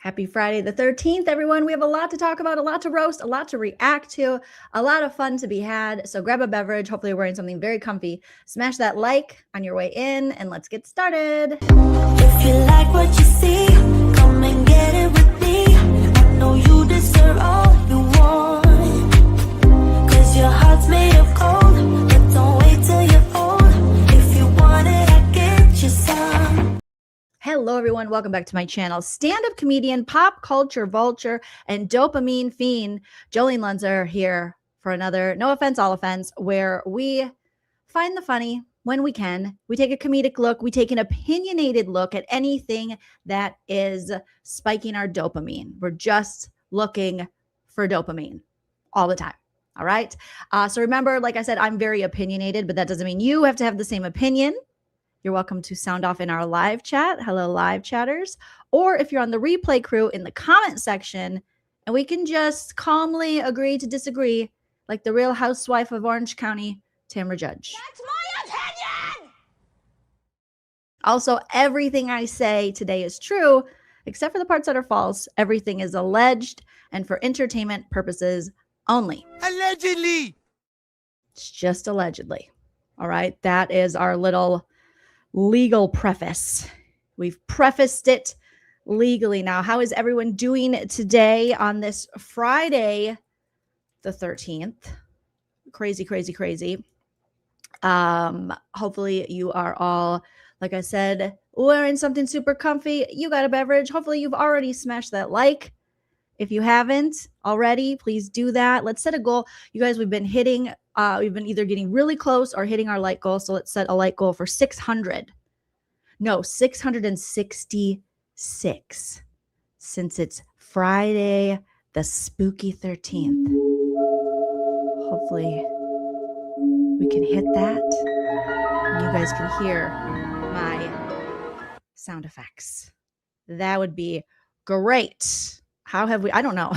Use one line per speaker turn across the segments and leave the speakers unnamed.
Happy Friday the 13th, everyone. We have a lot to talk about, a lot to roast, a lot to react to, a lot of fun to be had. So grab a beverage. Hopefully you're wearing something very comfy. Smash that like on your way in and let's get started.
If you like what you see, come and get it with me. I know you deserve all you want, 'cause your heart's made of gold. But don't wait till you're old. If you want it, I get you some.
Hello, everyone. Welcome back to my channel. Stand-up comedian, pop culture vulture, and dopamine fiend, Joleen Lunzer here for another No Offense, All Offense, where we find the funny when we can. We take a comedic look. We take an opinionated look at anything that is spiking our dopamine. We're just looking for dopamine all the time. All right. So remember, like I said, I'm very opinionated, but that doesn't mean you have to have the same opinion. You're welcome to sound off in our live chat. Hello, live chatters. Or if you're on the replay crew, in the comment section, and we can just calmly agree to disagree like the Real Housewife of Orange County, Tamra Judge.
That's my opinion!
Also, everything I say today is true, except for the parts that are false. Everything is alleged and for entertainment purposes only.
Allegedly.
It's just allegedly. All right. That is our little legal preface. We've prefaced it legally. Now, how is everyone doing today on this Friday, the 13th? Crazy, crazy, crazy. Hopefully you are all, like I said, wearing something super comfy. You got a beverage. Hopefully you've already smashed that like. If you haven't already, please do that. Let's set a goal. You guys, we've been either getting really close or hitting our like goal. So let's set a like goal for 600. No, 666 since it's Friday, the spooky 13th. Hopefully we can hit that. And you guys can hear my sound effects. That would be great. How have we, I don't know.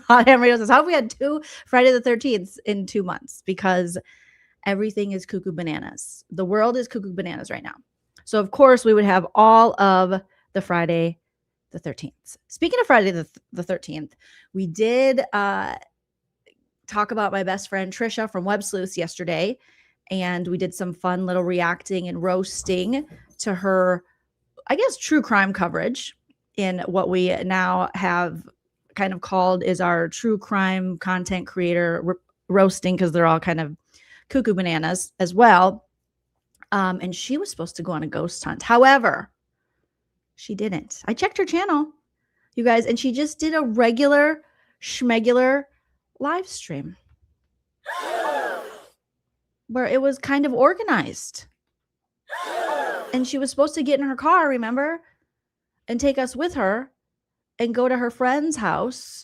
How have we had 2 Friday the 13th in 2 months? Because everything is cuckoo bananas. The world is cuckoo bananas right now. So of course we would have all of the Friday the 13th. Speaking of Friday the 13th, we did talk about my best friend Trisha from Web Sleuths yesterday. And we did some fun little reacting and roasting to her, I guess, true crime coverage in what we now have kind of called is our true crime content creator roasting, because they're all kind of cuckoo bananas as well. And she was supposed to go on a ghost hunt. However, she didn't. I checked her channel, you guys, and she just did a regular schmegular live stream where it was kind of organized. And she was supposed to get in her car, remember? And take us with her and go to her friend's house,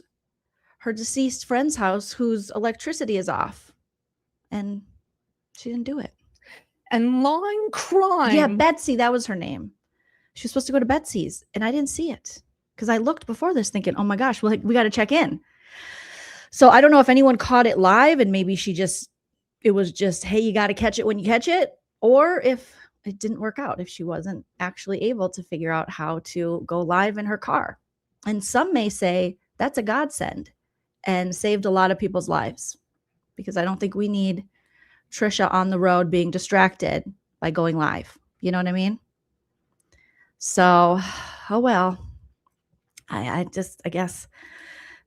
her deceased friend's house, whose electricity is off. And she didn't do it.
And line crime.
Yeah, Betsy, that was her name. She was supposed to go to Betsy's, and I didn't see it because I looked before this thinking, oh my gosh, we got to check in. So I don't know if anyone caught it live and maybe it was just, hey, you got to catch it when you catch it, or if it didn't work out, if she wasn't actually able to figure out how to go live in her car. And some may say that's a godsend and saved a lot of people's lives, because I don't think we need Trisha on the road being distracted by going live. You know what I mean? So, oh well, I guess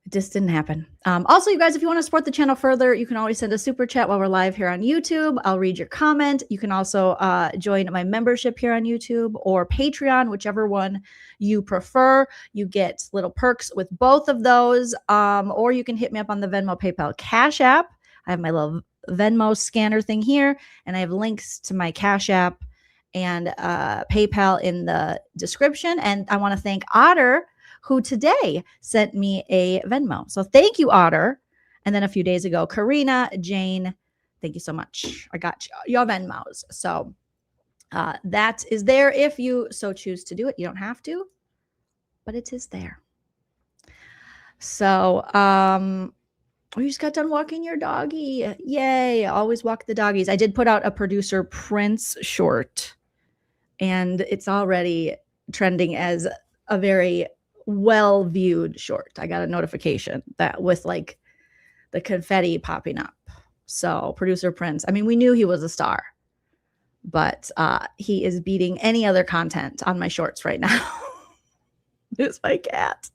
it just didn't happen. Also, you guys, if you want to support the channel further, you can always send a super chat while we're live here on YouTube. I'll read your comment. You can also join my membership here on YouTube or Patreon, whichever one you prefer. You get little perks with both of those. Or you can hit me up on the Venmo, PayPal, Cash App. I have my little Venmo scanner thing here, and I have links to my Cash App and PayPal in the description. And I want to thank Otter, who today sent me a Venmo. So thank you, Otter. And then a few days ago, Karina, Jane, thank you so much. I got your Venmos. So that is there if you so choose to do it. You don't have to, but it is there. So we just got done walking your doggy. Yay. Always walk the doggies. I did put out a Producer Prince short, and it's already trending as a very well-viewed short. I got a notification that with like the confetti popping up. So producer Prince, I mean, we knew he was a star, but he is beating any other content on my shorts right now. It's my cat.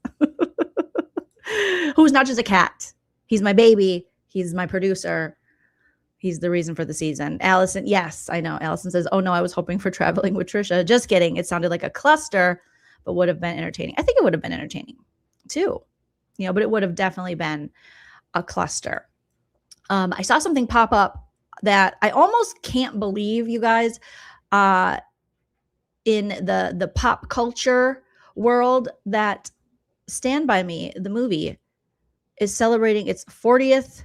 Who's not just a cat. He's my baby. He's my producer. He's the reason for the season. Allison, yes, I know. Allison says, oh no, I was hoping for traveling with Trisha. Just kidding. It sounded like a cluster, but would have been entertaining. I think it would have been entertaining too, but it would have definitely been a cluster. I saw something pop up that I almost can't believe, you guys, in the pop culture world, that Stand By Me, the movie, is celebrating its 40th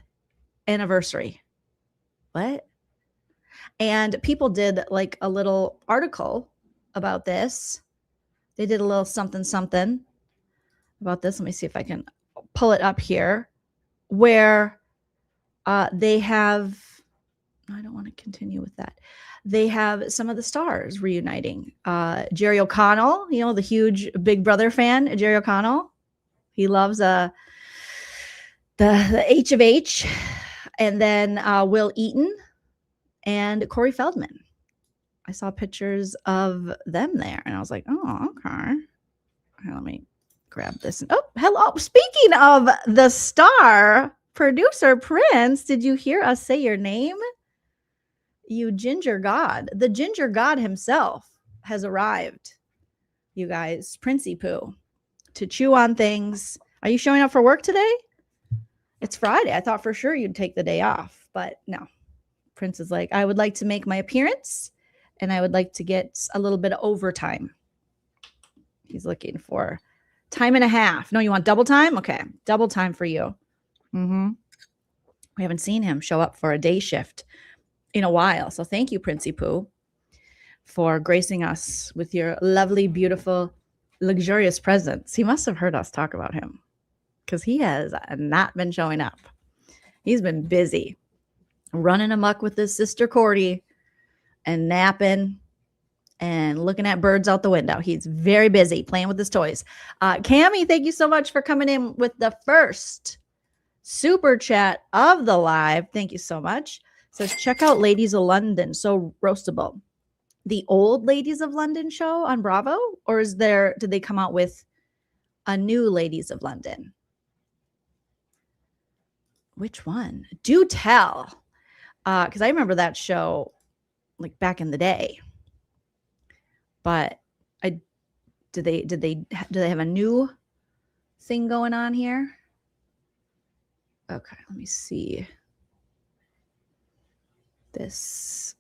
anniversary. What? And people did like a little article about this. They did a little something about this. Let me see if I can pull it up here, where they have, I don't want to continue with that. They have some of the stars reuniting. Jerry O'Connell, the huge Big Brother fan, Jerry O'Connell. He loves the H of H. And then Will Eaton and Corey Feldman. I saw pictures of them there, and I was like, oh, okay. Let me grab this. Oh, hello. Speaking of the star, producer Prince, did you hear us say your name? You ginger god. The ginger god himself has arrived, you guys. Princey Poo, to chew on things. Are you showing up for work today? It's Friday. I thought for sure you'd take the day off, but no. Prince is like, I would like to make my appearance, and I would like to get a little bit of overtime. He's looking for time and a half. No, you want double time? Okay, double time for you. We haven't seen him show up for a day shift in a while. So thank you, Princey Poo, for gracing us with your lovely, beautiful, luxurious presence. He must have heard us talk about him, because he has not been showing up. He's been busy running amok with his sister Cordy and napping and looking at birds out the window. He's very busy playing with his toys. Cammie, thank you so much for coming in with the first super chat of the live. Thank you so much. Says, check out Ladies of London. So roastable. The old Ladies of London show on Bravo? Or did they come out with a new Ladies of London? Which one? Do tell. Because I remember that show like back in the day. But do they have a new thing going on here? Okay, let me see this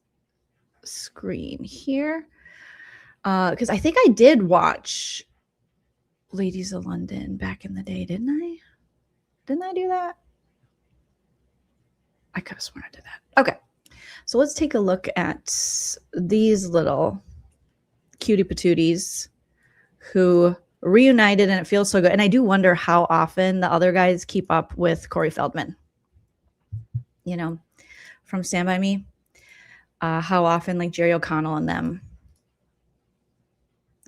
screen here. Because I think I did watch Ladies of London back in the day, didn't I? Didn't I do that? I could have sworn I did that. Okay. So let's take a look at these little cutie patooties who reunited, and it feels so good. And I do wonder how often the other guys keep up with Corey Feldman, from Stand By Me. How often like Jerry O'Connell and them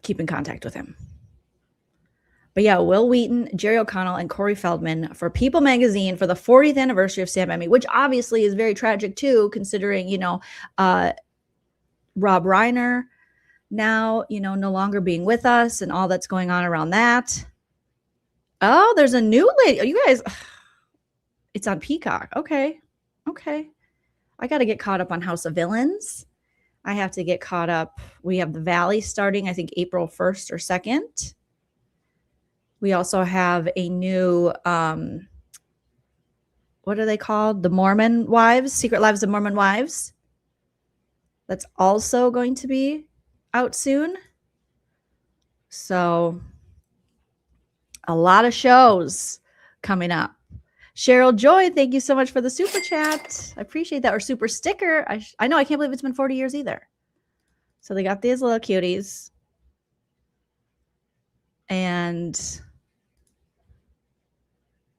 keep in contact with him. But yeah, Will Wheaton, Jerry O'Connell, and Corey Feldman for People Magazine for the 40th anniversary of Stand By Me, which obviously is very tragic too, considering, Rob Reiner now, no longer being with us and all that's going on around that. Oh, there's a new lady. Oh, you guys, it's on Peacock. Okay. I got to get caught up on House of Villains. I have to get caught up. We have The Valley starting, I think, April 1st or 2nd. We also have a new, what are they called? The Mormon Wives, Secret Lives of Mormon Wives. That's also going to be out soon. So a lot of shows coming up. Cheryl Joy, thank you so much for the super chat. I appreciate that. Or super sticker. I know, I can't believe it's been 40 years either. So they got these little cuties. And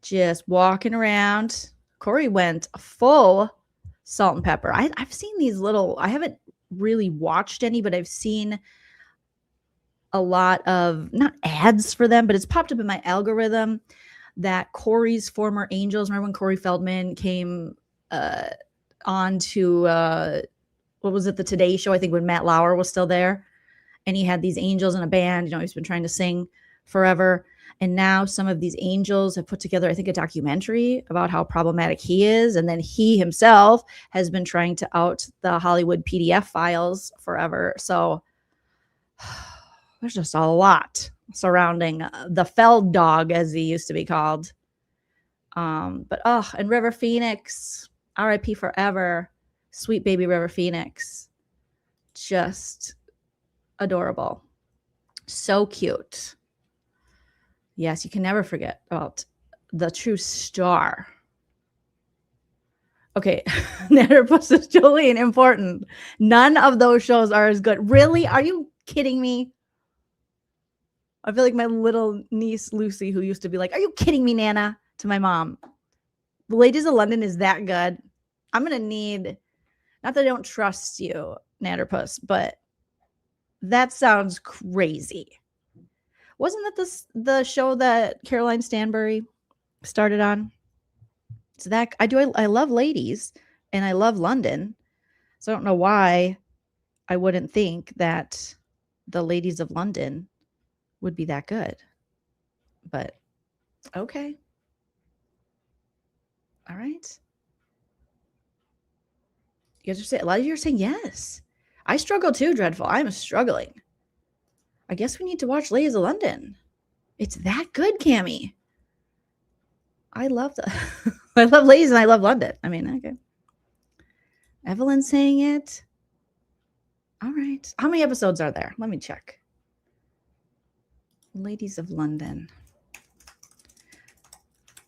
just walking around. Corey went full salt and pepper. I've seen these little, I haven't really watched any, but I've seen a lot of, not ads for them, but it's popped up in my algorithm that Corey's former Angels, remember when Corey Feldman came on to, what was it, the Today Show, I think when Matt Lauer was still there, and he had these angels in a band, he's been trying to sing forever. And now some of these angels have put together, I think, a documentary about how problematic he is. And then he himself has been trying to out the Hollywood PDF files forever. So there's just a lot surrounding the Feld dog, as he used to be called. But and River Phoenix, R.I.P. forever. Sweet baby River Phoenix. Just adorable. So cute. Yes, you can never forget about the true star. Okay, Natterpuss is Jolene, important. None of those shows are as good. Really? Are you kidding me? I feel like my little niece, Lucy, who used to be like, are you kidding me, Nana? To my mom. The Ladies of London is that good. I'm going to need, not that I don't trust you, Natterpuss, but that sounds crazy. Wasn't that the show that Caroline Stanbury started on? So that I love Ladies and I love London. So I don't know why I wouldn't think that the Ladies of London would be that good. But okay. All right. You guys are saying, a lot of you are saying yes. I struggle too, Dreadful. I'm struggling. I guess we need to watch Ladies of London. It's that good, Cammie. I love I love Ladies and I love London. I mean, okay. Evelyn saying it. All right. How many episodes are there? Let me check. Ladies of London.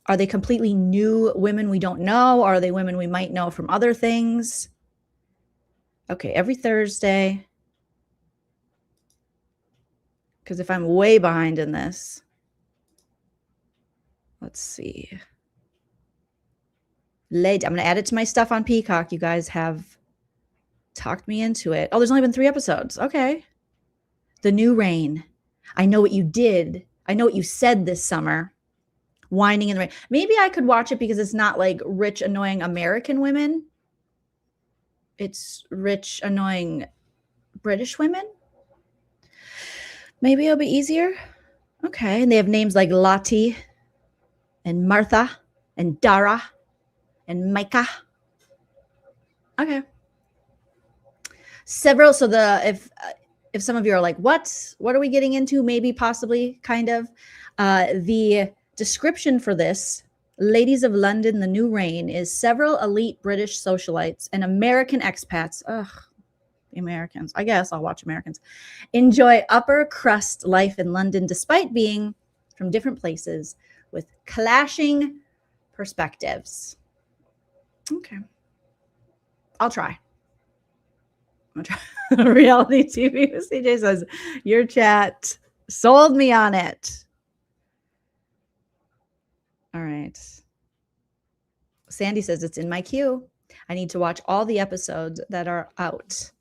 Are they completely new women we don't know? Or are they women we might know from other things? Okay, every Thursday. Because if I'm way behind in this, let's see. I'm going to add it to my stuff on Peacock. You guys have talked me into it. Oh, there's only been 3 episodes. Okay. The New Reign. I know what you did. I know what you said this summer. Whining in the Rain. Maybe I could watch it because it's not like rich, annoying American women. It's rich, annoying British women. Maybe it'll be easier. Okay. And they have names like Lottie and Martha and Dara and Micah. Okay. Several. So if some of you are like, what are we getting into? Maybe, possibly, kind of. The description for this, Ladies of London, The New Reign, is several elite British socialites and American expats. Ugh. The Americans. I guess I'll watch Americans. Enjoy upper crust life in London despite being from different places with clashing perspectives. Okay. I'll try. I'm gonna try. Reality TV. CJ says, your chat sold me on it. All right. Sandy says, it's in my queue. I need to watch all the episodes that are out.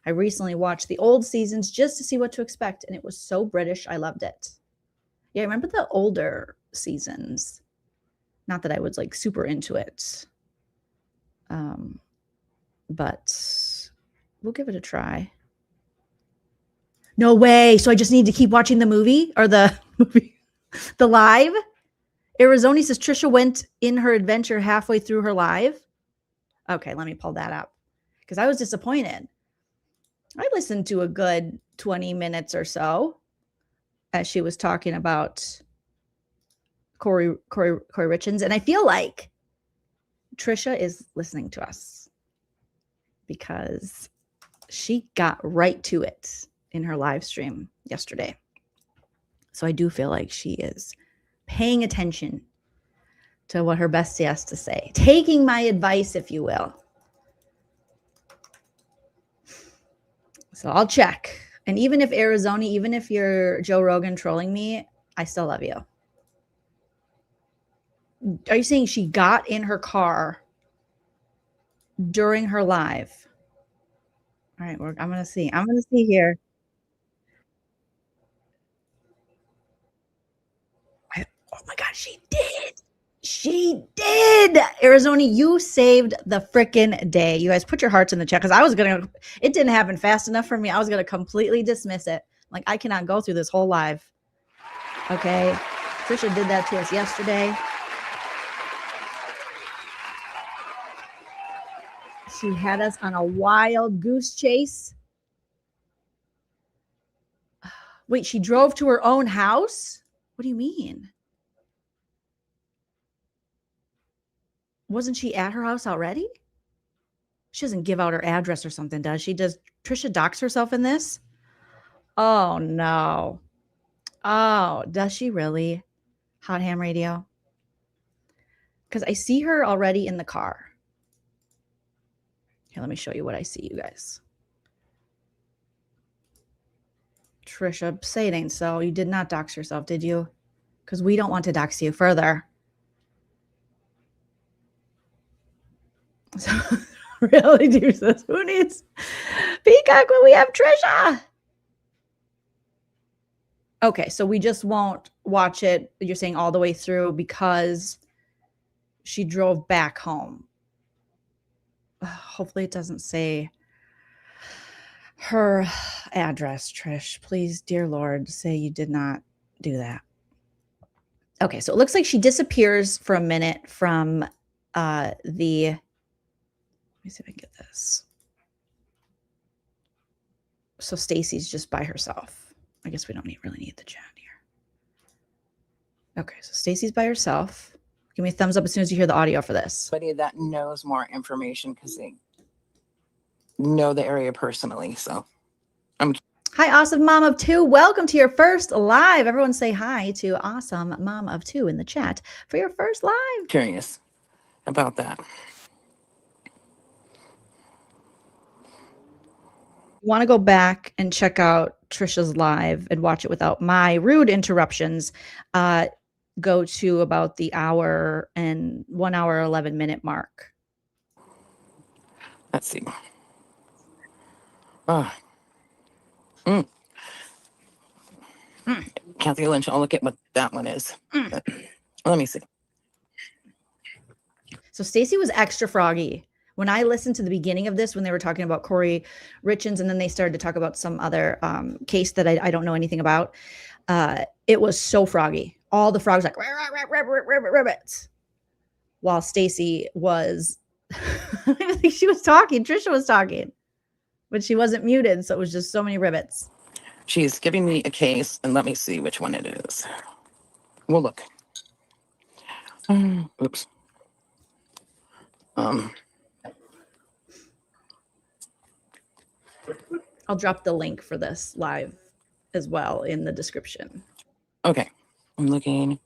I recently watched the old seasons just to see what to expect, and it was so British. I loved it. Yeah, I remember the older seasons. Not that I was like super into it. But we'll give it a try. No way. So I just need to keep watching the movie or the movie, the live. Arizona says Trisha went in her adventure halfway through her live. Okay, let me pull that up because I was disappointed. I listened to a good 20 minutes or so as she was talking about Corey Richins. And I feel like Trisha is listening to us because she got right to it in her live stream yesterday. So I do feel like she is paying attention to what her bestie has to say, taking my advice, if you will. So I'll check. And even if Arizona, even if you're Joe Rogan trolling me, I still love you. Are you saying she got in her car during her live? All right, I'm going to see. I'm going to see here. God, she did. She did. Arizona, you saved the freaking day. You guys put your hearts in the chat because it didn't happen fast enough for me. I was going to completely dismiss it. Like, I cannot go through this whole live. Okay. Trisha did that to us yesterday. She had us on a wild goose chase. Wait, she drove to her own house? What do you mean? Wasn't she at her house already? She doesn't give out her address or something, does she? Does Trisha dox herself in this? Oh, no. Oh, does she really? Hot Ham Radio? Because I see her already in the car. Here, let me show you what I see, you guys. Trisha, say it ain't so. You did not dox yourself, did you? Because we don't want to dox you further. So, really, Jesus, who needs Peacock when we have Trisha? Okay, so we just won't watch it, you're saying, all the way through because she drove back home. Hopefully it doesn't say her address, Trish. Please, dear Lord, say you did not do that. Okay, so it looks like she disappears for a minute from the... Let me see if I can get this. So Stacy's just by herself. I guess we don't really need the chat here. Okay, so Stacy's by herself. Give me a thumbs up as soon as you hear the audio for this.
Somebody that knows more information because they know the area personally. So
Hi, Awesome Mom of Two. Welcome to your first live. Everyone say hi to Awesome Mom of Two in the chat for your first live.
Curious about that.
Want to go back and check out Trisha's live and watch it without my rude interruptions, go to about the 1 hour 11 minute mark.
Let's see. Kathy Lynch, I'll look at what that one is. Let me see.
So Stacy was extra froggy. When I listened to the beginning of this, when they were talking about Corey Richins, and then they started to talk about some other case that I don't know anything about, it was so froggy. All the frogs like rabbits. While Stacy was, I don't think she was talking. Trisha was talking, but she wasn't muted, so it was just so many ribbits.
She's giving me a case, and let me see which one it is. We'll look. Oops.
I'll drop the link for this live as well in the description.
Okay. I'm looking.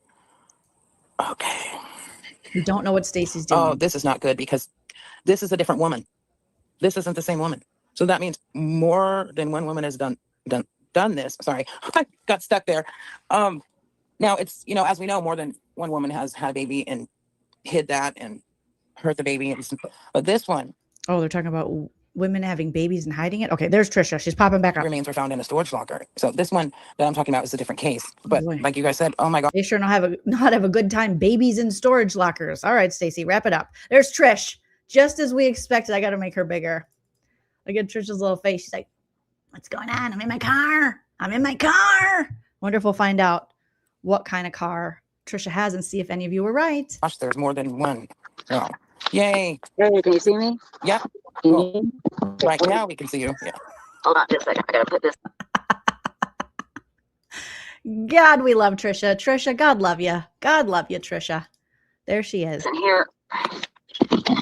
Okay.
We don't know what Stacy's doing.
Oh, this is not good because this is a different woman. This isn't the same woman. So that means more than one woman has done this. Sorry, I got stuck there. Now it's, as we know, more than one woman has had a baby and hid that and hurt the baby. But this one.
Oh, they're talking about women having babies and hiding it. Okay, there's Trisha. She's popping back up.
Remains were found in a storage locker. So this one that I'm talking about is a different case. But like you guys said, oh my God.
They sure know how to have a good time. Babies in storage lockers. All right, Stacy, wrap it up. There's Trish. Just as we expected. I got to make her bigger. Look at Trisha's little face. She's like, what's going on? I'm in my car. I'm in my car. Wonder if we'll find out what kind of car Trisha has and see if any of you were right.
Gosh, there's more than one. Oh, yay.
Hey, can you see me?
Yeah.
Cool.
Right now we can see you. Yeah.
Hold on just a second. I gotta put this.
God, we love Trisha. Trisha, God love you. God love you, Trisha. There she is.
In here.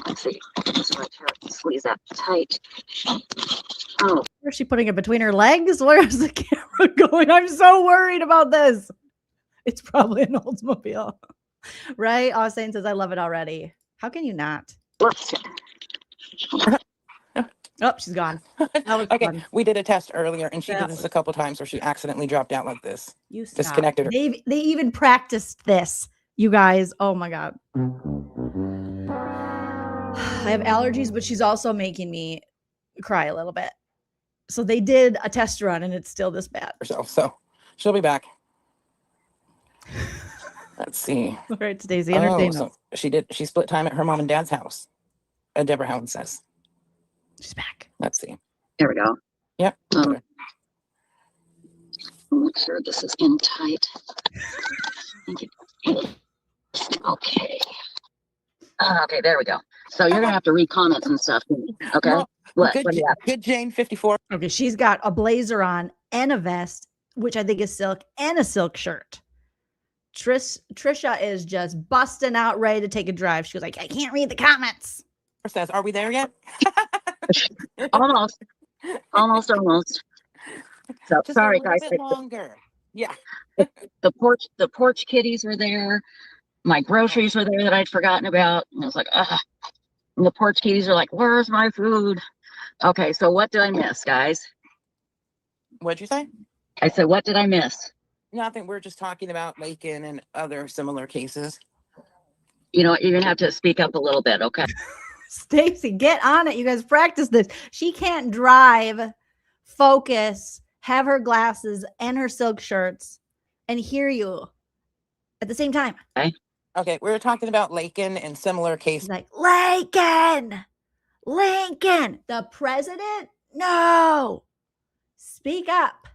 Let's see. Just right here. Squeeze that tight. Oh.
Where's she putting it between her legs? Where's the camera going? I'm so worried about this. It's probably an Oldsmobile. Right? Austin says, I love it already. How can you not?
Whoops.
Oh, she's gone. That was
Okay,
fun.
we did a test earlier, and she did this a couple times where she accidentally dropped out like this.
You stop.
Disconnected her.
They even practiced this, you guys. Oh my God. I have allergies, but she's also making me cry a little bit. So they did a test run, and it's still this bad.
So she'll be back. Let's see.
All right, Stacey,
Oh,
entertain
so
us.
she split time at her mom and dad's house. Deborah Helen says.
She's back.
Let's see.
There we go.
Yep.
Okay. Make sure this is in tight. Thank you. Okay. Okay, there we go. So you're gonna have to read comments and stuff. Okay.
No,
What
good,
do you have?
good Jane 54.
Okay, she's got a blazer on and a vest, which I think is silk, and a silk shirt. Trisha is just busting out, ready to take a drive. She was like, I can't read the comments.
Says, are we there yet?
Almost. So
Just
sorry,
a
guys.
little bit longer. Yeah.
The porch kitties were there. My groceries were there that I'd forgotten about. And I was like, ah. And the porch kitties are like, where's my food? Okay, so what did I miss, guys?
What'd you say?
I said, what did I miss?
Nothing. We're just talking about Lakin and other similar cases.
You know what? You're gonna have to speak up a little bit, okay?
Stacey, get on it. You guys practice this. She can't drive, focus, have her glasses and her silk shirts, and hear you at the same time.
Okay, we were talking about Lakin and similar cases.
She's like, Lincoln, the president? No. Speak up.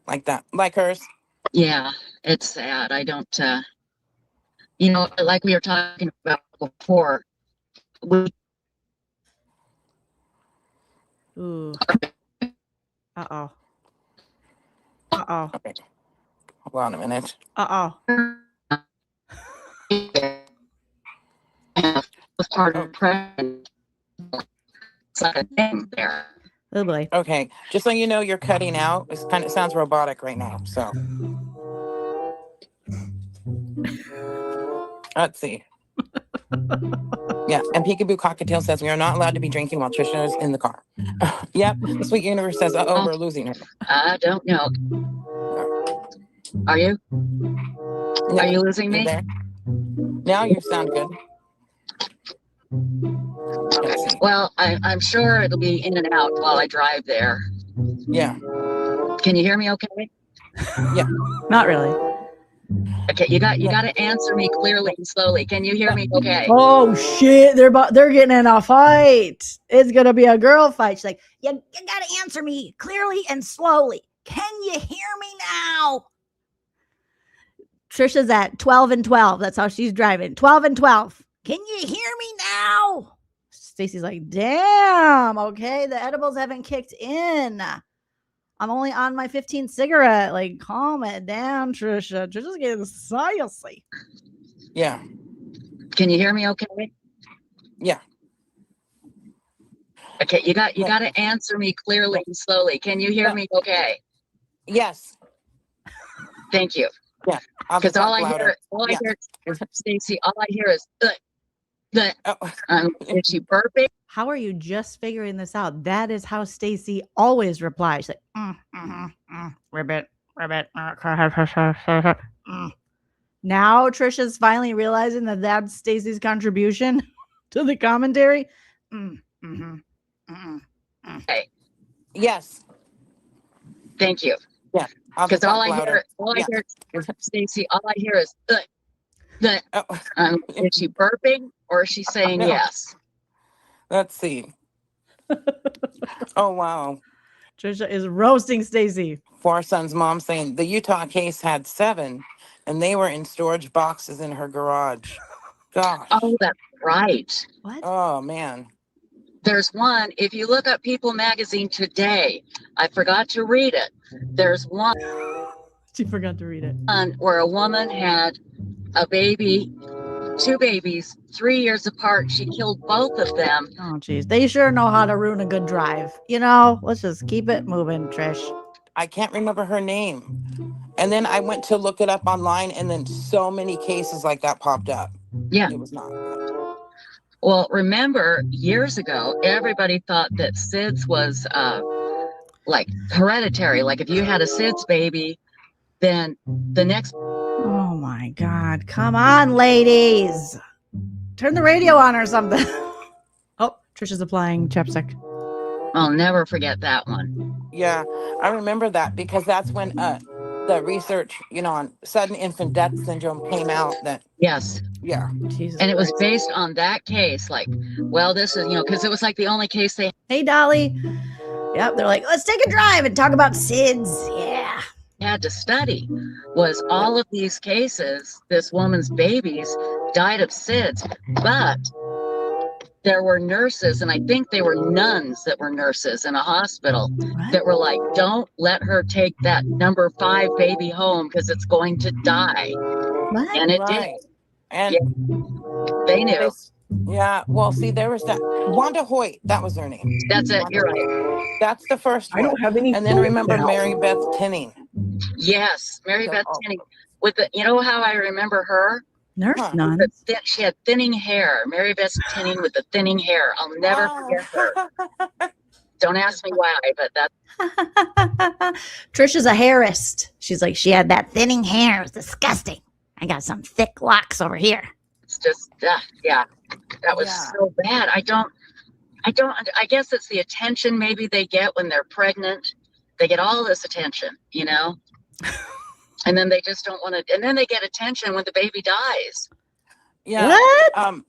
Like that, like hers.
Yeah, it's sad. I don't, like we were talking about before.
Ooh. Uh-oh. Uh-oh.
Okay. Hold on a minute.
Uh-oh.
Was part of president. It's like a thing there.
Oh boy.
Okay, just so you know, you're cutting out. It sounds robotic right now. So let's see. Yeah, and Peekaboo Cockatiel says we are not allowed to be drinking while Trisha is in the car. Yep. The Sweet Universe says, uh-oh, we're losing her.
I don't know. Are you?
Yeah,
Are you losing
you
me?
there? Now you sound good. Let's see.
Well, I'm sure it'll be in and out while I drive there.
Yeah.
Can you hear me okay?
Not really.
Okay, you got to answer me clearly and slowly. Can you hear me okay?
Oh shit, they're getting in a fight. It's gonna be a girl fight. She's like, you gotta answer me clearly and slowly. Can you hear me now? Trisha's at 12 and 12. That's how she's driving. 12 and 12. Can you hear me now? Stacey's like, damn, okay, the edibles haven't kicked in. I'm only on my 15th cigarette. Like, calm it down, Trisha. Trisha's getting saucy.
Yeah.
Can you hear me okay?
Yeah.
Okay, you got to answer me clearly and slowly. Can you hear me okay?
Yes.
Thank you.
Yeah.
Because all I hear, Stacey, all I hear is the. Is she burping?
How are you just figuring this out? That is how Stacey always replies. She's like, ribbit. Now Trisha's finally realizing that that's Stacey's contribution to the commentary.
Okay.
Yes.
Thank you.
Yeah.
Because all I hear, Stacey, all I hear is the. Is she burping or is she saying yes?
Let's see. Oh, wow.
Trisha is roasting Stacey.
Four Sons' mom saying the Utah case had 7 and they were in storage boxes in her garage. Gosh.
Oh, that's right.
What?
Oh, man.
There's one, if you look up People Magazine today, I forgot to read it. There's one
She forgot to read it.
where a woman had a baby, 2 babies, 3 years apart. She killed both of them.
Oh, geez. They sure know how to ruin a good drive. You know, let's just keep it moving, Trish.
I can't remember her name. And then I went to look it up online, and then so many cases like that popped up.
Yeah.
It was not.
Well, remember years ago, everybody thought that SIDS was like hereditary. Like if you had a SIDS baby, then the next.
Oh my God. Come on, ladies. Turn the radio on or something. Oh, Trisha's applying chapstick.
I'll never forget that one.
Yeah, I remember that because that's when the research, on sudden infant death syndrome came out that,
Yes.
yeah.
Jesus
And it was
Christ.
based on that case. Like, well, this is, because it was like the only case they
Hey, Dolly. Yep, they're like, let's take a drive and talk about SIDS. Yeah.
had to study was all of these cases, this woman's babies died of SIDS, but there were nurses, and I think they were nuns that were nurses in a hospital that were like, don't let her take that number 5 baby home because it's going to die.
What?
And it did.
Right. And
Yeah. They knew.
yeah, well, see, there was that Wanda Hoyt, that was her name.
That's it.
Wanda
You're
Hoyt.
right.
That's the first
I
one.
don't have any.
And then
food
remember
now.
Mary Beth Tinning.
Yes, Mary
So,
Beth Tinning. With the, you know how I remember her?
Nurse
Huh.
nuns.
She had thinning hair. Mary Beth Tinning with the thinning hair. I'll never forget her. Don't ask me why, but that's
Trisha's a hairist. She's like, she had that thinning hair. It's disgusting. I got some thick locks over here.
just yeah. That was
Yeah.
so bad. I guess it's the attention maybe they get when they're pregnant. They get all this attention, and then they just don't want to, and then they get attention when the baby dies.
Yeah.
What?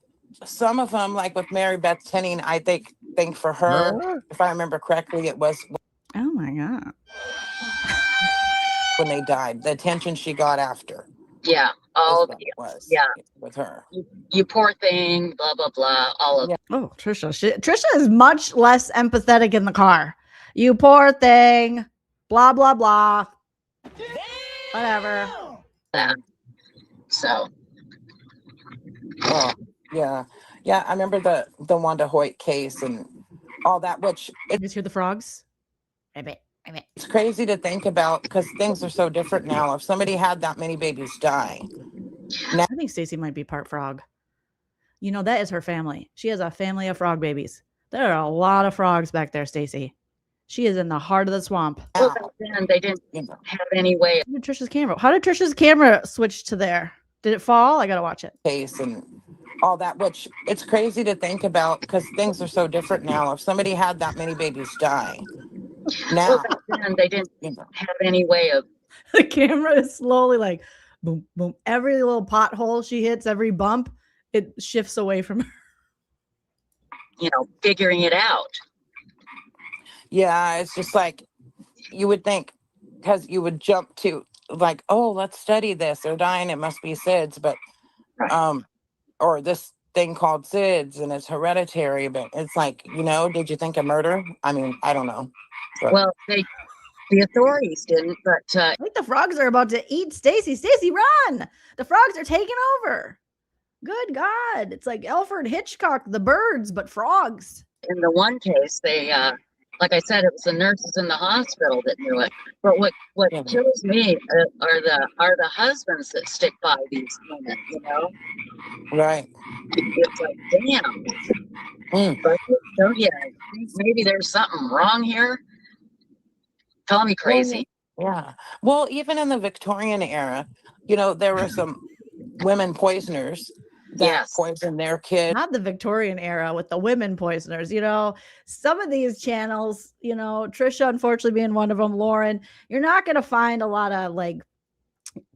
Some of them, like with Mary Beth Tinning, I think for her, if I remember correctly, it was
Oh my God.
when they died. The attention she got after.
Yeah,
is
all
what it was.
yeah.
With her.
You poor thing, blah blah blah, all of
Yeah.
Oh, Trisha. Trisha is much less empathetic in the car. You poor thing. Blah, blah, blah. Whatever.
that. So
Oh, yeah. Yeah, I remember the Wanda Hoyt case and all that, which
You guys hear the frogs? Ribbit, ribbit.
it's crazy to think about because things are so different now. If somebody had that many babies die,
I think Stacy might be part frog. That is her family. She has a family of frog babies. There are a lot of frogs back there, Stacy. She is in the heart of the swamp.
well, back then they didn't have any way.
How did Trisha's camera switch to there? Did it fall? I gotta watch it.
case and all that, which it's crazy to think about because things are so different now. If somebody had that many babies die, now
Well, back then they didn't have any way of
The camera is slowly like boom, boom. Every little pothole she hits, every bump, it shifts away from her.
figuring it out.
yeah, it's just like you would think because you would jump to like, oh, let's study this. They're dying. It must be SIDS, but
Right.
or this thing called SIDS and it's hereditary. But it's like, did you think of murder? I mean, I don't know. But
Well, the authorities didn't, but
I think the frogs are about to eat Stacy. Stacy, run! The frogs are taking over. Good God. It's like Alfred Hitchcock, The Birds, but frogs.
in the one case, they, like I said, it was the nurses in the hospital that knew it. But what
Yeah.
kills me are the husbands that stick by these women.
right.
It's like, damn.
Mm.
But don't you think maybe there's something wrong here? Call me crazy.
Yeah. Well, even in the Victorian era, there were some women poisoners that
Yes.
poisoned their kids.
Not the Victorian era with the women poisoners. Some of these channels, Trisha, unfortunately, being one of them, Lauren, you're not going to find a lot of like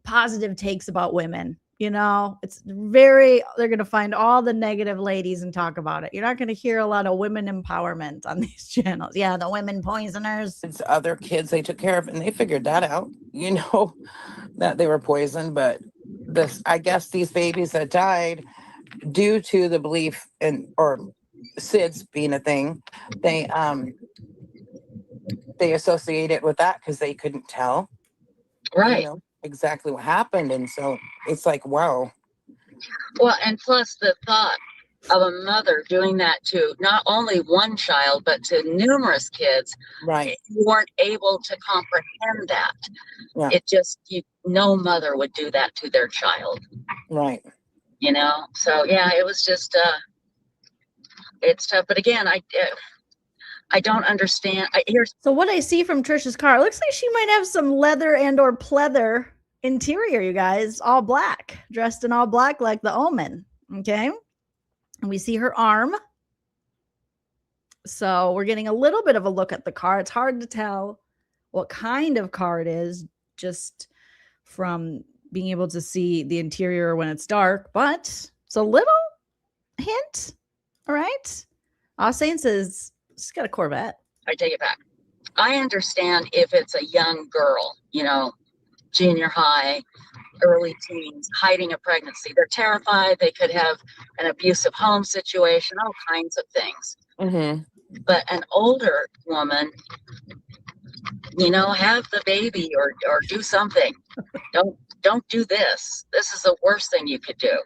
positive takes about women. It's they're going to find all the negative ladies and talk about it. You're not going to hear a lot of women empowerment on these channels. Yeah, the women poisoners.
It's other kids they took care of, and they figured that out, that they were poisoned. But I guess these babies that died due to the belief or SIDS being a thing, they associate it with that because they couldn't tell,
Right.
exactly what happened. And so it's like, wow.
Well, and plus the thought of a mother doing that to not only one child, but to numerous kids,
Right.
you weren't able to comprehend that.
Yeah.
It just, no mother would do that to their child,
Right.
So yeah, it was just, it's tough. But again, I don't understand.
So what I see from Trisha's car, it looks like she might have some leather and or pleather interior, you guys, all black, dressed in all black like the Omen. Okay. And we see her arm. So we're getting a little bit of a look at the car. It's hard to tell what kind of car it is. Just from being able to see the interior when it's dark, but it's a little hint. All right. Saint says she's got a Corvette.
I take it back. I understand if it's a young girl, junior high, early teens, hiding a pregnancy. They're terrified. They could have an abusive home situation, all kinds of things.
Mm-hmm.
But an older woman, have the baby or do something. Don't do this. This is the worst thing you could do.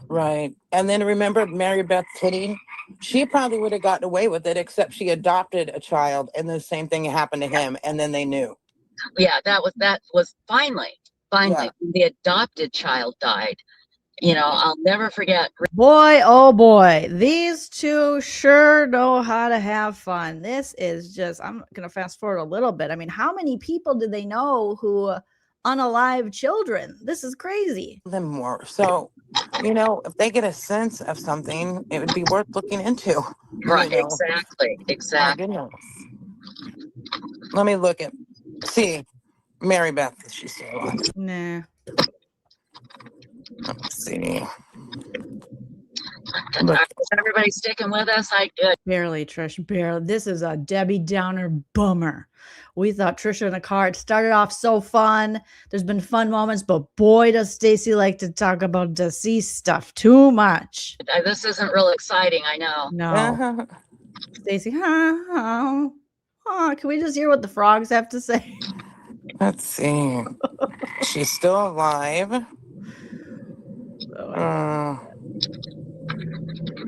Right. And then remember Mary Beth Kitty? She probably would have gotten away with it, except she adopted a child and the same thing happened to him. And then they knew.
Yeah, that was finally,
Yeah.
the adopted child died. I'll never forget.
Boy, oh boy, these two sure know how to have fun. This is just, I'm going to fast forward a little bit. I mean, how many people did they know who unalive children? This is crazy.
Them more. So, if they get a sense of something, it would be worth looking into.
Right,
My
exactly.
goodness. Let me see. Mary Beth, is she still alive?
Nah.
Let's see.
Is everybody sticking with us? Good.
Barely, Trish, barely. This is a Debbie Downer bummer. We thought Trisha in the car, it started off so fun. There's been fun moments, but boy, does Stacy like to talk about deceased stuff too much.
This isn't real exciting, I know.
No. Stacy, can we just hear what the frogs have to say?
Let's see. She's still alive.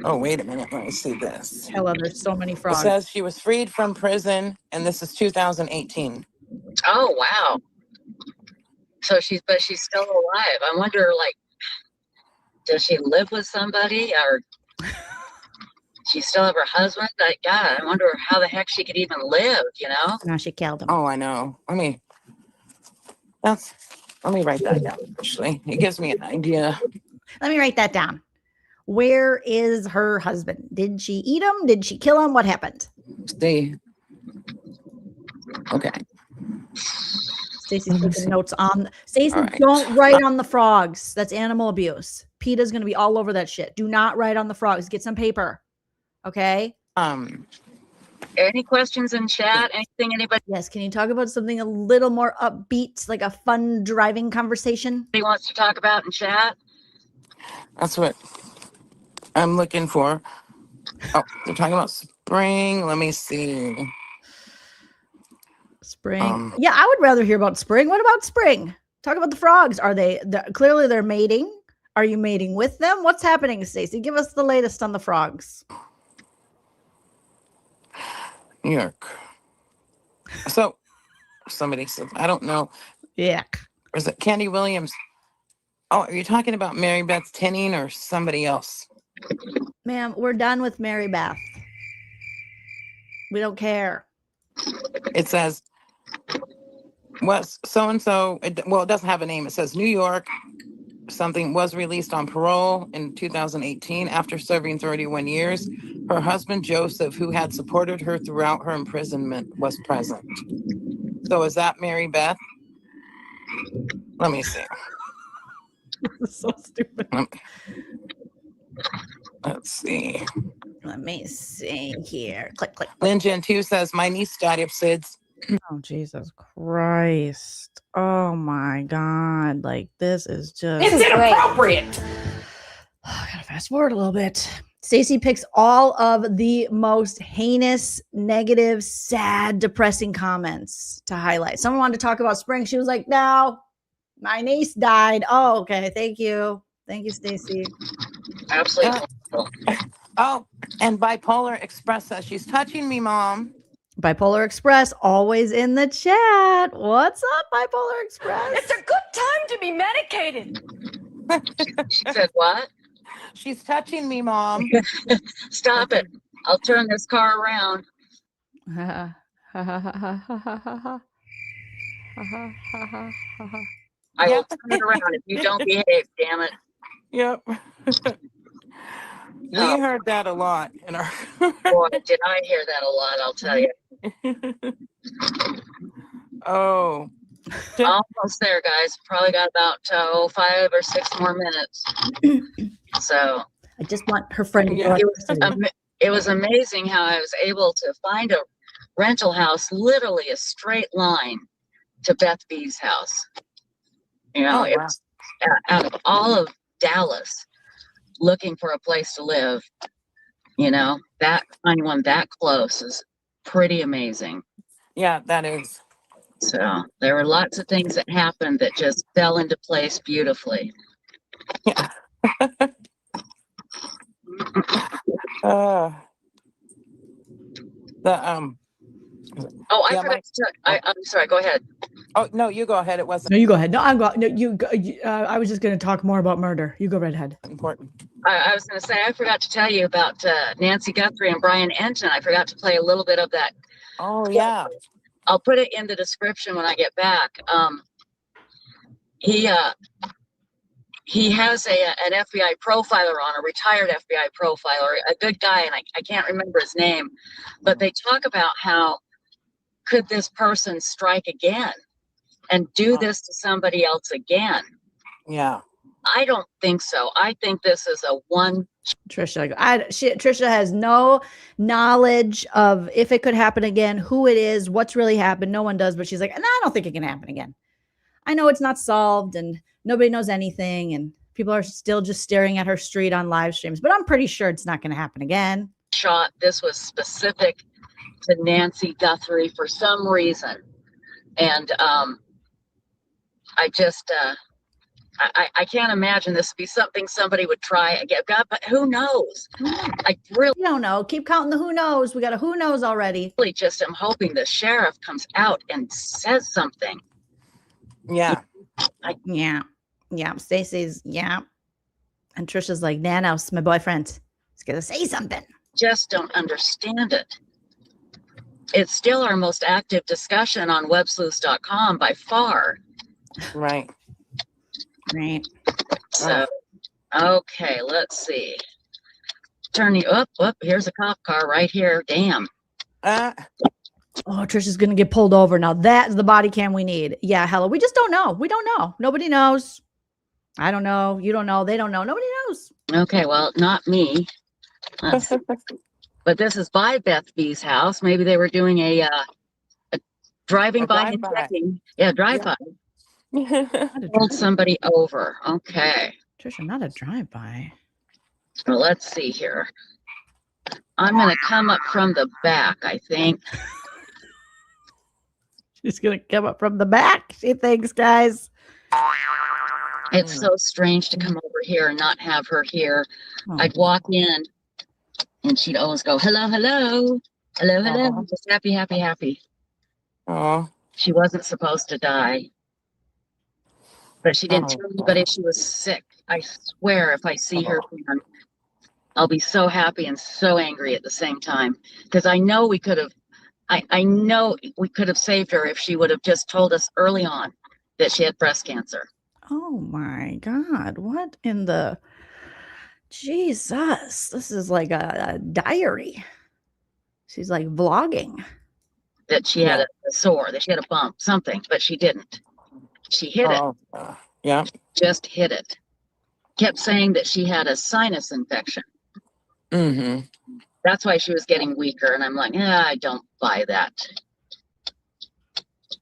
Oh, wait a minute. Let me see this.
Hello, there's so many
It
frogs.
says she was freed from prison, and this is 2018.
Oh, wow. So she's still alive. I wonder, does she live with somebody, or she still have her husband? God, I wonder how the heck she could even live,
No, she killed him.
Oh, I know. Let me write that down, actually. It gives me an idea.
Let me write that down. Where is her husband? Did she eat him? Did she kill him? What happened?
See. Okay.
Stacy's taking notes on. Stacy,
All right.
don't write on the frogs. That's animal abuse. PETA's going to be all over that shit. Do not write on the frogs. Get some paper. Okay?
Any questions in chat? Anything anybody
Yes. Can you talk about something a little more upbeat, like a fun driving conversation?
wants to talk about in chat?
That's what I'm looking for. Oh, they're talking about spring. Let me see.
Spring. Yeah, I would rather hear about spring. What about spring? Talk about the frogs. Are clearly they're mating? Are you mating with them? What's happening, Stacey? Give us the latest on the frogs.
New York. So somebody said, I don't know.
Yuck.
Or is it Candy Williams? Oh, are you talking about Mary Beth Tinning or somebody else?
Ma'am, we're done with Mary Beth. We don't care.
It says, was so-and-so, it doesn't have a name. It says New York, something was released on parole in 2018 after serving 31 years. Her husband, Joseph, who had supported her throughout her imprisonment, was present. So is that Mary Beth? Let me see.
This is so stupid.
Let's see.
Let me see here. Click, click.
Lynn Gen 2 says, my niece died of SIDS.
Oh, Jesus Christ. Oh, my God. Like, this is just...
It's inappropriate.
I gotta fast forward a little bit. Stacey picks all of the most heinous, negative, sad, depressing comments to highlight. Someone wanted to talk about spring. She was like, no, my niece died. Oh, okay. Thank you. Thank you, Stacey.
Absolutely.
Oh, and Bipolar Express says, she's touching me, Mom.
Bipolar Express, always in the chat. What's up, Bipolar Express?
It's a good time to be medicated.
She said what?
She's touching me, Mom.
Stop it. I'll turn this car around. I will turn it around if you don't behave, damn it.
Yep. We heard that a lot in our...
Boy, did I hear that a lot, I'll tell you.
Oh.
Almost there, guys. Probably got about 5 or 6 more minutes. So
I just want her friend to
Yeah.
go.
it was amazing how I was able to find a rental house, literally a straight line to Beth B's house. You know,
Oh,
it
wow.
was out of all of Dallas looking for a place to live. You know, that finding one that close is pretty amazing.
Yeah, that is.
So there were lots of things that happened that just fell into place beautifully.
Yeah. uh, the
Oh, I
Yeah,
forgot to tell, I'm sorry, go ahead.
Oh no, you go ahead. It wasn't
No, you go ahead. No, I'm go. No, you go. I was just going to talk more about murder. You go right ahead.
important.
I was going to say, I forgot to tell you about Nancy Guthrie and Brian Enton. I forgot to play a little bit of that.
Oh yeah.
I'll put it in the description when I get back. He has an FBI profiler on, a retired FBI profiler, a good guy, and I can't remember his name, but they talk about how could this person strike again and do this to somebody else again?
Yeah.
I don't think so. I think this is a one.
Trisha, Trisha has no knowledge of if it could happen again, who it is, what's really happened. No one does, but she's like, no, I don't think it can happen again. I know it's not solved and nobody knows anything, and people are still just staring at her street on live streams, but I'm pretty sure it's not going to happen again.
Shot. This was specific to Nancy Guthrie for some reason. And I just, I can't imagine this would be something somebody would try again. God, but who knows? I really
We don't know. Keep counting the who knows. We got a who knows already.
just am hoping the sheriff comes out and says something.
Yeah.
Yeah. Stacey's, yeah. And Trisha's like, Nanos, my boyfriend, is going to say something.
Just don't understand it. It's still our most active discussion on websleuths.com by far.
Right.
Right.
So, okay, let's see. Turn you up. Here's a cop car right here. Damn.
Oh, Trisha's going to get pulled over. Now that's the body cam we need. Yeah, hello. We just don't know. We don't know. Nobody knows. I don't know. You don't know. They don't know. Nobody knows.
Okay, well, not me. Let's see. But this is by Beth B's house. Maybe they were doing a driving by and
drive-by.
checking. Yeah, drive-by. Pulled somebody over. Okay.
Trisha, not a drive-by.
So let's see here. I'm going to come up from the back, I think.
She's going to come up from the back, she thinks, guys.
It's so strange to come over here and not have her here.
Oh.
I'd walk in and she'd always go, hello, hello, hello, hello. Just happy, happy, happy.
Oh.
She wasn't supposed to die. But she didn't tell anybody she was sick. I swear if I see her again, I'll be so happy and so angry at the same time. Because I know we could have, I know we could have saved her if she would have just told us early on that she had breast cancer.
Oh my God. What in the Jesus? This is like a diary. She's like vlogging.
That she had a sore, that she had a bump, something, but she didn't. She hid it.
Yeah.
Just hid it. Kept saying that she had a sinus infection.
Mm-hmm.
That's why she was getting weaker. And I'm like, I don't buy that.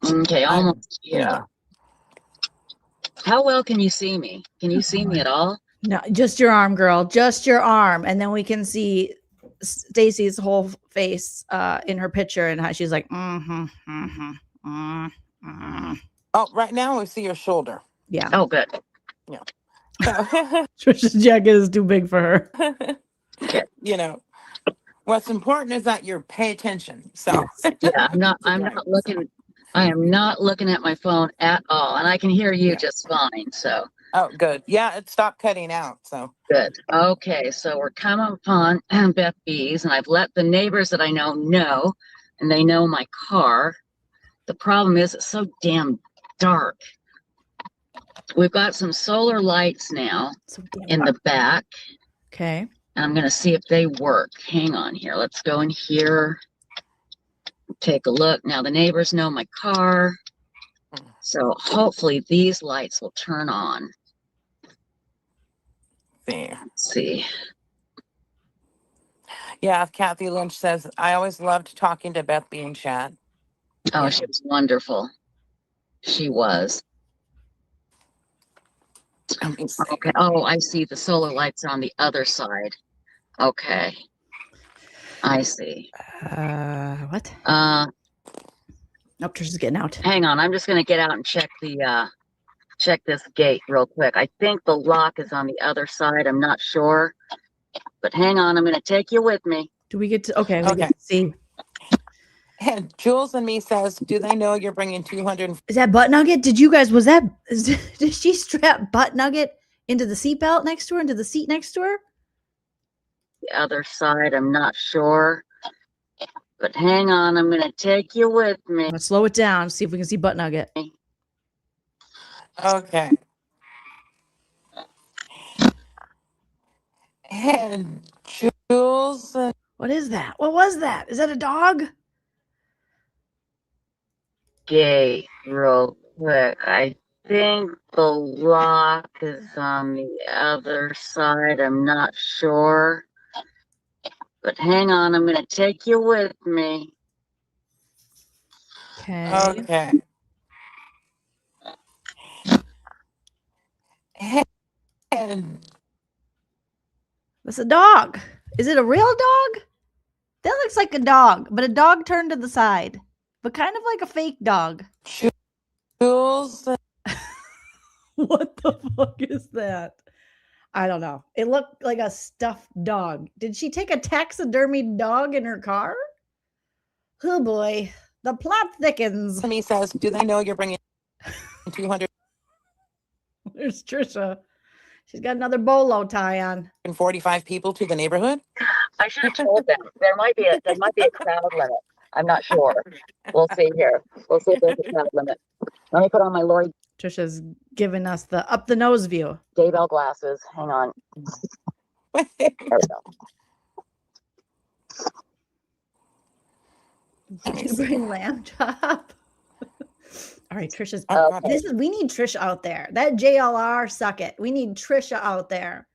Okay, almost here.
Yeah.
How well can you see me? Can you see me at all?
No, just your arm, girl. Just your arm. And then we can see Stacey's whole face in her picture and how she's like,
Oh, right now we see your shoulder.
Yeah.
Oh, good.
Yeah.
Trisha's jacket is too big for her.
You know, what's important is that you pay attention. So
Yeah, I'm not looking. I am not looking at my phone at all. And I can hear you just fine. So
oh, good. Yeah, it stopped cutting out. So
good. Okay, so we're coming upon Beth B's, and I've let the neighbors that I know, and they know my car. The problem is it's so damn dark. We've got some solar lights now in the back.
Okay.
And I'm going to see if they work. Hang on here. Let's go in here. Take a look. Now the neighbors know my car. So hopefully these lights will turn on.
There.
Let's see.
Yeah, Kathy Lynch says, I always loved talking to Beth being chat.
Oh,
Yeah.
she was wonderful. She was.
Let me see.
Okay. Oh, I see the solar lights on the other side. Okay. I see.
What?
Nope,
Trisha's getting out.
Hang on. I'm just going to get out and check check this gate real quick. I think the lock is on the other side. I'm not sure. But hang on. I'm going to take you with me.
Do we get to? Okay. We
Okay.
get to see.
And Jules and me says, do they know you're bringing 200?
Is that Butt Nugget? Did you guys? Did she strap Butt Nugget into the seatbelt next to her, into the seat next to her?
The other side. I'm not sure. But hang on. I'm going to take you with me.
Let's slow it down. See if we can see Butt Nugget.
Okay. And Jules,
What is that? What was that? Is that a dog?
Gate real quick. I think the lock is on the other side. I'm not sure. But hang on, I'm going to take you with me.
Okay.
okay. And
That's a dog. Is it a real dog? That looks like a dog, but a dog turned to the side, but kind of like a fake dog.
Jules,
What the fuck is that? I don't know. It looked like a stuffed dog. Did she take a taxidermied dog in her car? Oh boy, the plot thickens.
me says, do they know you're bringing 240
There's Trisha. She's got another bolo tie on.
45 people to the neighborhood?
I should have told them. There might be a crowd limit. I'm not sure. We'll see here. We'll see if there's a crowd limit. Let me put on my Lori
Trisha's giving us the up the nose view.
Daybell glasses. Hang on. There we go.
Bring lamb chop. All right, Trisha's.
Oh, God.
We need Trisha out there. That JLR, suck it. We need Trisha out there.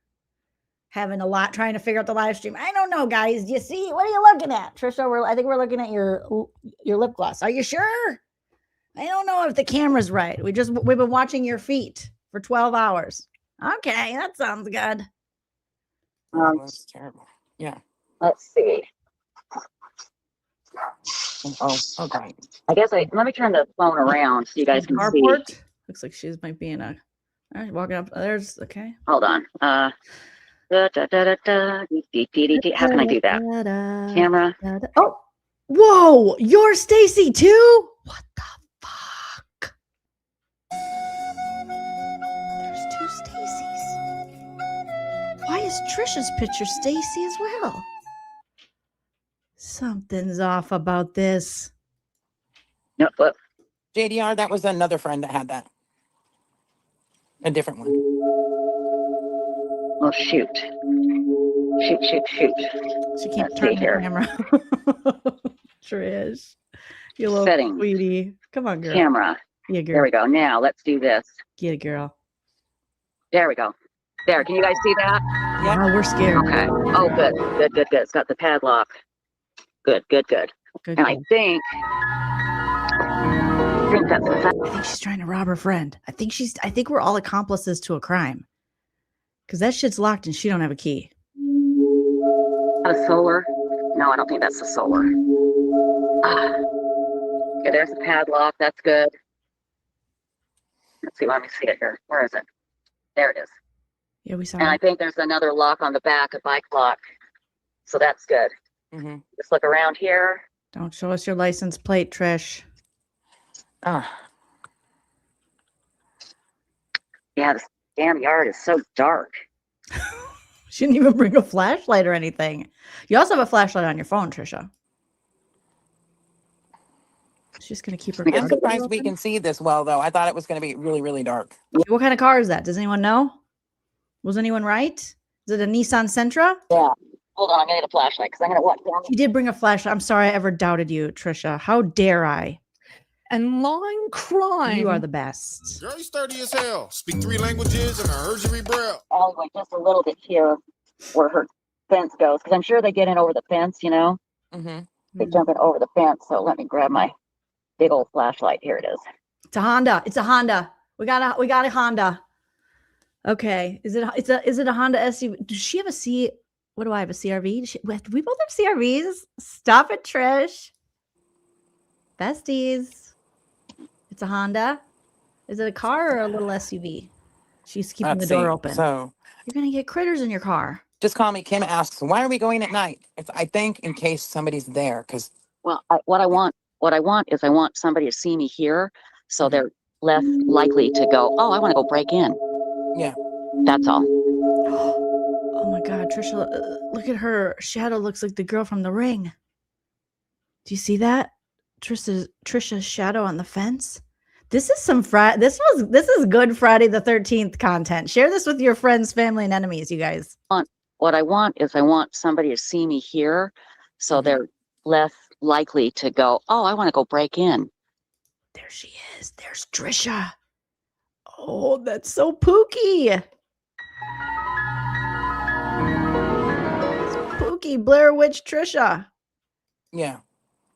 Having a lot trying to figure out the live stream. I don't know, guys. You see, what are you looking at, Trisha? I think we're looking at your lip gloss. Are you sure? I don't know if the camera's right. We've been watching your feet for 12 hours. Okay, that sounds good.
That's terrible. Yeah.
Let's see.
Oh, okay.
I guess let me turn the phone around so you guys can see.
Carport. Looks like she might be in a. All right, walking up. There's okay.
Hold on. How can I do that? Camera.
Oh, whoa! You're Stacy too. What the fuck? There's two Stacys. Why is Trisha's picture Stacy as well? Something's off about this.
No, what?
JDR, that was another friend that had that. A different one.
Oh, shoot. Shoot.
She can't
Let's
turn
see
the
here.
camera. Trish, you little
Settings.
sweetie. Come on, girl.
Camera.
Yeah,
There
girl.
we go. Now let's do this.
Get it, girl.
There we go. There. Can you guys see that?
Yep.
Wow, we're scared.
Okay. Oh, good. It's got the padlock. Good.
Good.
And I think that's
I think she's trying to rob her friend. I think we're all accomplices to a crime. Because that shit's locked and she don't have a key.
a solar. No, I don't think that's the solar. Okay, there's the padlock. That's good. Let's see. Let me see it here. Where is it? There it is.
Yeah, we saw
And I
it.
think there's another lock on the back, a bike lock. So that's good.
Mm-hmm.
Just look around here.
Don't show us your license plate, Trish.
Yeah, this damn yard is so dark.
She didn't even bring a flashlight or anything. You also have a flashlight on your phone, Trisha. She's just going to keep her
I'm
I'm
car
surprised
door
we
open?
can see this well, though. I thought it was going to be really, really dark.
What kind of car is that? Does anyone know? Was anyone right? Is it a Nissan Sentra?
Yeah. Hold on, I'm gonna get a flashlight because I'm gonna walk down.
She did bring a flashlight. I'm sorry I ever doubted you, Trisha. How dare I?
and line crime.
You are the best.
Girl, you sturdy as hell. Speak 3 languages and I heard you read Braille.
Alleyway just a little bit here where her fence goes, because I'm sure they get in over the fence, you know?
Mm-hmm.
They jump in over the fence. So let me grab my big old flashlight. Here it is.
It's a Honda. It's a Honda. We got a Honda. Okay. Is it a Honda SUV? Does she have a C? What do I have? A CRV? Do we both have CRVs? Stop it, Trish. Besties. It's a Honda. Is it a car or a little SUV? She's keeping the door open.
So
You're gonna get critters in your car.
just call me. Kim asks, why are we going at night? It's, I think, in case somebody's there, because
Well, what I want is I want somebody to see me here, so they're less likely to go, oh, I want to go break in.
yeah.
That's all.
Oh my God, Trisha, look at her shadow. Looks like the girl from The Ring. Do you see that? Trisha's shadow on the fence. This is some This is good Friday the 13th content. Share this with your friends, family, and enemies, you guys.
What I want is I want somebody to see me here, so they're less likely to go, oh, I want to go break in.
There she is. There's Trisha. Oh, that's so pooky. Spooky Blair Witch Trisha.
Yeah.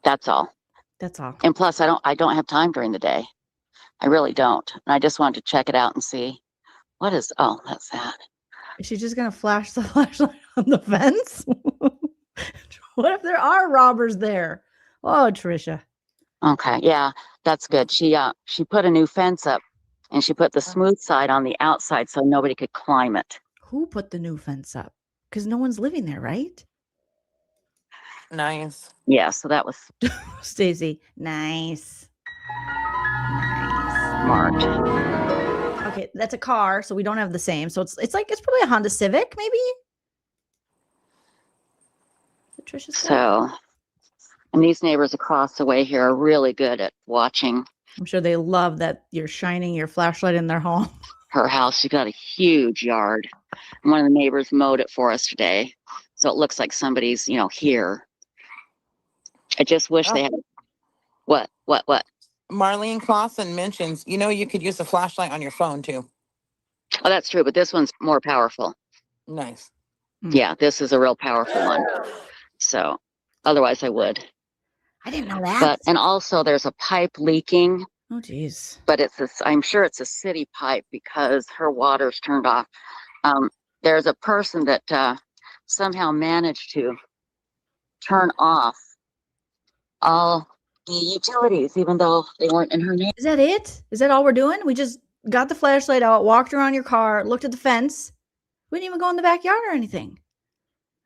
That's all.
That's all.
And plus, I don't have time during the day. I really don't. And I just wanted to check it out and see what is. Oh, that's that.
Is she just gonna flash the flashlight on the fence? What if there are robbers there? Oh, Trisha.
Okay, yeah, that's good. She put a new fence up, and she put the smooth side on the outside so nobody could climb it.
Who put the new fence up? Because no one's living there, right?
Nice.
Yeah, so that was
Stacy. Nice.
smart.
Okay, that's a car, so we don't have the same. So it's probably a Honda Civic, maybe. Trisha's
So, and these neighbors across the way here are really good at watching
I'm sure they love that you're shining your flashlight in their home.
her house. She's got a huge yard. And one of the neighbors mowed it for us today. So it looks like somebody's, here. I just wish they had. What?
Marlene Clausen mentions, you could use a flashlight on your phone too.
Oh, that's true. But this one's more powerful.
Nice.
Yeah, this is a real powerful one. So otherwise I would.
I didn't know that.
And also there's a pipe leaking,
Oh, geez.
but I'm sure it's a city pipe because her water's turned off. There's a person that somehow managed to turn off all the utilities, even though they weren't in her name.
Is that it? Is that all we're doing? We just got the flashlight out, walked around your car, looked at the fence. We didn't even go in the backyard or anything.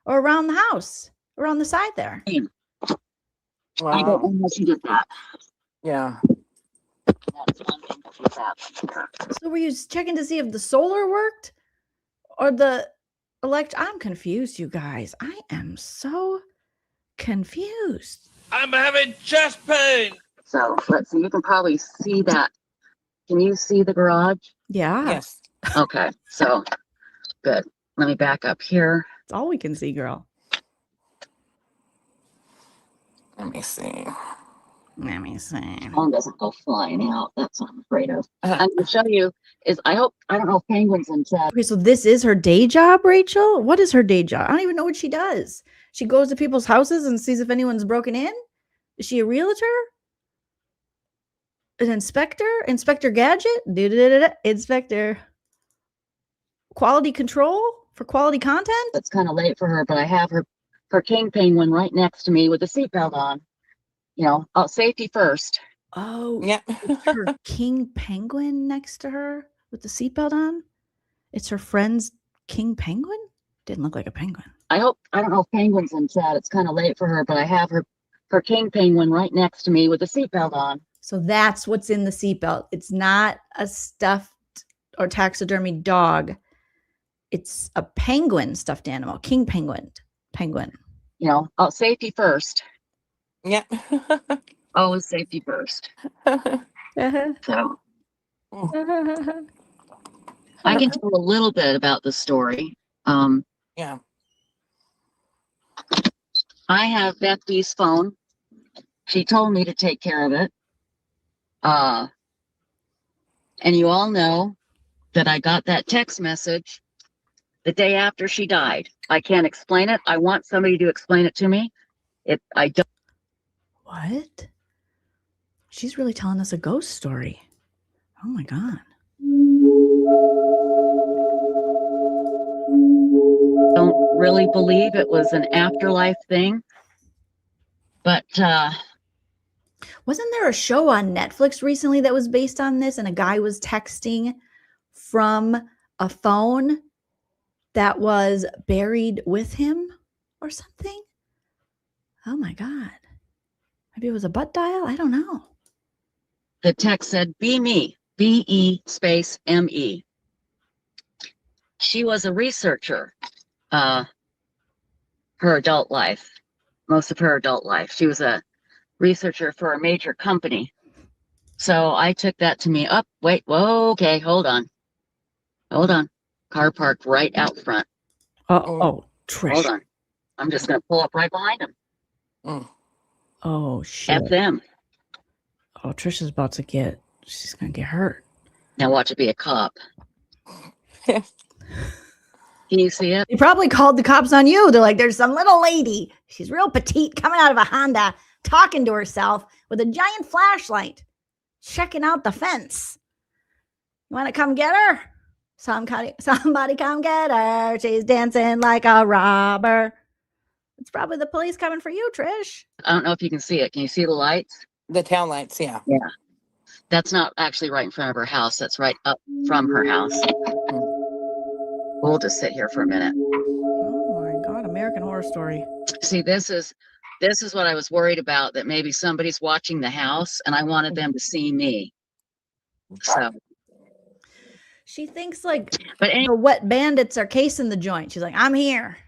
Or around the house, around the side there.
I don't know how she did that.
Yeah.
That's one thing that she did.
So were you checking to see if the solar worked or the I'm confused, you guys. I am so confused.
I'm having chest pain.
So let's see, you can probably see that. Can you see the garage?
Yeah.
Yes.
Okay, so good. Let me back up here.
That's all we can see, girl.
Let me see.
Let me see.
Phone doesn't go flying out. That's what I'm afraid of.
Uh-huh.
I'm going to show you I don't know if penguins in chat.
Okay, so this is her day job, Rachel? What is her day job? I don't even know what she does. She goes to people's houses and sees if anyone's broken in? Is she a realtor? An inspector? Inspector Gadget? Inspector. Quality control for quality content?
It's kind of late for her, but I have her king penguin right next to me with a seatbelt on. Safety first.
Oh,
Yeah.
her king penguin next to her with the seatbelt on? It's her friend's king penguin? Didn't look like a penguin.
I don't know if penguins in chat. It's kind of late for her, but I have her king penguin right next to me with a seatbelt on.
So that's what's in the seatbelt. It's not a stuffed or taxidermy dog. It's a penguin stuffed animal. King penguin.
Safety first.
Yeah.
Always safety first. So I can tell a little bit about the story.
Yeah.
I have Beth B's phone. She told me to take care of it. And you all know that I got that text message the day after she died. I can't explain it. I want somebody to explain it to me. I don't.
What? She's really telling us a ghost story. Oh my God.
Don't really believe it was an afterlife thing, but
wasn't there a show on Netflix recently that was based on this, and a guy was texting from a phone that was buried with him or something? Oh my God. Maybe it was a butt dial. I don't know.
the text said, "Be me, BE space ME." She was a researcher, her adult life, most of her adult life. She was a researcher for a major company. So I took that to me. Up, wait, whoa, okay, hold on. Car parked right out front.
Oh, Trish.
Hold on. I'm just going to pull up right behind him.
Oh, shit.
F them.
Oh, Trisha's about to she's going to get hurt.
Now watch it be a cop. Can you see it?
He probably called the cops on you. They're like, there's some little lady. She's real petite coming out of a Honda, talking to herself with a giant flashlight, checking out the fence. You want to come get her? Somebody come get her. She's dancing like a robber. It's probably the police coming for you, Trish.
I don't know if you can see it. Can you see the lights?
The tail lights, yeah.
Yeah. That's not actually right in front of her house. That's right up from her house. We'll just sit here for a minute.
Oh my God, American Horror Story.
See, this is what I was worried about, that maybe somebody's watching the house and I wanted them to see me. So
She thinks like
but
the wet bandits are casing the joint. She's like, I'm here.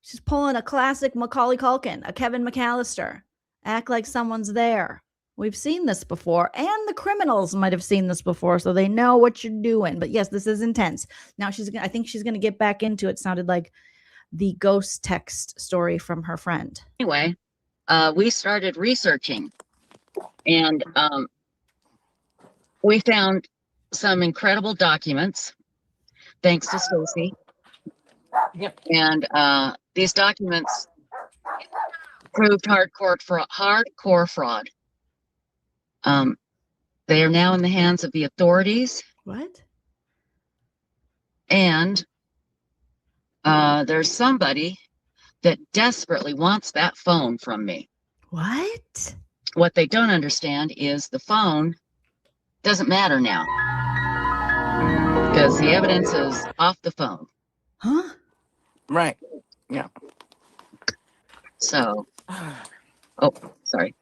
She's pulling a classic Macaulay Culkin, a Kevin McAllister. Act like someone's there. We've seen this before, and the criminals might have seen this before, so they know what you're doing. But yes, this is intense. Now I think she's gonna get back into it. Sounded like the ghost text story from her friend.
anyway, we started researching, and we found some incredible documents, thanks to Stacy.
Yep.
And these documents proved hardcore fraud. They are now in the hands of the authorities,
What?
and there's somebody that desperately wants that phone from me.
What?
What they don't understand is the phone doesn't matter now, because the evidence is off the phone.
Huh?
Right. Yeah.
So, oh, sorry.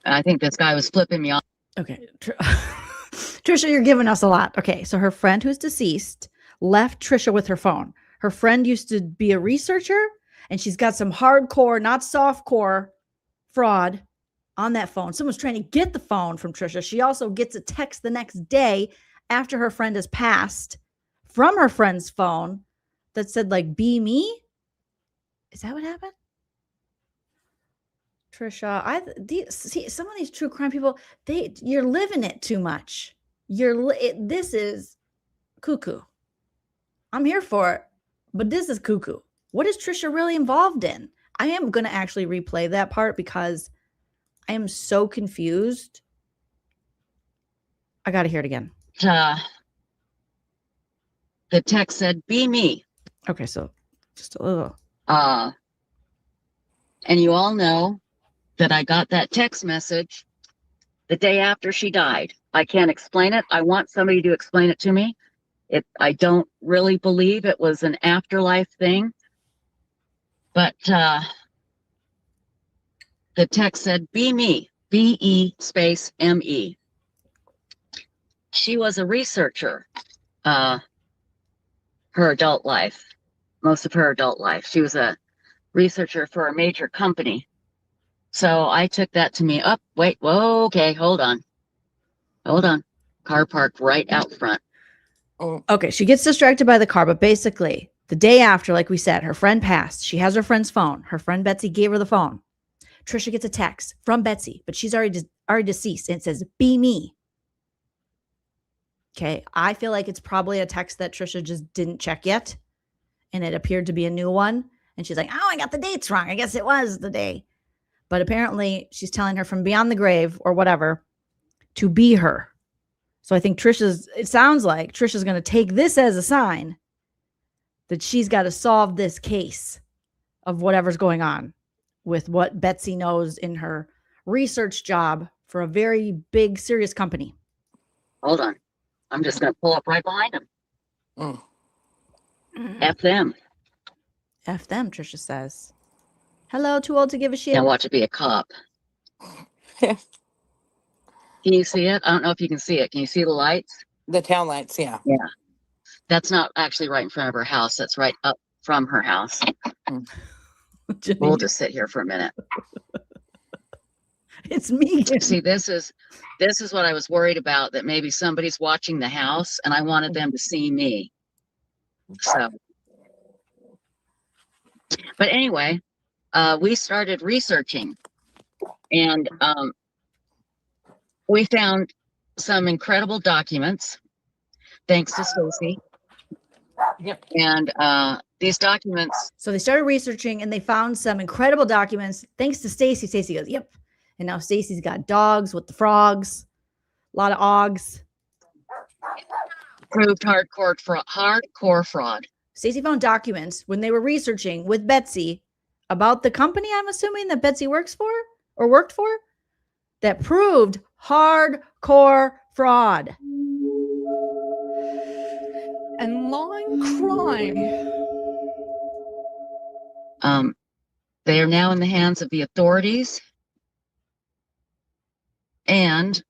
I think this guy was flipping me off.
Okay. Trisha, you're giving us a lot. Okay. So her friend who's deceased left Trisha with her phone. Her friend used to be a researcher, and she's got some hardcore, not softcore fraud on that phone. Someone's trying to get the phone from Trisha. She also gets a text the next day after her friend has passed from her friend's phone that said, like, be me. Is that what happened? Trisha, see some of these true crime people, you're living it too much. This is cuckoo. I'm here for it, but this is cuckoo. What is Trisha really involved in? I am going to actually replay that part because I am so confused. I got to hear it again.
The text said, "Be me."
Okay, so just a little.
And you all know that I got that text message the day after she died. I can't explain it. I want somebody to explain it to me. I don't really believe it was an afterlife thing, but the text said, "Be me, BE space ME." She was a researcher, her adult life, most of her adult life. She was a researcher for a major company. So I took that to me. Up, wait, whoa, okay, hold on. Car parked right out front.
Okay, she gets distracted by the car, but basically, the day after, like we said, her friend passed. She has her friend's phone. Her friend Betsy gave her the phone. Trisha gets a text from Betsy, but she's already deceased, and it says, "Be me." Okay, I feel like it's probably a text that Trisha just didn't check yet, and it appeared to be a new one. And she's like, "Oh, I got the dates wrong. I guess it was the day." But apparently she's telling her from beyond the grave or whatever to be her. So I think it sounds like Trisha's going to take this as a sign that she's got to solve this case of whatever's going on with what Betsy knows in her research job for a very big, serious company.
Hold on. I'm just going to pull up right behind him.
Mm.
F them.
F them, Trisha says. Hello, too old to give a shit.
Now watch it be a cop. Can you see it? I don't know if you can see it. Can you see the lights?
The tail lights, yeah.
Yeah. That's not actually right in front of her house. That's right up from her house. We'll just sit here for a minute.
It's me.
See, this is what I was worried about, that maybe somebody's watching the house and I wanted them to see me. So, but anyway, we started researching, and we found some incredible documents, thanks to Stacy.
Yep.
And these documents.
So they started researching and they found some incredible documents thanks to Stacy. Stacy goes, "Yep." And now Stacy's got dogs with the frogs, a lot of ogs.
Proved hardcore fraud.
Stacy found documents when they were researching with Betsy about the company, I'm assuming, that Betsy works for or worked for, that proved hardcore fraud.
And line crime.
They are now in the hands of the authorities. And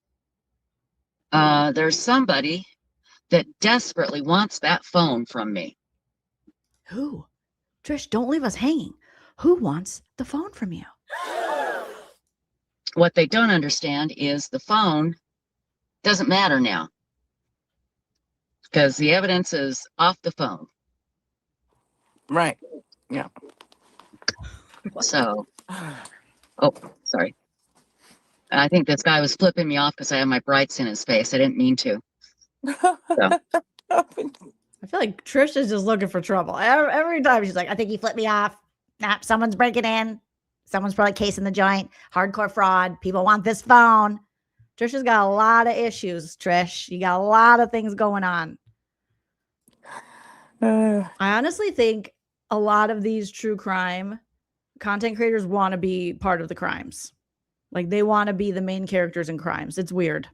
there's somebody that desperately wants that phone from me.
Who? Trish, don't leave us hanging. Who wants the phone from you?
What they don't understand is the phone doesn't matter now, because the evidence is off the phone.
Right. Yeah.
So, oh, sorry. I think this guy was flipping me off because I have my brights in his face. I didn't mean to. So.
I feel like Trish is just looking for trouble. Every time she's like, "I think he flipped me off. Nah, someone's breaking in. Someone's probably casing the joint. Hardcore fraud. People want this phone." Trisha's got a lot of issues, Trish. You got a lot of things going on. I honestly think a lot of these true crime content creators want to be part of the crimes. Like, they want to be the main characters in crimes. It's weird.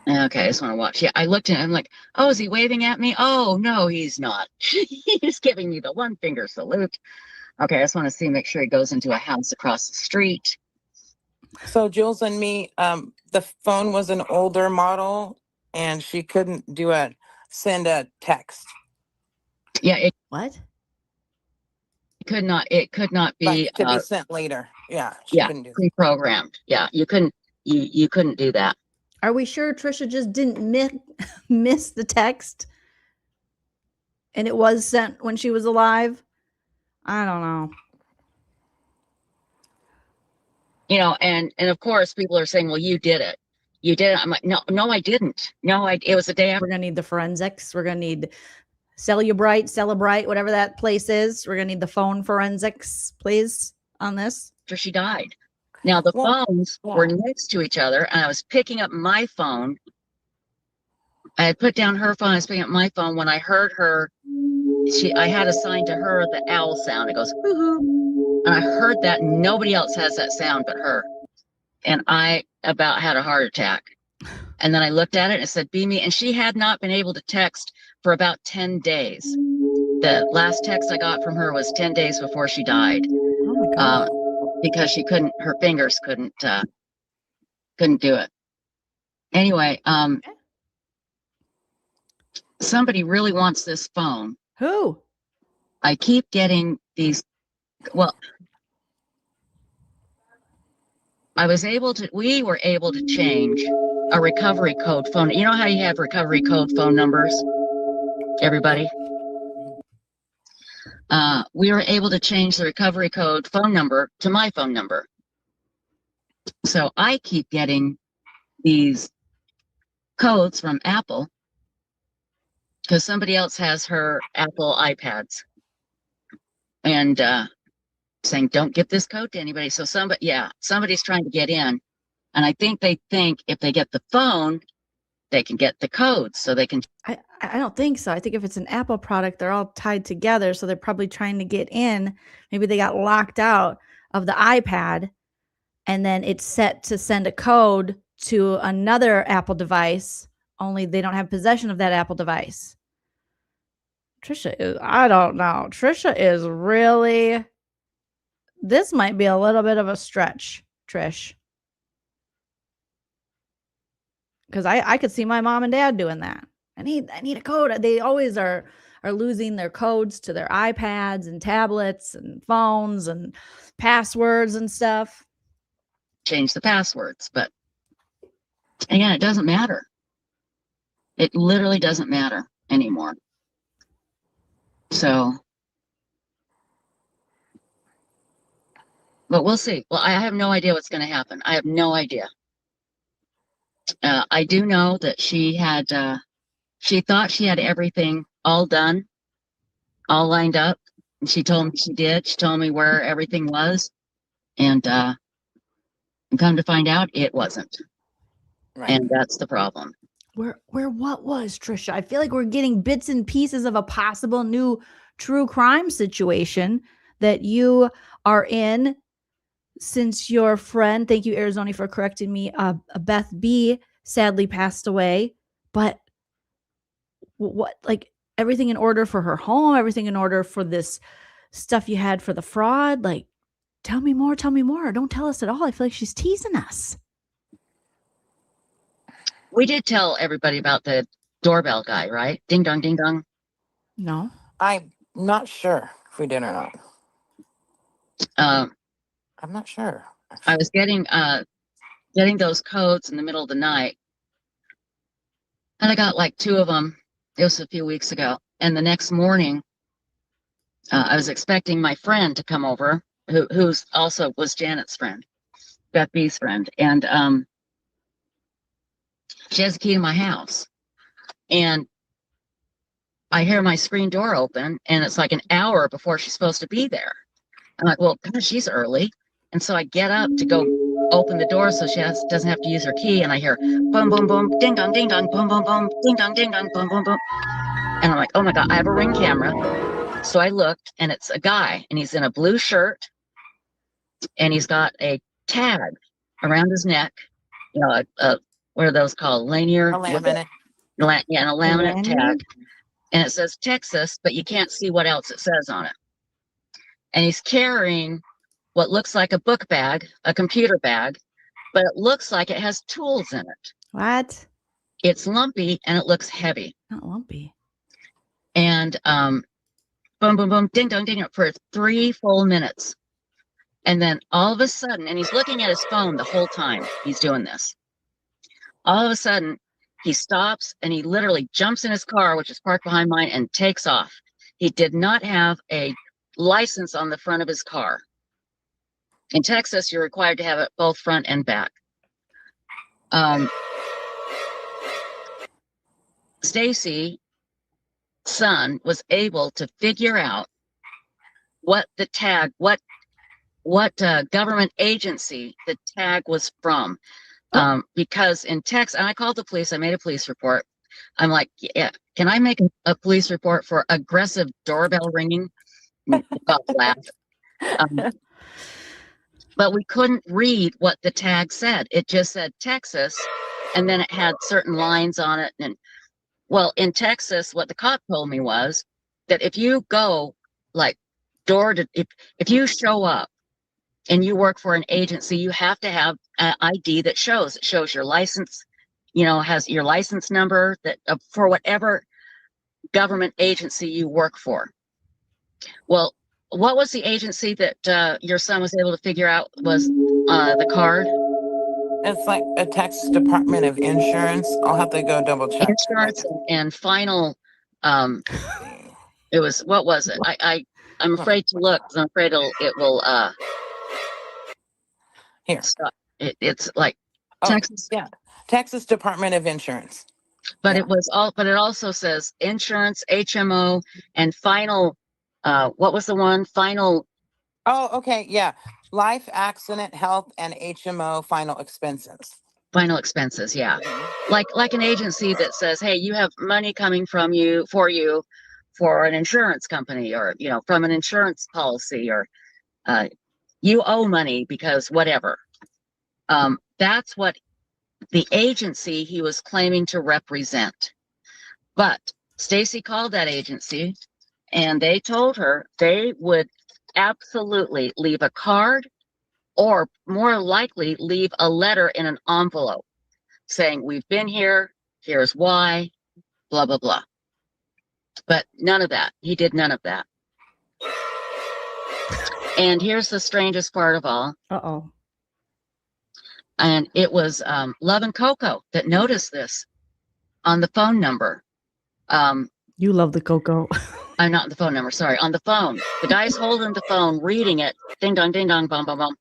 Okay, I just want to watch. Yeah, I looked at him like, "Oh, is he waving at me?" Oh, no, he's not. He's giving me the one finger salute. Okay, I just want to see, make sure he goes into a house across the street.
So Jules and me, the phone was an older model and she couldn't send a text.
Yeah,
What?
it could not be,
Like, to be sent later. Yeah. She
yeah,
couldn't do that.
pre-programmed. Yeah, you couldn't do that.
Are we sure Trisha just didn't miss the text and it was sent when she was alive? I don't know.
You know, and of course people are saying, "Well, you did it. You did it." I'm like, no, I didn't. No, it was the day after.
We're going to need the forensics. We're going to need Celebrite, whatever that place is. We're going to need the phone forensics, please, on this.
After she died. Now the phones were next to each other, and I was picking up my phone. I had put down her phone. I was picking up my phone when I heard her. I had assigned to her the owl sound. It goes, "Hoo-hoo," and I heard that. Nobody else has that sound but her. And I about had a heart attack. And then I looked at it and it said, "Be me." And she had not been able to text for about 10 days. The last text I got from her was 10 days before she died.
Oh my God.
Because she couldn't, her fingers couldn't do it. Anyway, somebody really wants this phone.
Who?
I keep getting these, well, we were able to change a recovery code phone. You know how you have recovery code phone numbers, everybody? we were able to change the recovery code phone number to my phone number. So I keep getting these codes from Apple because somebody else has her Apple iPads and saying, don't give this code to anybody. So somebody's trying to get in. And I think they think if they get the phone, they can get the codes so they can.
I don't think so. I think if it's an Apple product, they're all tied together. So they're probably trying to get in. Maybe they got locked out of the iPad and then it's set to send a code to another Apple device, only they don't have possession of that Apple device. I don't know. Trisha is really, this might be a little bit of a stretch, Trish. Because I could see my mom and dad doing that. I need a code. They always are losing their codes to their iPads and tablets and phones and passwords and stuff.
Change the passwords, but again, it doesn't matter. It literally doesn't matter anymore. So, but we'll see. Well, I have no idea what's going to happen. I have no idea. I do know that she thought she had everything all done, all lined up. And she told me she did. She told me where everything was. And come to find out, it wasn't. Right. And that's the problem.
Where what was, Trisha? I feel like we're getting bits and pieces of a possible new true crime situation that you are in since your friend, thank you, Arizona, for correcting me, Beth B, sadly passed away. But what, like, everything in order for her home, everything in order for this stuff you had for the fraud? Like, tell me more. Don't tell us at all. I feel like she's teasing us.
We did tell everybody about the doorbell guy, right? Ding dong, ding dong.
No.
I'm not sure if we did or not. I'm not sure.
I was getting those codes in the middle of the night. And I got like 2 of them. It was a few weeks ago. And the next morning, I was expecting my friend to come over, who's also was Janet's friend, Beth B's friend. And she has a key to my house. And I hear my screen door open, and it's like an hour before she's supposed to be there. I'm like, well, gosh, she's early. And so I get up to go open the door so she doesn't have to use her key. And I hear boom, boom, boom, ding dong, boom, boom, boom, ding dong, boom, boom, boom. And I'm like, oh my God, I have a Ring camera. So I looked, and it's a guy, and he's in a blue shirt, and he's got a tag around his neck. You know, what are those called? Lanyard?
A laminate.
Yeah, and a laminate tag. And it says Texas, but you can't see what else it says on it. And he's carrying what looks like a book bag, a computer bag, but it looks like it has tools in it.
What?
It's lumpy and it looks heavy.
Not lumpy.
And boom, boom, boom, ding dong, ding dong for 3 full minutes. And then all of a sudden, and he's looking at his phone the whole time he's doing this. All of a sudden, he stops and he literally jumps in his car, which is parked behind mine, and takes off. He did not have a license on the front of his car. In Texas, you're required to have it both front and back. Stacy's son was able to figure out what the tag, what government agency the tag was from. Because in Texas, and I called the police, I made a police report. I'm like, yeah, can I make a police report for aggressive doorbell ringing? God laughed. But we couldn't read what the tag said. It just said Texas, and then it had certain lines on it. And well, in Texas, what the cop told me was that if you go like door to, if you show up and you work for an agency, you have to have an ID that shows your license, you know, has your license number that for whatever government agency you work for. Well, what was the agency that your son was able to figure out was the card?
It's like a Texas Department of Insurance. I'll have to go double check.
Insurance and final. It was, what was it? I'm afraid to look 'cause I'm afraid it will
Here.
stop. It's like
Oh,
Texas,
yeah. Texas Department of Insurance.
but
yeah.
but it also says insurance, HMO, and final. What was the one? Final
Oh, okay. Yeah. Life, accident, health, and HMO final expenses.
expenses. Yeah, like an agency that says, hey, you have money coming from you for an insurance company, or from an insurance policy, or you owe money because whatever. That's what the agency he was claiming to represent. But Stacy called that agency, and they told her they would absolutely leave a card, or more likely leave a letter in an envelope saying, we've been here, here's why, blah, blah, blah. But none of that. He did none of that. And here's the strangest part of all.
Uh-oh.
And it was Love and Coco that noticed this on the phone number.
You love the cocoa.
I'm not the phone number, sorry, on the phone. The guy's holding the phone, reading it, ding dong, bum, bum, bum.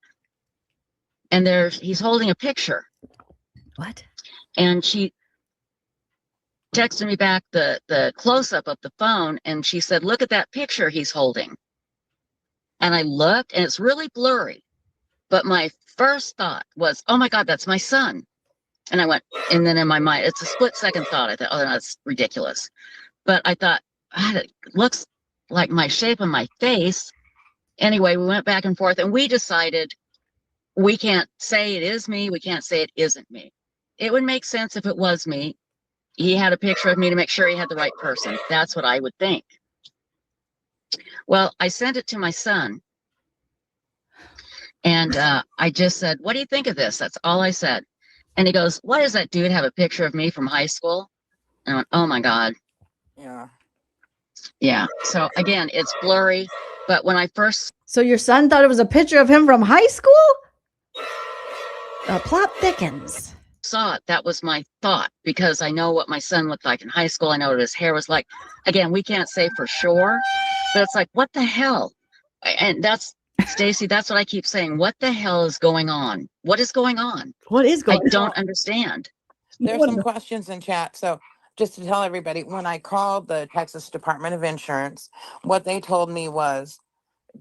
And he's holding a picture.
What?
And she texted me back the close-up of the phone, and she said, look at that picture he's holding. And I looked, and it's really blurry. But my first thought was, oh my God, that's my son. And I went, and then in my mind, it's a split-second thought. I thought, oh, that's ridiculous. But I thought, God, it looks like my shape of my face. Anyway, we went back and forth, and we decided we can't say it is me. We can't say it isn't me. It would make sense if it was me. He had a picture of me to make sure he had the right person. That's what I would think. Well, I sent it to my son. And I just said, what do you think of this? That's all I said. And he goes, what does that dude have a picture of me from high school? And I went, oh my God.
Yeah.
Yeah. So again, it's blurry. But when I first
So your son thought it was a picture of him from high school? The plot thickens.
saw it, that was my thought, because I know what my son looked like in high school. I know what his hair was like. Again, we can't say for sure, but it's like, what the hell? And that's, Stacy, that's what I keep saying. What the hell is going on? What is going on?
What is going on?
I don't understand.
There's some questions in chat. So just to tell everybody, when I called the Texas Department of Insurance, what they told me was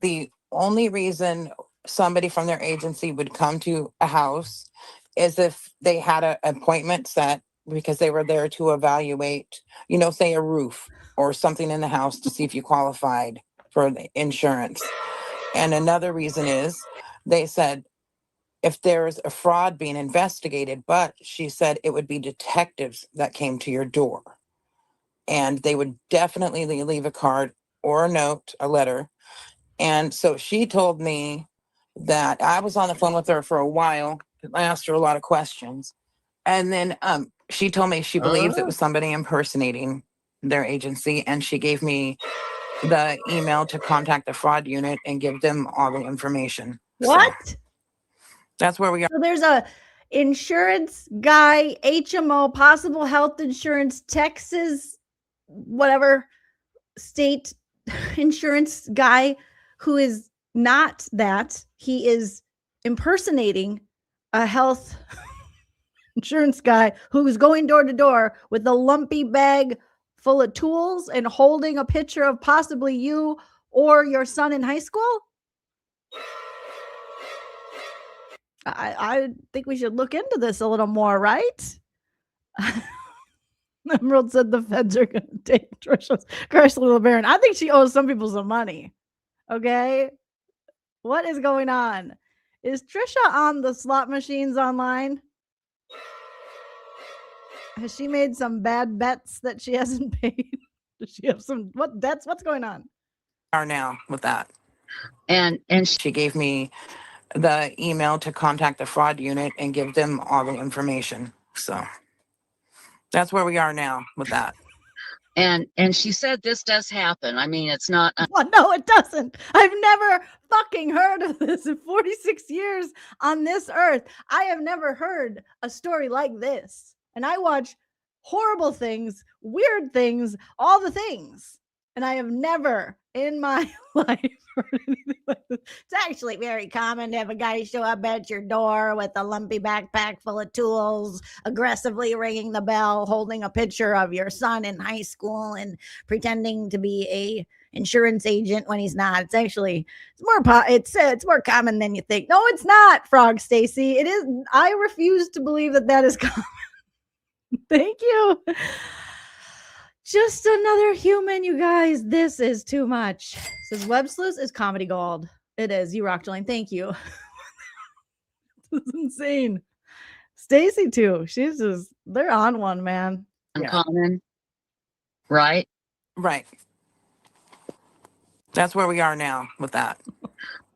the only reason somebody from their agency would come to a house is if they had an appointment set, because they were there to evaluate, you know, say a roof or something in the house to see if you qualified for the insurance. And another reason is they said if there's a fraud being investigated, but she said it would be detectives that came to your door, and they would definitely leave a card or a note, a letter. And so she told me that I was on the phone with her for a while. I asked her a lot of questions. And then she told me she believes it was somebody impersonating their agency. And she gave me the email to contact the fraud unit and give them all the information.
What?
So that's where we are.
So there's a insurance guy, HMO, possible health insurance, Texas, whatever state insurance guy who is not that. He is impersonating a health insurance guy who's going door to door with a lumpy bag full of tools and holding a picture of possibly you or your son in high school. I think we should look into this a little more, right? Emerald said the feds are going to take Trisha's Chrysler Little Baron. I think she owes some people some money. Okay. What is going on? Is Trisha on the slot machines online? Has she made some bad bets that she hasn't paid? Does she have some what bets? What's going on?
Are now with that.
And
She gave me the email to contact the fraud unit and give them all the information. So that's where we are now with that.
and she said this does happen. I mean, it's not
Well, no, it doesn't. I've never fucking heard of this in 46 years on this earth. I have never heard a story like this. And I watch horrible things, weird things, all the things. And I have never in my life heard anything like this. It's actually very common to have a guy show up at your door with a lumpy backpack full of tools, aggressively ringing the bell, holding a picture of your son in high school and pretending to be a insurance agent when he's not. It's more common than you think. No, it's not, Frog Stacy. It is. I refuse to believe that is common. Thank you. Just another human, you guys. This is too much. Says web sleuth is comedy gold. It is. You rock, Jolene. Thank you. This is insane. Stacy too. They're on one, man.
Uncommon, right?
Right. That's where we are now with that.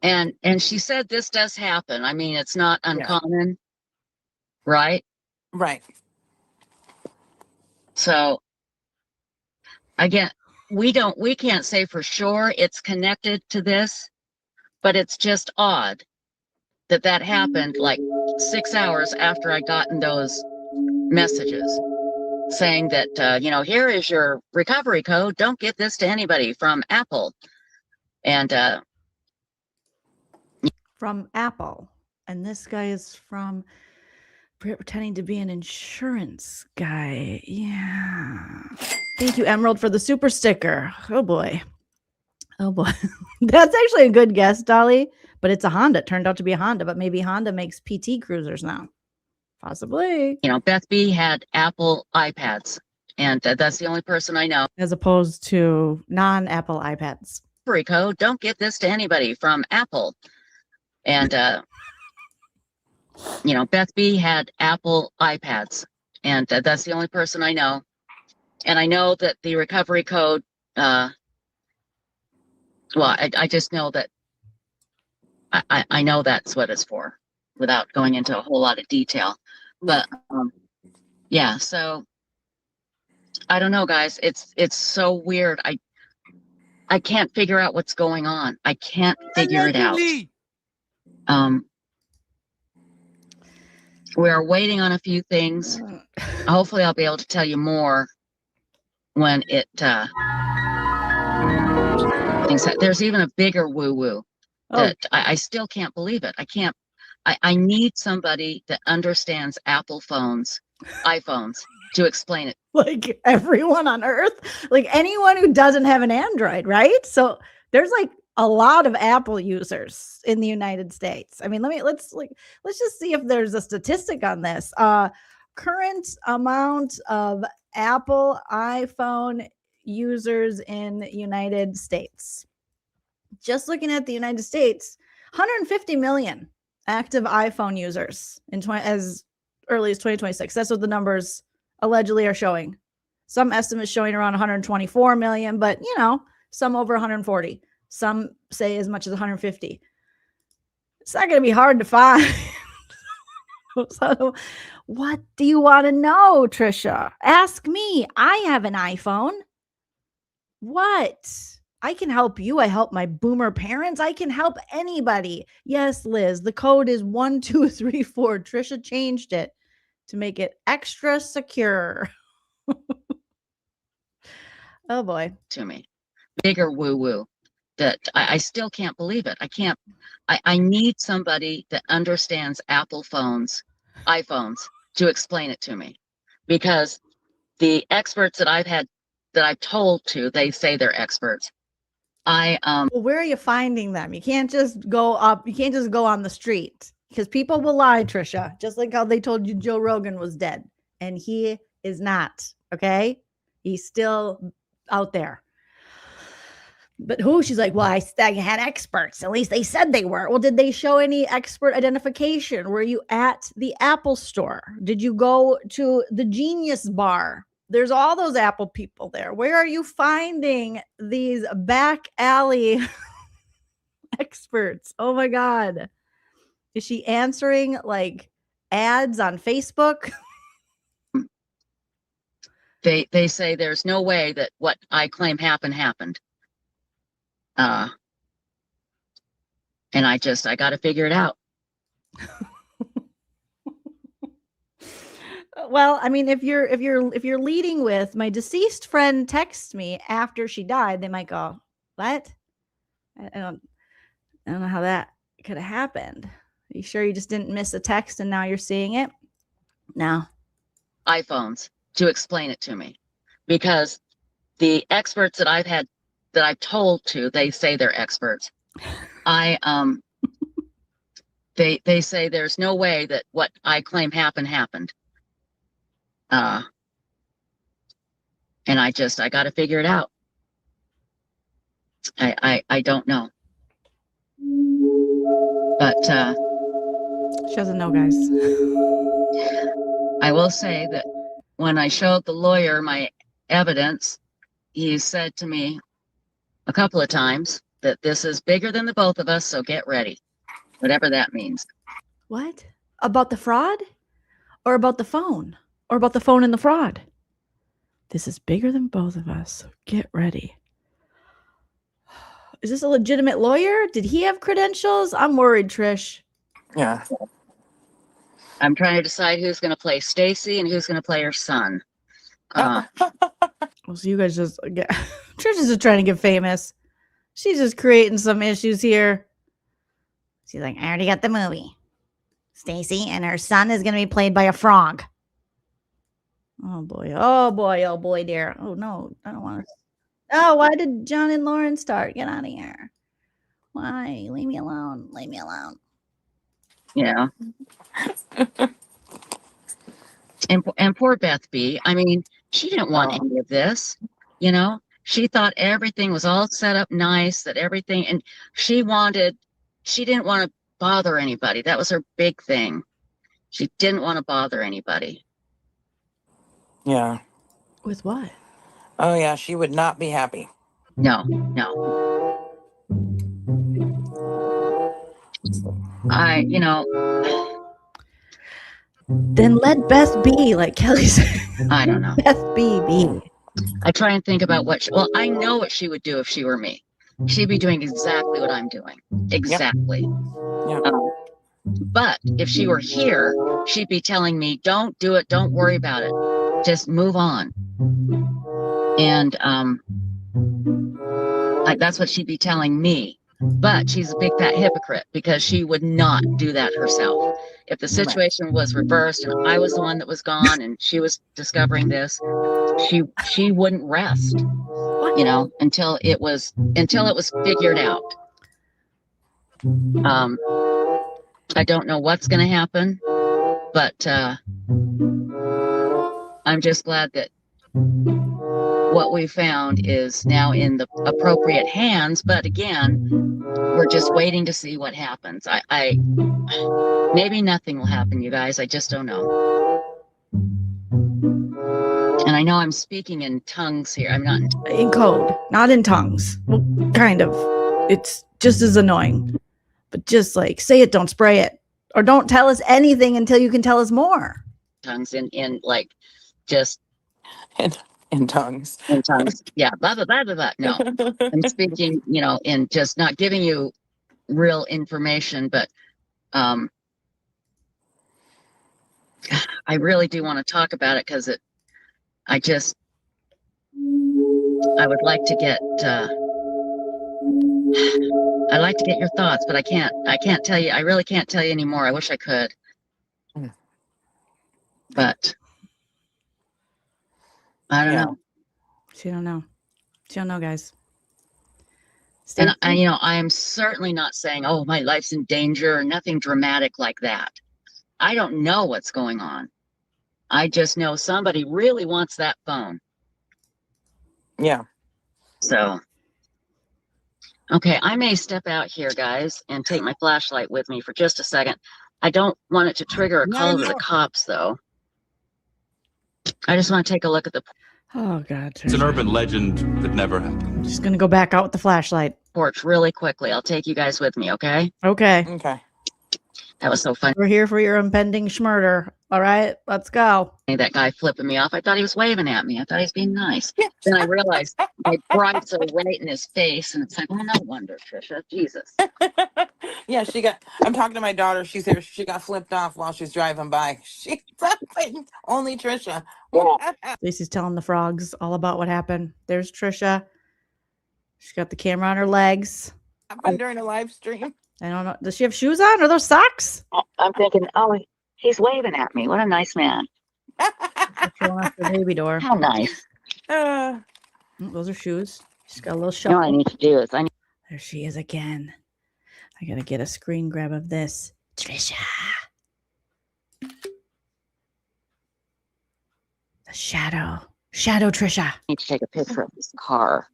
And she said this does happen. I mean, it's not uncommon, right?
Right.
So again, we can't say for sure it's connected to this, but it's just odd that happened like 6 hours after I gotten those messages saying that, here is your recovery code. Don't give this to anybody from Apple. And
from Apple. And this guy is from pretending to be an insurance guy. Yeah. Thank you, Emerald, for the super sticker. Oh boy. That's actually a good guess, Dolly. But it's a Honda. It turned out to be a Honda, but maybe Honda makes PT cruisers now. Possibly.
Beth B had Apple iPads, and that's the only person I know.
As opposed to non-Apple iPads.
Recovery code. Don't give this to anybody from Apple. And Beth B had Apple iPads, and that's the only person I know. And I know that the recovery code, I just know that I know that's what it's for without going into a whole lot of detail. But so I don't know, guys. It's so weird. I can't figure out what's going on. I can't figure it out. We are waiting on a few things. Hopefully I'll be able to tell you more when it there's even a bigger woo-woo that I still can't believe it. I need somebody that understands Apple phones, iPhones, to explain it.
Like everyone on earth, like anyone who doesn't have an Android, right? So there's like a lot of Apple users in the United States. I mean, let's just see if there's a statistic on this. Current amount of Apple iPhone users in the United States. Just looking at the United States, 150 million active iPhone users as early as 2026. That's what the numbers allegedly are showing. Some estimates showing around 124 million, but some over 140. Some say as much as 150. It's not going to be hard to find. So, what do you want to know, Trisha? Ask me. I have an iPhone. What? I can help you. I help my boomer parents. I can help anybody. Yes, Liz, the code is 1234. Trisha changed it to make it extra secure. Oh boy.
To me. Bigger woo-woo that I still can't believe it. I need somebody that understands Apple phones, iPhones, to explain it to me. Because the experts that I've told to, they say they're experts.
Well, where are you finding them? You can't just go up. You can't just go on the street because people will lie, Trisha. Just like how they told you Joe Rogan was dead, and he is not. Okay, he's still out there. But who? She's like, well, I had experts. At least they said they were. Well, did they show any expert identification? Were you at the Apple store? Did you go to the Genius Bar? There's all those Apple people there. Where are you finding these back alley experts? Oh my God. Is she answering like ads on Facebook?
They say there's no way that what I claim happened. And I got to figure it out.
Well, I mean, if you're leading with my deceased friend texts me after she died, they might go, "What? I don't know how that could have happened. Are you sure you just didn't miss a text and now you're seeing it?" No.
iPhones to explain it to me, because the experts that I've told to, they say they're experts. They say there's no way that what I claim happened. And I got to figure it out. I don't know. But
She doesn't know, guys.
I will say that when I showed the lawyer my evidence, he said to me a couple of times that this is bigger than the both of us, so get ready, whatever that means.
What? About the fraud? Or about the phone? Or about the phone and the fraud? This is bigger than both of us, so get ready. Is this a legitimate lawyer? Did he have credentials? I'm worried, Trish.
Yeah.
I'm trying to decide who's going to play Stacy and who's going to play her son.
Well, so you guys just get Trish is just trying to get famous. She's just creating some issues here. She's like, I already got the movie. Stacy and her son is going to be played by a frog. Oh boy. Oh boy. Oh boy, dear. Oh no, I don't want to. Oh, why did John and Lauren start? Get out of here. Why? Leave me alone. Leave me alone.
Yeah. And poor Beth B. I mean, she didn't want any of this, you know. She thought everything was all set up nice, that everything, and she didn't want to bother anybody. That was her big thing. She didn't want to bother anybody.
Yeah.
With what?
Oh yeah, she would not be happy.
No.
Then let Beth be, like Kelly said.
I don't know.
Beth be.
I try and think about I know what she would do if she were me. She'd be doing exactly what I'm doing. Exactly.
Yep.
But if she were here, she'd be telling me, don't do it. Don't worry about it. Just move on. And that's what she'd be telling me. But she's a big fat hypocrite because she would not do that herself. If the situation was reversed and I was the one that was gone and she was discovering this, she wouldn't rest, you know, until it was figured out. I don't know what's going to happen, but I'm just glad that what we found is now in the appropriate hands. But again, we're just waiting to see what happens. I maybe nothing will happen, you guys. I just don't know. And I know I'm speaking in tongues here. I'm not
In code, not in tongues. Well, kind of. It's just as annoying. But just like say it, don't spray it. Or don't tell us anything until you can tell us more.
tongues in like just
In tongues.
in tongues. Yeah, blah blah blah blah blah. No. I'm speaking, you know, in just not giving you real information, but I really do want to talk about it because I would like to get I'd like to get your thoughts, but I can't tell you. I really can't tell you anymore. I wish I could. But I don't know.
She don't know. She don't know, guys.
And you know, I am certainly not saying, oh, my life's in danger or nothing dramatic like that. I don't know what's going on. I just know somebody really wants that phone.
Yeah.
So, okay, I may step out here, guys, and take my flashlight with me for just a second. I don't want it to trigger a call to the cops, though. I just want to take a look at the
Oh, God.
It's an urban legend that never happened.
Just going to go back out with the flashlight.
porch really quickly. I'll take you guys with me, okay?
Okay.
Okay.
That was so funny.
We're here for your impending schmurder. All right, let's go.
That guy flipping me off. I thought he was waving at me. I thought he was being nice. Then I realized my brides are right in his face, and it's like, well, no wonder, Trisha. Jesus.
Yeah, I'm talking to my daughter. She's here. She got flipped off while she's driving by. She's only Trisha.
Yeah.
Lacey's telling the frogs all about what happened. There's Trisha. She's got the camera on her legs.
Happened during a live stream.
I don't know. Does she have shoes on? Are those socks?
I'm thinking, oh, he's waving at me. What a nice man.
Showing off the baby door.
How nice.
Those are shoes. She's got a little
You know
shuffle.
what I need to do is
There she is again. I gotta get a screen grab of this. Trisha. The shadow. Shadow Trisha.
need to take a picture of this car.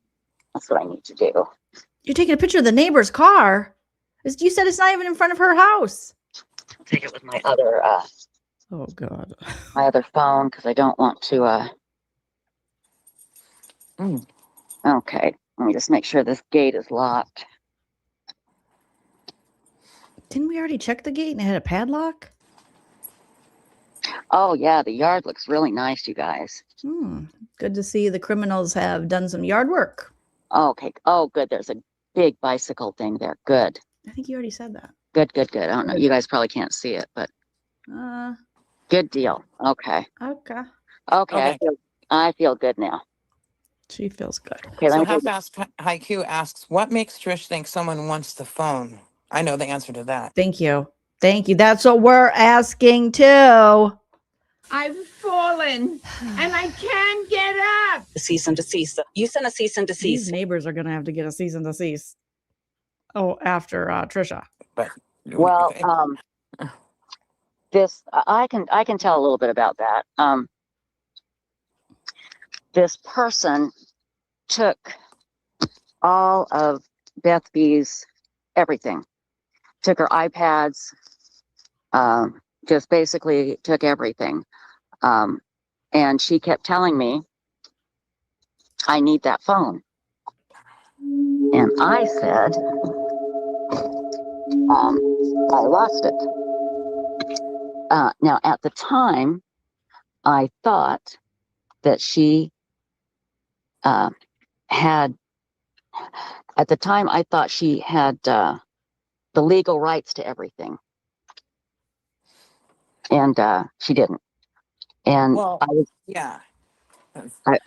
That's what I need to do.
You're taking a picture of the neighbor's car? You said it's not even in front of her house.
I'll take it with my other
Oh God.
my other phone because I don't want to Okay. Let me just make sure this gate is locked.
Didn't we already check the gate and it had a padlock?
Oh yeah, the yard looks really nice, you guys.
Good to see the criminals have done some yard work.
Okay. Oh good. There's a big bicycle thing there. Good.
I think you already said that.
Good. I don't know. You guys probably can't see it, but good deal. Okay.
Okay.
Okay. I feel good now.
She feels good.
Okay,
So
let me
Half Fast Haiku asks, what makes Trish think someone wants the phone? I know the answer to that.
Thank you. That's what we're asking too.
I've fallen and I can't get up.
Cease and desist. You sent a cease and
These
desist.
neighbors are gonna have to get a cease and desist. Oh, after Trisha.
But
well, this I can tell a little bit about that. This person took all of Beth B's everything. Took her iPads, just basically took everything. And she kept telling me, I need that phone. And I said, I lost it. Now, at the time, I thought that she had the legal rights to everything. And she didn't. And
well,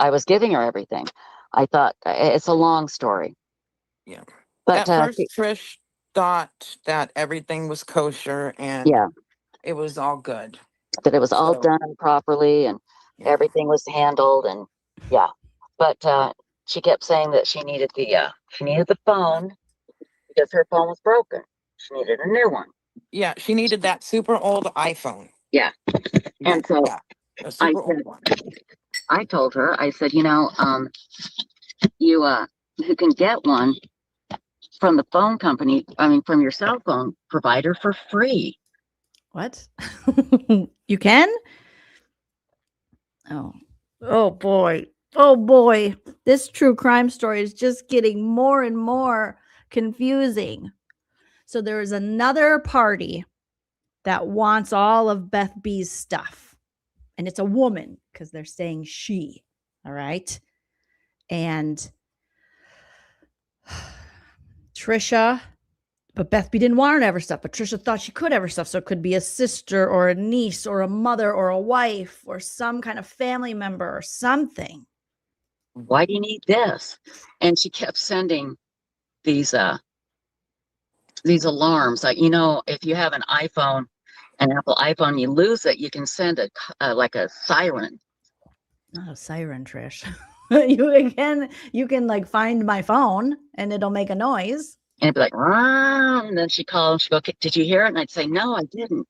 I was giving her everything. I thought it's a long story.
Yeah.
But
at first, Trish thought that everything was kosher and it was all good.
That it was all done properly and everything was handled and But she kept saying that she needed the phone because her phone was broken. She needed a new one.
Yeah, she needed that super old iPhone.
Yeah. And so
a super old one.
I told her, I said, you can get one from the phone company, from your cell phone provider for free.
What? You can? Oh boy. This true crime story is just getting more and more confusing. So there is another party that wants all of Beth B's stuff. And it's a woman because they're saying she. All right. And Trisha, but Beth B didn't want her to have her stuff, but Trisha thought she could have her stuff. So it could be a sister or a niece or a mother or a wife or some kind of family member or something.
Why do you need this? And she kept sending these alarms. Like, if you have an iPhone, an Apple iPhone, you lose it, you can send like a siren.
Not a siren, Trish. you can like find my phone and it'll make a noise.
And it'd be like, Rah! And then she called and she'd go, did you hear it? And I'd say, no, I didn't.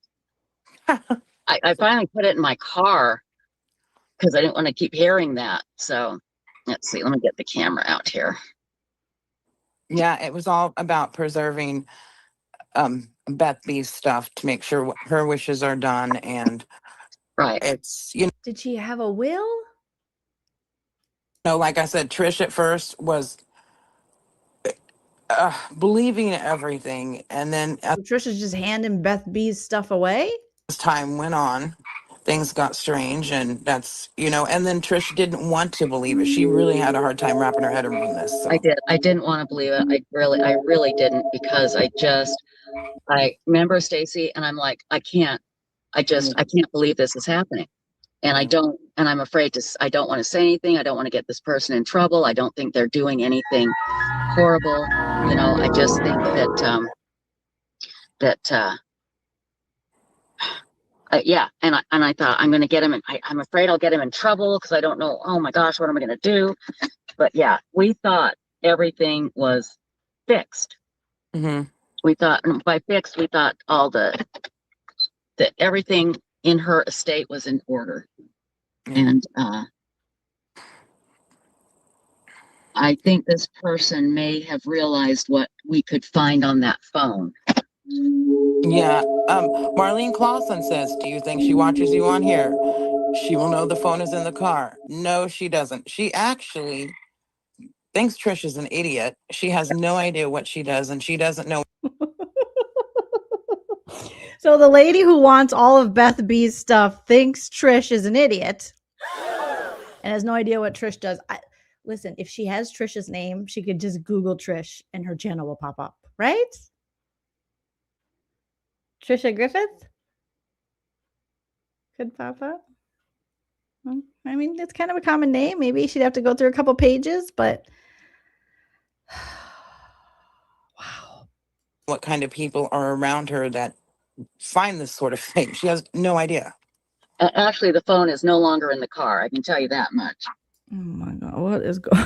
I finally put it in my car because I didn't want to keep hearing that. So let's see, let me get the camera out here.
Yeah, it was all about preserving Beth B's stuff to make sure her wishes are done. And it's,
Did she have a will?
Like I said, Trish at first was believing everything. And then
Trisha's just handing Beth B's stuff away?
as time went on, things got strange, and that's, you know, and then Trish didn't want to believe it. She really had a hard time wrapping her head around this. So.
I didn't want to believe it. I really didn't, because I remember Stacy, and I'm like, I can't believe this is happening. And I'm afraid I don't want to say anything. I don't want to get this person in trouble. I don't think they're doing anything horrible. You know, I just think yeah. And I thought, I'm going to get him, and I'm afraid I'll get him in trouble, because I don't know. Oh my gosh, what am I going to do? But yeah, we thought everything was fixed.
Mm-hmm.
We thought, and by fixed, we thought all that everything in her estate was in order. And I think this person may have realized what we could find on that phone.
Yeah. Marlene Clausen says, do you think she watches you on here? She will know the phone is in the car. No, she doesn't. She actually thinks Trish is an idiot. She has no idea what she does, and she doesn't know.
So the lady who wants all of Beth B's stuff thinks Trish is an idiot and has no idea what Trish does. Listen, if she has Trish's name, she could just Google Trish and her channel will pop up, right? Trisha Griffith could pop up. I mean, it's kind of a common name. Maybe she'd have to go through a couple pages, but wow.
What kind of people are around her that find this sort of thing? She has no idea.
Actually, the phone is no longer in the car. I can tell you that much.
Oh my God, what is going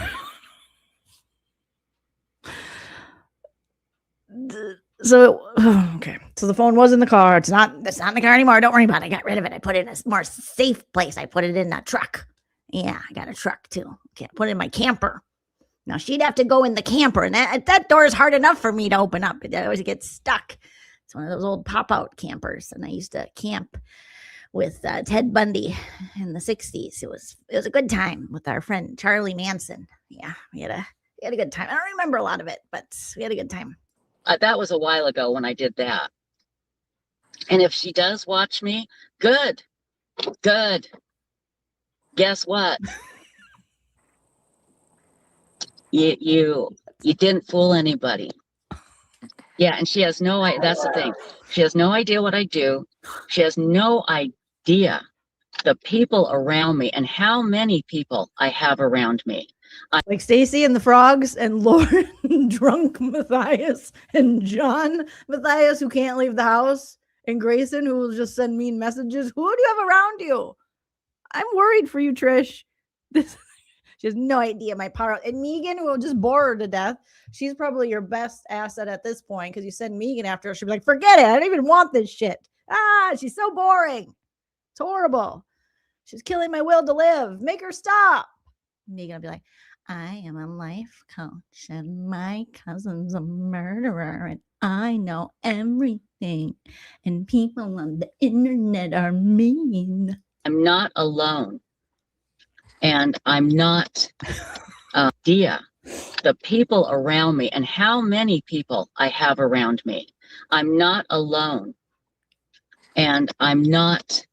on? So, okay. So the phone was in the car. It's not in the car anymore. Don't worry about it. I got rid of it. I put it in a more safe place. I put it in a truck. Yeah, I got a truck too. Okay, I put it in my camper. Now she'd have to go in the camper, and that door is hard enough for me to open up. It always gets stuck. It's one of those old pop-out campers, and I used to camp with Ted Bundy in the 60s. It was a good time with our friend Charlie Manson. Yeah, we had a good time. I don't remember a lot of it, but we had a good time.
That was a while ago when I did that. And if she does watch me, good. Guess what? You didn't fool anybody. Yeah, and she has no idea. That's the thing. She has no idea what I do. She has no idea the people around me and how many people I have around me.
Like Stacy and the Frogs and Lauren Drunk Matthias and John Matthias, who can't leave the house, and Grayson, who will just send mean messages. Who do you have around you? I'm worried for you, Trish. She has no idea my power. And Megan, who will just bore her to death. She's probably your best asset at this point, because you send Megan after her. She'll be like, forget it. I don't even want this shit. She's so boring. It's horrible. She's killing my will to live. Make her stop. Megan will be like, I am a life coach and my cousin's a murderer and I know everything and people on the internet are mean.
I'm not alone. And I'm not Dia. The people around me and how many people I have around me. I'm not alone. And I'm not,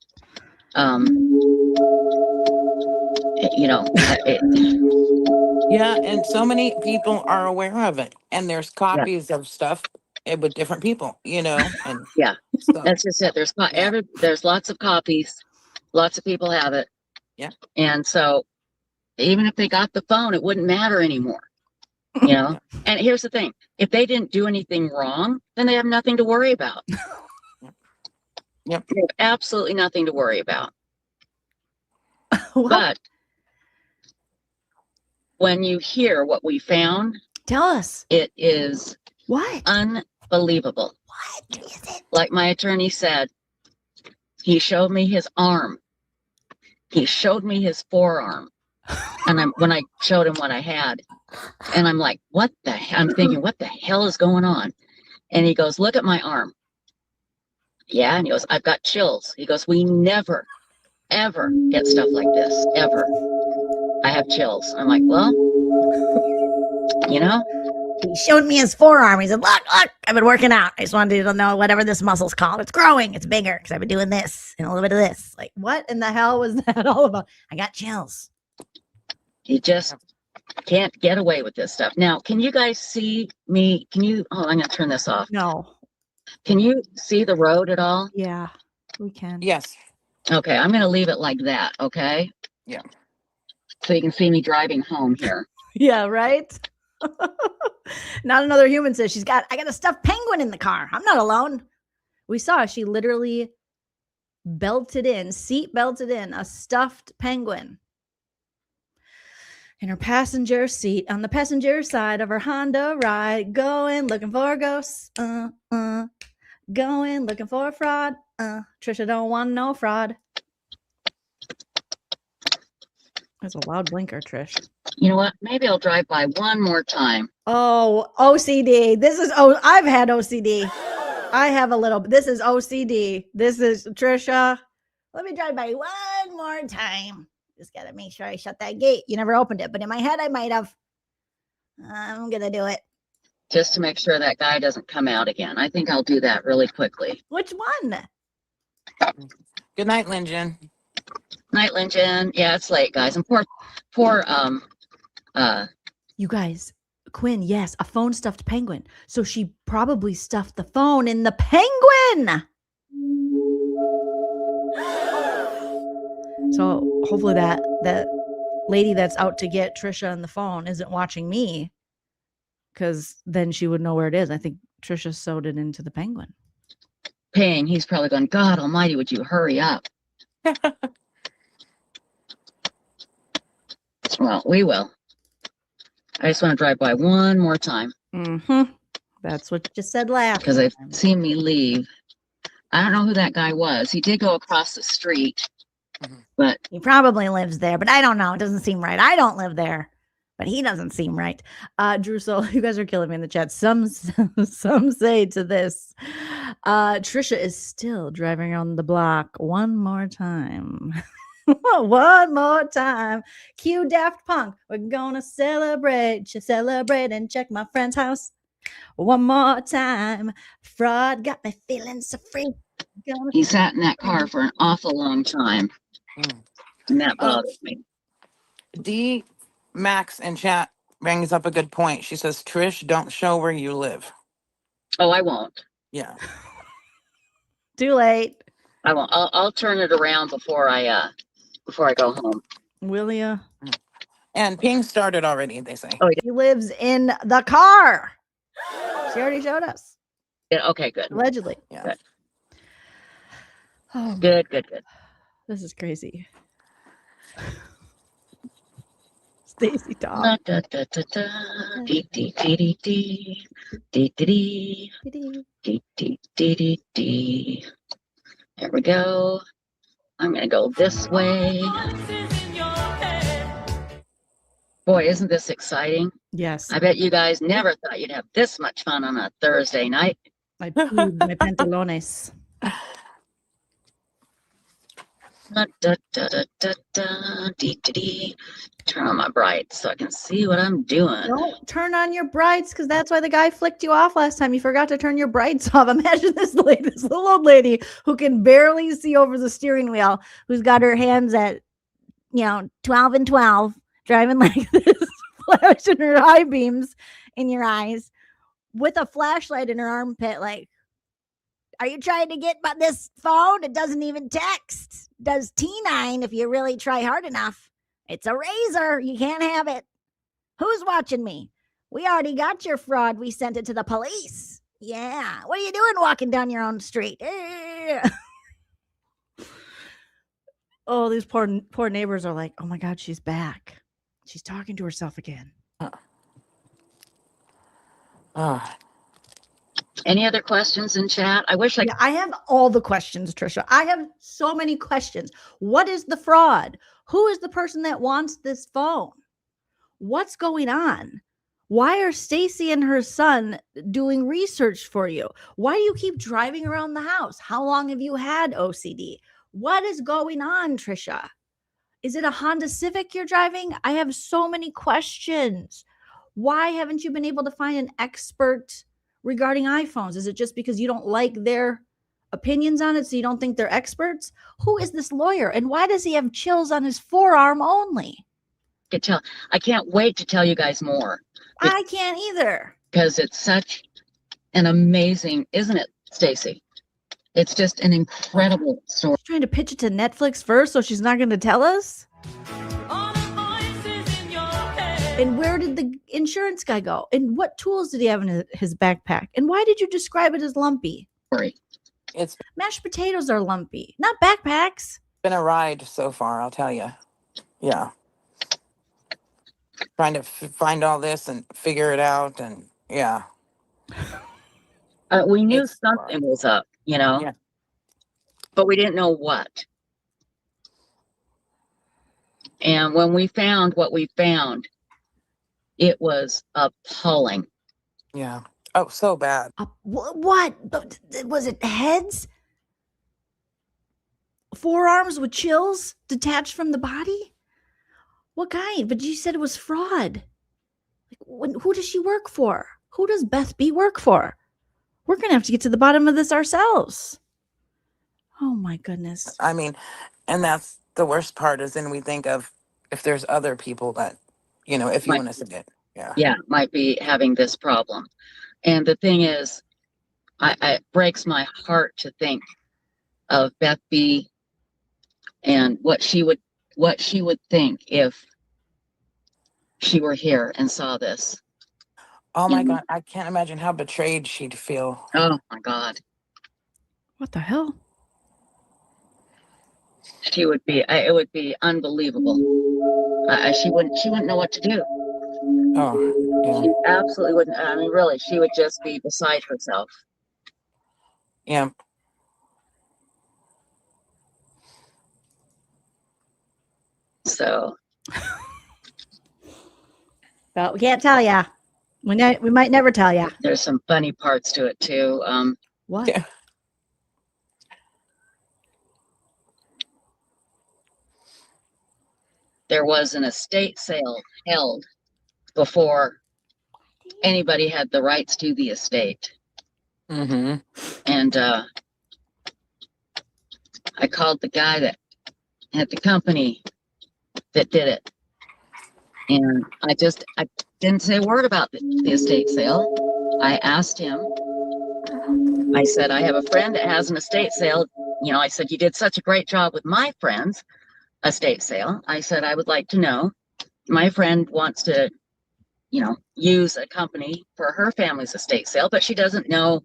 Yeah, and so many people are aware of it, and there's copies of stuff with different people, and
yeah,
so,
that's just it. There's lots of copies, lots of people have it.
Yeah,
and so even if they got the phone, it wouldn't matter anymore, And here's the thing: if they didn't do anything wrong, then they have nothing to worry about.
Yep,
they have absolutely nothing to worry about. But when you hear what we found,
tell us.
It is
what?
Unbelievable.
What is it?
Like my attorney said, he showed me his arm. He showed me his forearm. And when I showed him what I had, and I'm like, what the hell? I'm thinking, what the hell is going on? And he goes, look at my arm. Yeah. And he goes, I've got chills. He goes, we never, ever get stuff like this, ever. I have chills. I'm like, well,
He showed me his forearm. He said, look, I've been working out. I just wanted you to know whatever this muscle's called. It's growing. It's bigger because I've been doing this and a little bit of this. Like, what in the hell was that all about? I got chills.
He just can't get away with this stuff. Now, can you guys see me? Can you, oh, I'm going to turn this off.
No.
Can you see the road at all?
Yeah, we can.
Yes.
Okay, I'm going to leave it like that, okay?
Yeah.
So you can see me driving home here.
Yeah, right? Not another human says I got a stuffed penguin in the car. I'm not alone. We saw she literally seat belted in a stuffed penguin in her passenger seat on the passenger side of her Honda ride, going looking for ghosts. Going looking for a fraud. Trisha don't want no fraud. There's a loud blinker, Trish.
You know what? Maybe I'll drive by one more time.
Oh, OCD. I've had OCD. I have a little, this is OCD. This is Trisha. Let me drive by one more time. Just got to make sure I shut that gate. You never opened it, but in my head, I might have. I'm going to do it.
Just to make sure that guy doesn't come out again. I think I'll do that really quickly.
Which one?
Good night, Linjin.
Night, Linjin. Yeah, it's late, guys. And poor,
You guys, Quinn, yes, a phone stuffed penguin. So she probably stuffed the phone in the penguin. So hopefully that lady that's out to get Trisha on the phone isn't watching me, because then she would know where it is. I think Trisha sewed it into the penguin.
Paying, he's probably going, God almighty, would you hurry up? Well, we will. I just want to drive by one more time.
Mm-hmm. That's what you just said last.
Because they've seen me leave. I don't know who that guy was. He did go across the street, but
he probably lives there, but I don't know. It doesn't seem right. I don't live there, but he doesn't seem right. Drew Soul, you guys are killing me in the chat. Some say to this, Trisha is still driving on the block one more time. One more time. Cue Daft Punk. We're gonna celebrate and check my friend's house. One more time. Fraud got me feeling so free.
He sat in that car for an awful long time. And that bothers me.
D Max in chat brings up a good point. She says, Trish, don't show where you live.
Oh, I won't.
Yeah.
Too late.
I won't. I'll turn it around before I go home.
Will you?
And ping started already, they say.
Oh,
he lives in the car. She already showed us.
Yeah, okay, good.
Allegedly.
Yeah.
Good.
Oh,
Good.
this is crazy. Stacy Dog.
There we go. I'm gonna go this way. Boy, isn't this exciting?
Yes.
I bet you guys never thought you'd have this much fun on a Thursday night.
I peed my pantalones.
Turn on my brights so I can see what I'm doing.
Don't turn on your brights, because that's why the guy flicked you off last time. You forgot to turn your brights off. Imagine this little old lady who can barely see over the steering wheel, who's got her hands at 12 and 12, driving like this, flashing her high beams in your eyes with a flashlight in her armpit. Like, are you trying to get this phone? It doesn't even text. Does T9 if you really try hard enough. It's a razor. You can't have it. Who's watching me? We already got your fraud. We sent it to the police. Yeah. What are you doing walking down your own street? Oh, these poor neighbors are like, oh my God, she's back. She's talking to herself again.
Any other questions in chat?
I have all the questions, Trisha. I have so many questions. What is the fraud? Who is the person that wants this phone? What's going on? Why are Stacy and her son doing research for you? Why do you keep driving around the house? How long have you had OCD? What is going on, Trisha? Is it a Honda Civic you're driving? I have so many questions. Why haven't you been able to find an expert regarding iPhones? Is it just because you don't like their opinions on it, so you don't think they're experts? Who is this lawyer, and why does he have chills on his forearm only?
I can't wait to tell you guys more.
I can't either.
Because it's such an amazing, isn't it, Stacy? It's just an incredible story.
She's trying to pitch it to Netflix first, so she's not going to tell us? And where did the insurance guy go? And what tools did he have in his backpack? And why did you describe it as lumpy?
It's
Mashed potatoes are lumpy, not backpacks.
been a ride so far, I'll tell you. Yeah. Trying to find all this and figure it out, and yeah.
We knew
It's
something was up,
Yeah.
but we didn't know what. And when we found what we found, it was appalling.
Yeah. Oh, so bad.
What? Was it heads? Forearms with chills detached from the body? What kind? But you said it was fraud. Who does she work for? Who does Beth B work for? We're going to have to get to the bottom of this ourselves. Oh, my goodness.
I mean, and that's the worst part is then we think of if there's other people that, if you want to say it. Yeah.
Yeah, might be having this problem. And the thing is, it breaks my heart to think of Beth B and what she would think if she were here and saw this.
Oh my God, I can't imagine how betrayed she'd feel.
Oh my God.
What the hell?
She would be, it would be unbelievable. She wouldn't know what to do.
Oh, yeah.
She absolutely wouldn't. I mean, really, she would just be beside herself.
Yeah.
So.
But we can't tell ya. We might never tell ya.
There's some funny parts to it too.
What?
Yeah.
There was an estate sale held before anybody had the rights to the estate.
Mm-hmm.
And I called the guy that had the company that did it. And I didn't say a word about the estate sale. I asked him, I said, I have a friend that has an estate sale. I said, you did such a great job with my friend's estate sale. I said, I would like to know, my friend wants to, use a company for her family's estate sale, but she doesn't know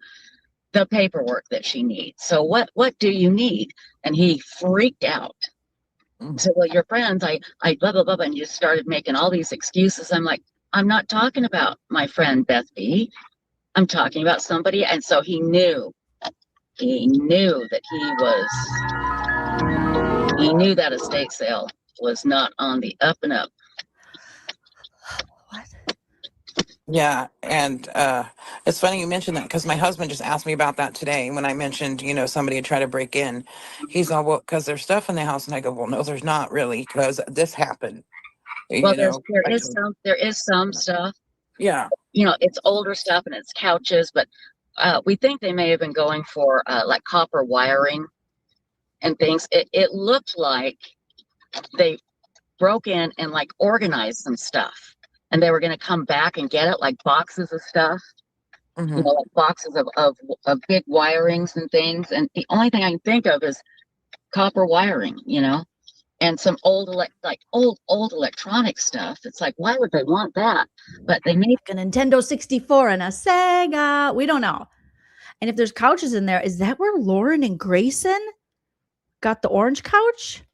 the paperwork that she needs. So what do you need? And he freaked out. So, well, your friends, I blah, blah, blah, and just started making all these excuses. I'm like, I'm not talking about my friend Beth B. I'm talking about somebody. And so he knew that he knew that estate sale was not on the up and up.
What?
Yeah, and it's funny you mentioned that because my husband just asked me about that today when I mentioned, somebody had tried to break in. He's all, well, because there's stuff in the house, and I go, well, no, there's not really, because this happened.
Well, there is some stuff.
Yeah.
It's older stuff and it's couches, but we think they may have been going for like copper wiring and things. It looked like they broke in and like organized some stuff. And they were going to come back and get it, like boxes of stuff,
Mm-hmm.
like boxes of big wirings and things. And the only thing I can think of is copper wiring, and some old electronic stuff. It's like, why would they want that? But they made
a Nintendo 64 and a Sega. We don't know. And if there's couches in there, is that where Lauren and Grayson got the orange couch?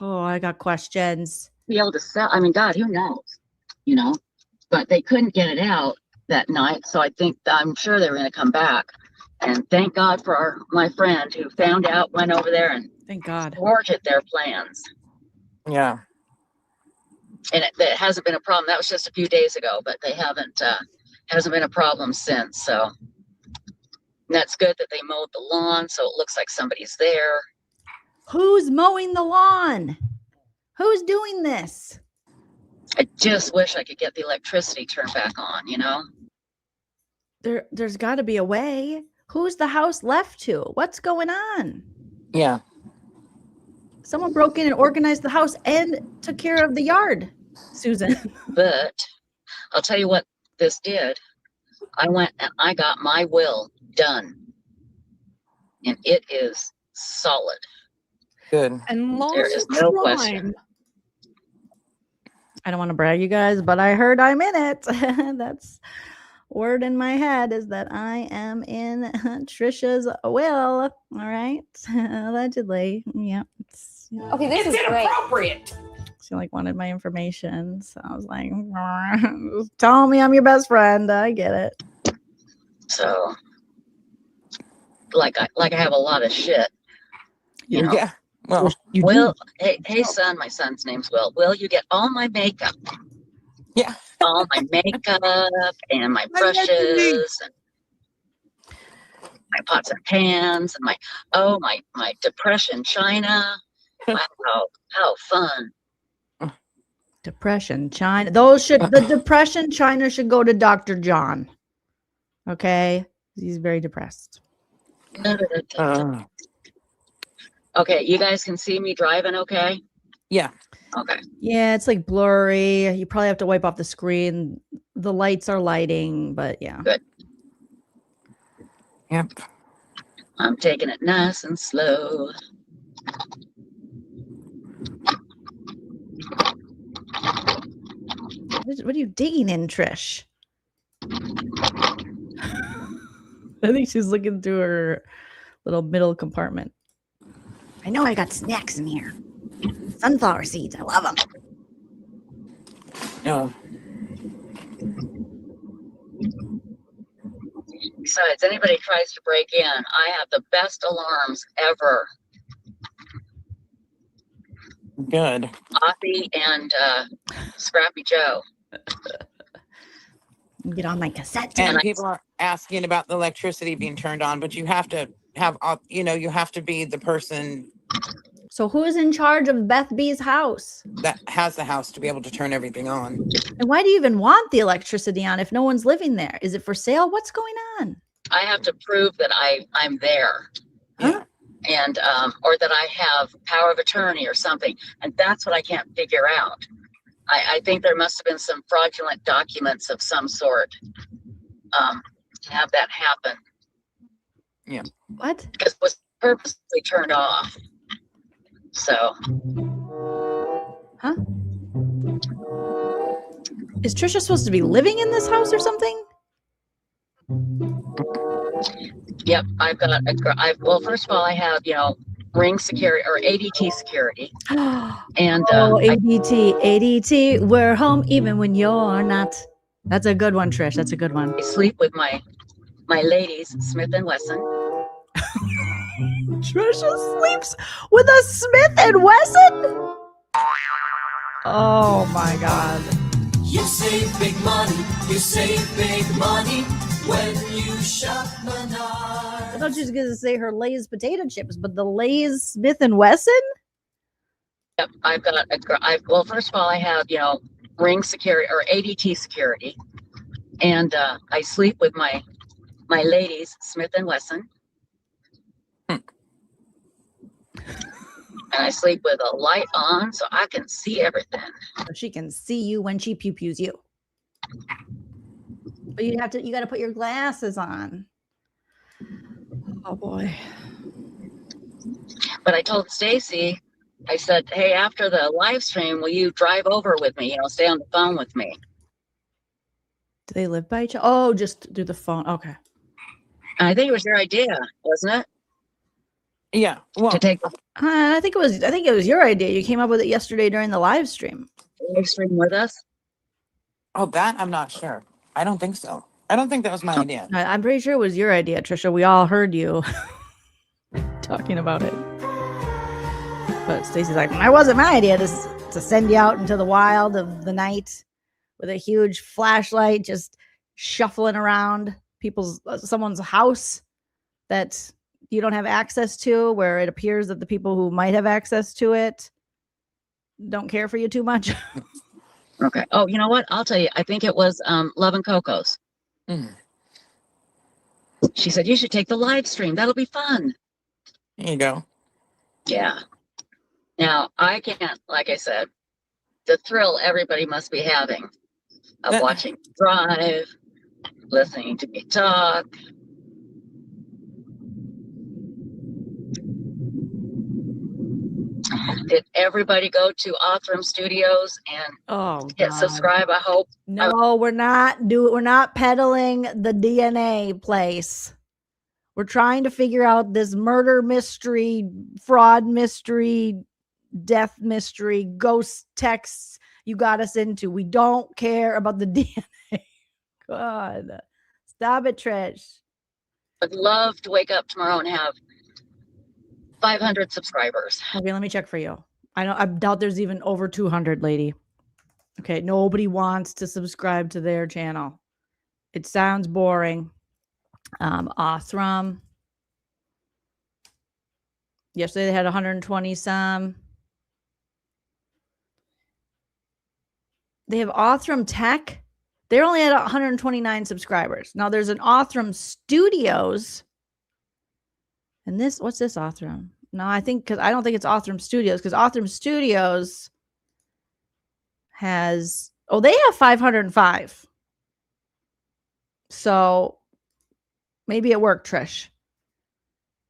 Oh, I got questions.
be able to sell. I mean, God, who knows, but they couldn't get it out that night. So I'm sure they were going to come back. And thank God for my friend who found out, went over there and
thank God
thwarted their plans.
Yeah.
And it hasn't been a problem. That was just a few days ago, but they hasn't been a problem since. So that's good that they mowed the lawn. So it looks like somebody's there.
Who's mowing the lawn? Who's doing this?
I just wish I could get the electricity turned back on, you know?
There's got to be a way. Who's the house left to? What's going on?
Yeah.
Someone broke in and organized the house and took care of the yard, Susan.
But I'll tell you what this did. I went and I got my will done. And it is solid.
Good.
And long
There is no question.
crime.
I don't want to brag, you guys, but I heard I'm in it. That's word in my head is that I am in Trisha's will. All right. Allegedly. Yeah.
Okay, this is inappropriate.
She like wanted my information. So I was like, just tell me I'm your best friend. I get it.
So like I have a lot of shit. You know?
Yeah. Well,
Will, hey son, my son's name's Will. Will, you get all my makeup?
Yeah.
All my makeup and my brushes and my pots and pans and my depression china. Wow, how fun.
Depression China. The depression China should go to Dr. John. Okay. He's very depressed.
Okay, you guys can see me driving okay?
Yeah.
Okay.
Yeah, it's like blurry. You probably have to wipe off the screen. The lights are lighting, but yeah.
Good.
Yep.
I'm taking it nice and slow.
What are you digging in, Trish? I think she's looking through her little middle compartment. I know I got snacks in here. Sunflower seeds. I love them.
No.
Besides, anybody tries to break in, I have the best alarms ever.
Good.
Offie and Scrappy Joe.
Get on my cassette.
And people are asking about the electricity being turned on, but you have to have, you have to be the person
So who is in charge of Beth B's house?
that has the house to be able to turn everything on.
And why do you even want the electricity on if no one's living there? Is it for sale? What's going on?
I have to prove that I'm there.
Yeah.
And or that I have power of attorney or something. And that's what I can't figure out. I think there must have been some fraudulent documents of some sort to have that happen.
Yeah.
What?
Because it was purposely turned off. So.
Huh? Is Trisha supposed to be living in this house or something?
Yep, I've got well, first of all, I have, ring security or ADT security. And
ADT, we're home even when you're not. That's a good one, Trish. That's a good one.
I sleep with my ladies, Smith and Wesson.
Trisha sleeps with a Smith and Wesson? Oh my God.
You save big money, you save big money when you shop Menards.
I thought she was going to say her Lay's potato chips, but the Lay's Smith and Wesson?
Yep, I've got well, first of all, I have, ring security or ADT security. And I sleep with my ladies, Smith and Wesson. And I sleep with a light on so I can see everything.
So she can see you when she pew-pews you. But you got to put your glasses on. Oh boy.
But I told Stacy, I said, hey, after the live stream, will you drive over with me? Stay on the phone with me.
Do they live by each other? Oh, just do the phone. Okay.
And I think it was your idea, wasn't it?
Yeah. Well,
to take
I think it was your idea. You came up with it yesterday during the live stream.
Live stream with us?
Oh, that I'm not sure. I don't think so. I don't think that was my idea.
I'm pretty sure it was your idea, Trisha. We all heard you talking about it. But Stacey's like, it wasn't my idea to send you out into the wild of the night with a huge flashlight, just shuffling around someone's house that you don't have access to, where it appears that the people who might have access to it don't care for you too much.
Okay. Oh, you know what? I'll tell you. I think it was Love and Coco's.
Mm.
She said, you should take the live stream. That'll be fun.
There you go.
Yeah. Now, I can't, like I said, the thrill everybody must be having of watching Drive, listening to me talk. Did everybody go to Othram Studios and hit subscribe? I hope.
No, we're not peddling the DNA place. We're trying to figure out this murder mystery, fraud mystery, death mystery, ghost texts you got us into. We don't care about the DNA. God. Stop it, Trish.
I'd love to wake up tomorrow and have 500 subscribers.
Okay, let me check for you. I doubt there's even over 200, lady. Okay, nobody wants to subscribe to their channel. It sounds boring. Othram. Yesterday they had 120 some. They have Othram Tech. They're only at 129 subscribers. Now there's an Othram Studios. And this, what's this Othram? No, I don't think it's Othram Studios, because Othram Studios has, they have 505. So maybe it worked, Trish.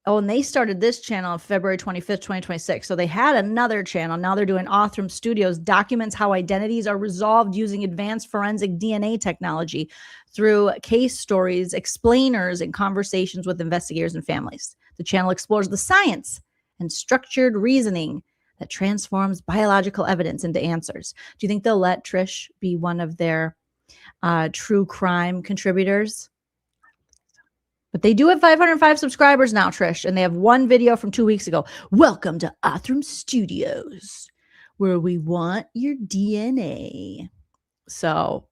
Oh, and they started this channel on February 25th, 2026. So they had another channel. Now they're doing Othram Studios, documents how identities are resolved using advanced forensic DNA technology through case stories, explainers, and conversations with investigators and families. The channel explores the science and structured reasoning that transforms biological evidence into answers. Do you think they'll let Trish be one of their true crime contributors? But they do have 505 subscribers now, Trish, and they have one video from 2 weeks ago. Welcome to Othram Studios, where we want your DNA. So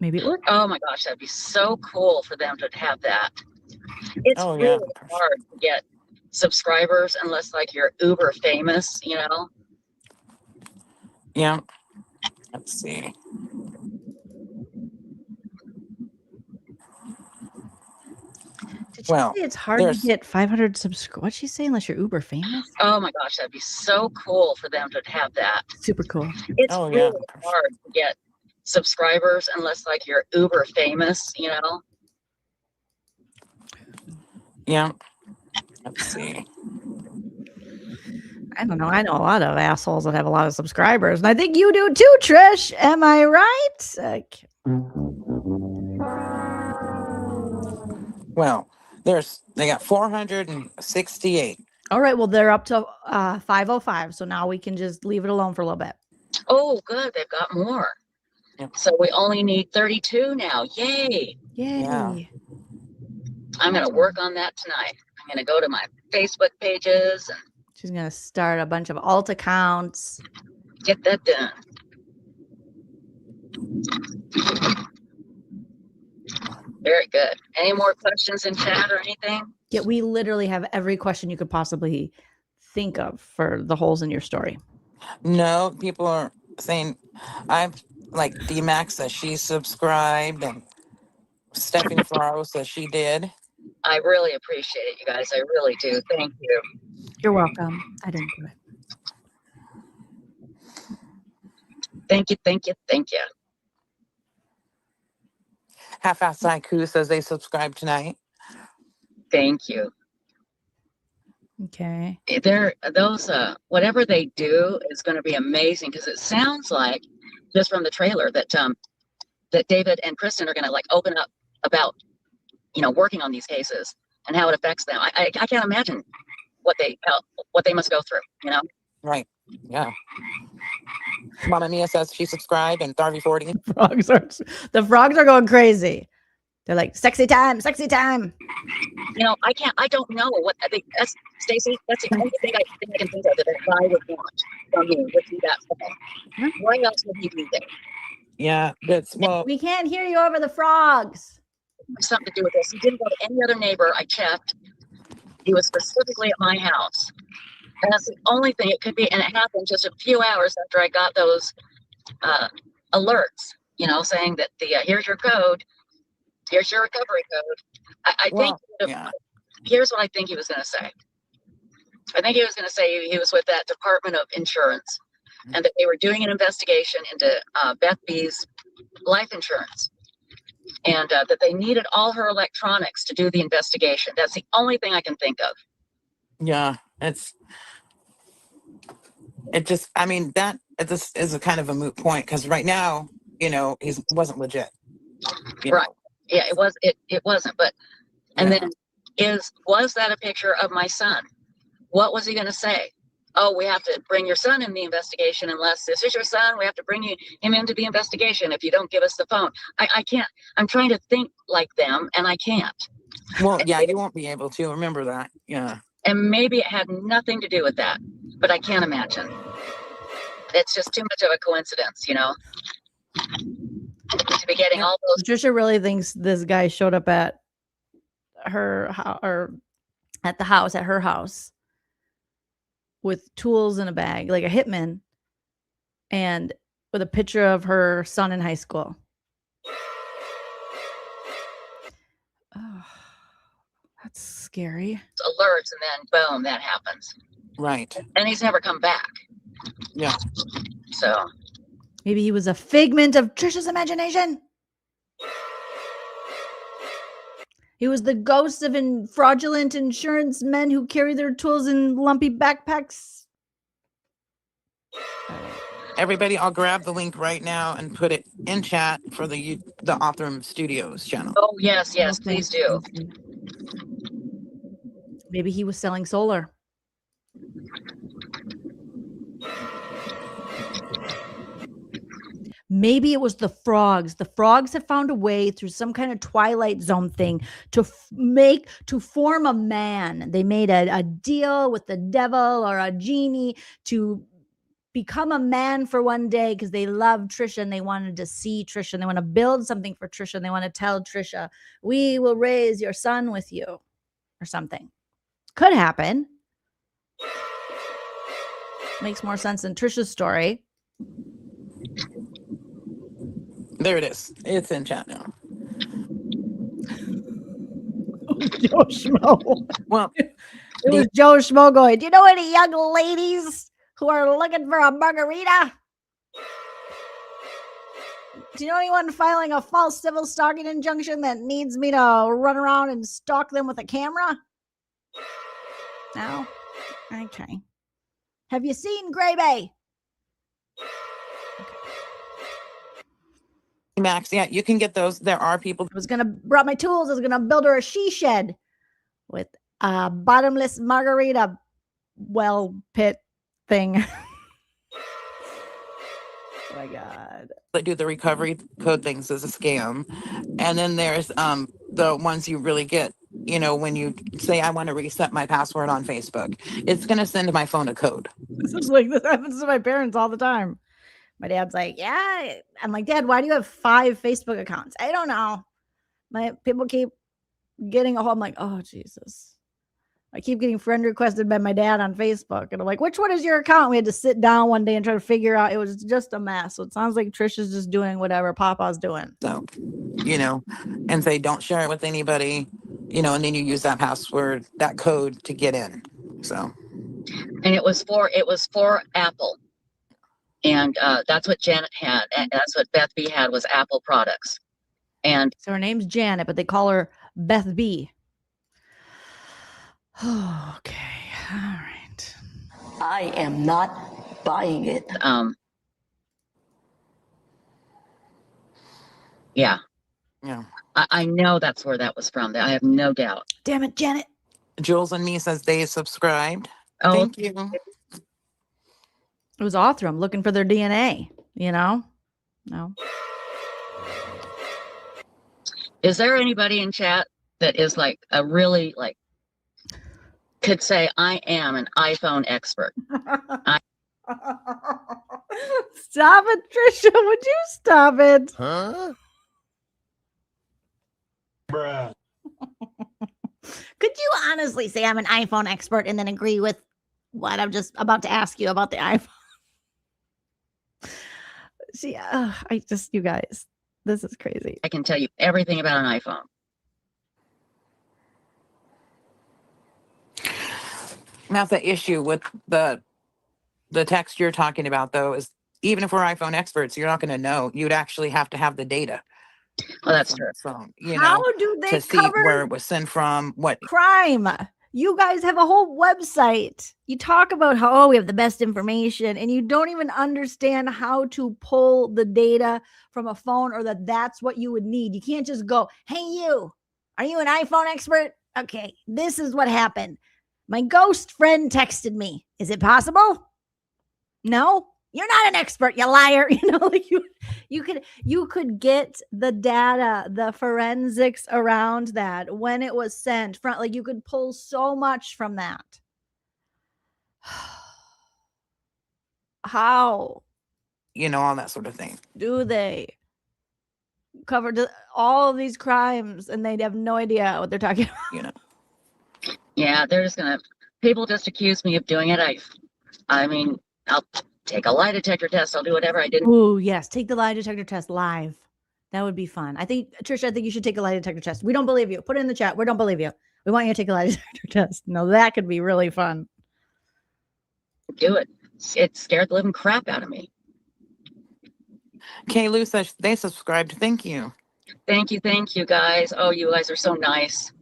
maybe it worked.
Oh my gosh, that'd be so cool for them to have that. It's really hard to get subscribers unless like you're uber famous, you know?
Yeah. Let's see.
Did you say it's hard to get 500 subscribers? What's she saying? Unless you're uber famous?
Oh my gosh, that'd be so cool for them to have that.
Super cool.
It's really hard to get subscribers unless like you're uber famous, you know?
Yeah. Let's see.
I don't know. I know a lot of assholes that have a lot of subscribers, and I think you do too, Trish. Am I right? Okay.
Well, they got 468.
All right. Well, they're up to 505. So now we can just leave it alone for a little bit.
Oh, good. They've got more.
Yep.
So we only need 32 now. Yay.
Yay.
Yeah.
I'm going to work on that tonight. I'm going to go to my Facebook pages and
she's going to start a bunch of alt accounts.
Get that done. Very good. Any more questions in chat or anything?
Yeah, we literally have every question you could possibly think of for the holes in your story.
No, people are saying, I've like D-Max says she subscribed, and Stephanie Farrow says she did.
I really appreciate it, you guys. I really do. Thank you.
You're welcome. I didn't do it.
Thank you, thank you, thank you.
Half-Assed Haiku says they subscribed tonight.
Thank you.
Okay.
Those whatever they do is going to be amazing, because it sounds like just from the trailer that that David and Kristen are going to like open up about, you know, working on these cases and how it affects them. I can't imagine what they must go through, you know?
Right. Yeah. Mama Mia says she subscribed, and Tharvy 40.
The frogs are going crazy. They're like, sexy time, sexy time.
You know, I don't know what I think. That's Stacy. That's the only thing I can think of that a guy would want from you would be that thing. Why else would he be there?
Yeah,
we can't hear you over the frogs.
Something to do with this. He didn't go to any other neighbor. I checked. He was specifically at my house. And that's the only thing it could be. And it happened just a few hours after I got those alerts, saying that here's your code, here's your recovery code. I think here's what I think he was going to say. I think he was going to say he was with that Department of Insurance and that they were doing an investigation into Beth B's life insurance and that they needed all her electronics to do the investigation. That's the only thing I can think of.
Yeah, it is a kind of a moot point because right now, he wasn't legit.
Right. Yeah, it wasn't. But, and then was that a picture of my son? What was he going to say? Oh, we have to bring your son in the investigation unless this is your son. We have to bring him into the investigation if you don't give us the phone. I can't. I'm trying to think like them, and I can't.
Well, yeah, you won't be able to. Remember that. Yeah.
And maybe it had nothing to do with that, but I can't imagine. It's just too much of a coincidence, to be getting all those.
Patricia really thinks this guy showed up at her or at her house with tools in a bag, like a hitman, and with a picture of her son in high school. Oh, that's scary.
Alerts, and then boom, that happens.
Right.
And he's never come back.
Yeah.
So
maybe he was a figment of Trisha's imagination. He was the ghost of fraudulent insurance men who carry their tools in lumpy backpacks.
Everybody, I'll grab the link right now and put it in chat for the Othram Studios channel.
Oh, yes, please do.
Maybe he was selling solar. Maybe it was the frogs. The frogs have found a way through some kind of Twilight Zone thing to form a man. They made a deal with the devil or a genie to become a man for one day because they love Trisha and they wanted to see Trisha and they want to build something for Trisha and they want to tell Trisha, we will raise your son with you or something. Could happen. Makes more sense than Trisha's story.
There it is. It's in chat now.
Joe Schmo.
Well,
it was Joe Schmo going, do you know any young ladies who are looking for a margarita? Do you know anyone filing a false civil stalking injunction that needs me to run around and stalk them with a camera? No? Okay. Have you seen Gray Bay?
Max, yeah, you can get those. There are people.
I was gonna brought my tools. I was gonna build her a she shed with a bottomless margarita well pit thing. Oh my God.
That do the recovery code things as a scam. And then there's the ones you really get, when you say I want to reset my password on Facebook, it's gonna send my phone a code.
This happens to my parents all the time. My dad's like, yeah. I'm like, Dad, why do you have 5 Facebook accounts? I don't know. My people keep getting a hold. I'm like, oh, Jesus. I keep getting friend requested by my dad on Facebook. And I'm like, which one is your account? We had to sit down one day and try to figure out. It was just a mess. So it sounds like Trisha's just doing whatever Papa's doing.
So, and say, don't share it with anybody, and then you use that password, that code to get in. So.
And it was for Apple. And that's what Janet had. And that's what Beth B had was Apple products. And
so her name's Janet, but they call her Beth B. Oh, okay. All right.
I am not buying it.
Yeah.
Yeah.
I know that's where that was from. I have no doubt.
Damn it, Janet.
Jules and me says they subscribed.
Oh,
thank you.
It was Othram looking for their DNA, No.
Is there anybody in chat that is like a really could say I am an iPhone expert?
Stop it, Trisha. Would you stop it?
Huh? Bruh.
Could you honestly say I'm an iPhone expert and then agree with what I'm just about to ask you about the iPhone? you guys, this is crazy.
I can tell you everything about an iPhone.
That's the issue with the text you're talking about, though, is even if we're iPhone experts, you're not going to know. You'd actually have to have the data.
Well, that's true.
Phone,
How do they
to see
cover
where it was sent from, what
crime? You guys have a whole website. You talk about how we have the best information, and you don't even understand how to pull the data from a phone, or that's what you would need. You can't just go, "Hey, you, are you an iPhone expert? Okay, this is what happened. My ghost friend texted me. Is it possible? No, you're not an expert, you liar." Like you could get the data, the forensics around that when it was sent from, like, you could pull so much from that. How
all that sort of thing.
do they cover all of these crimes and they'd have no idea what they're talking about?
Yeah, they're just gonna. People just accuse me of doing it. I mean, I'll take a lie detector test. I'll do whatever. I didn't.
Oh yes, take the lie detector test live. That would be fun. Trisha, I think you should take a lie detector test. We don't believe you. Put it in the chat. We don't believe you. We want you to take a lie detector test. No, that could be really fun.
Do it. It scared the living crap out of me.
Kay Lou says they subscribed. Thank you.
Thank you, guys. Oh, you guys are so nice.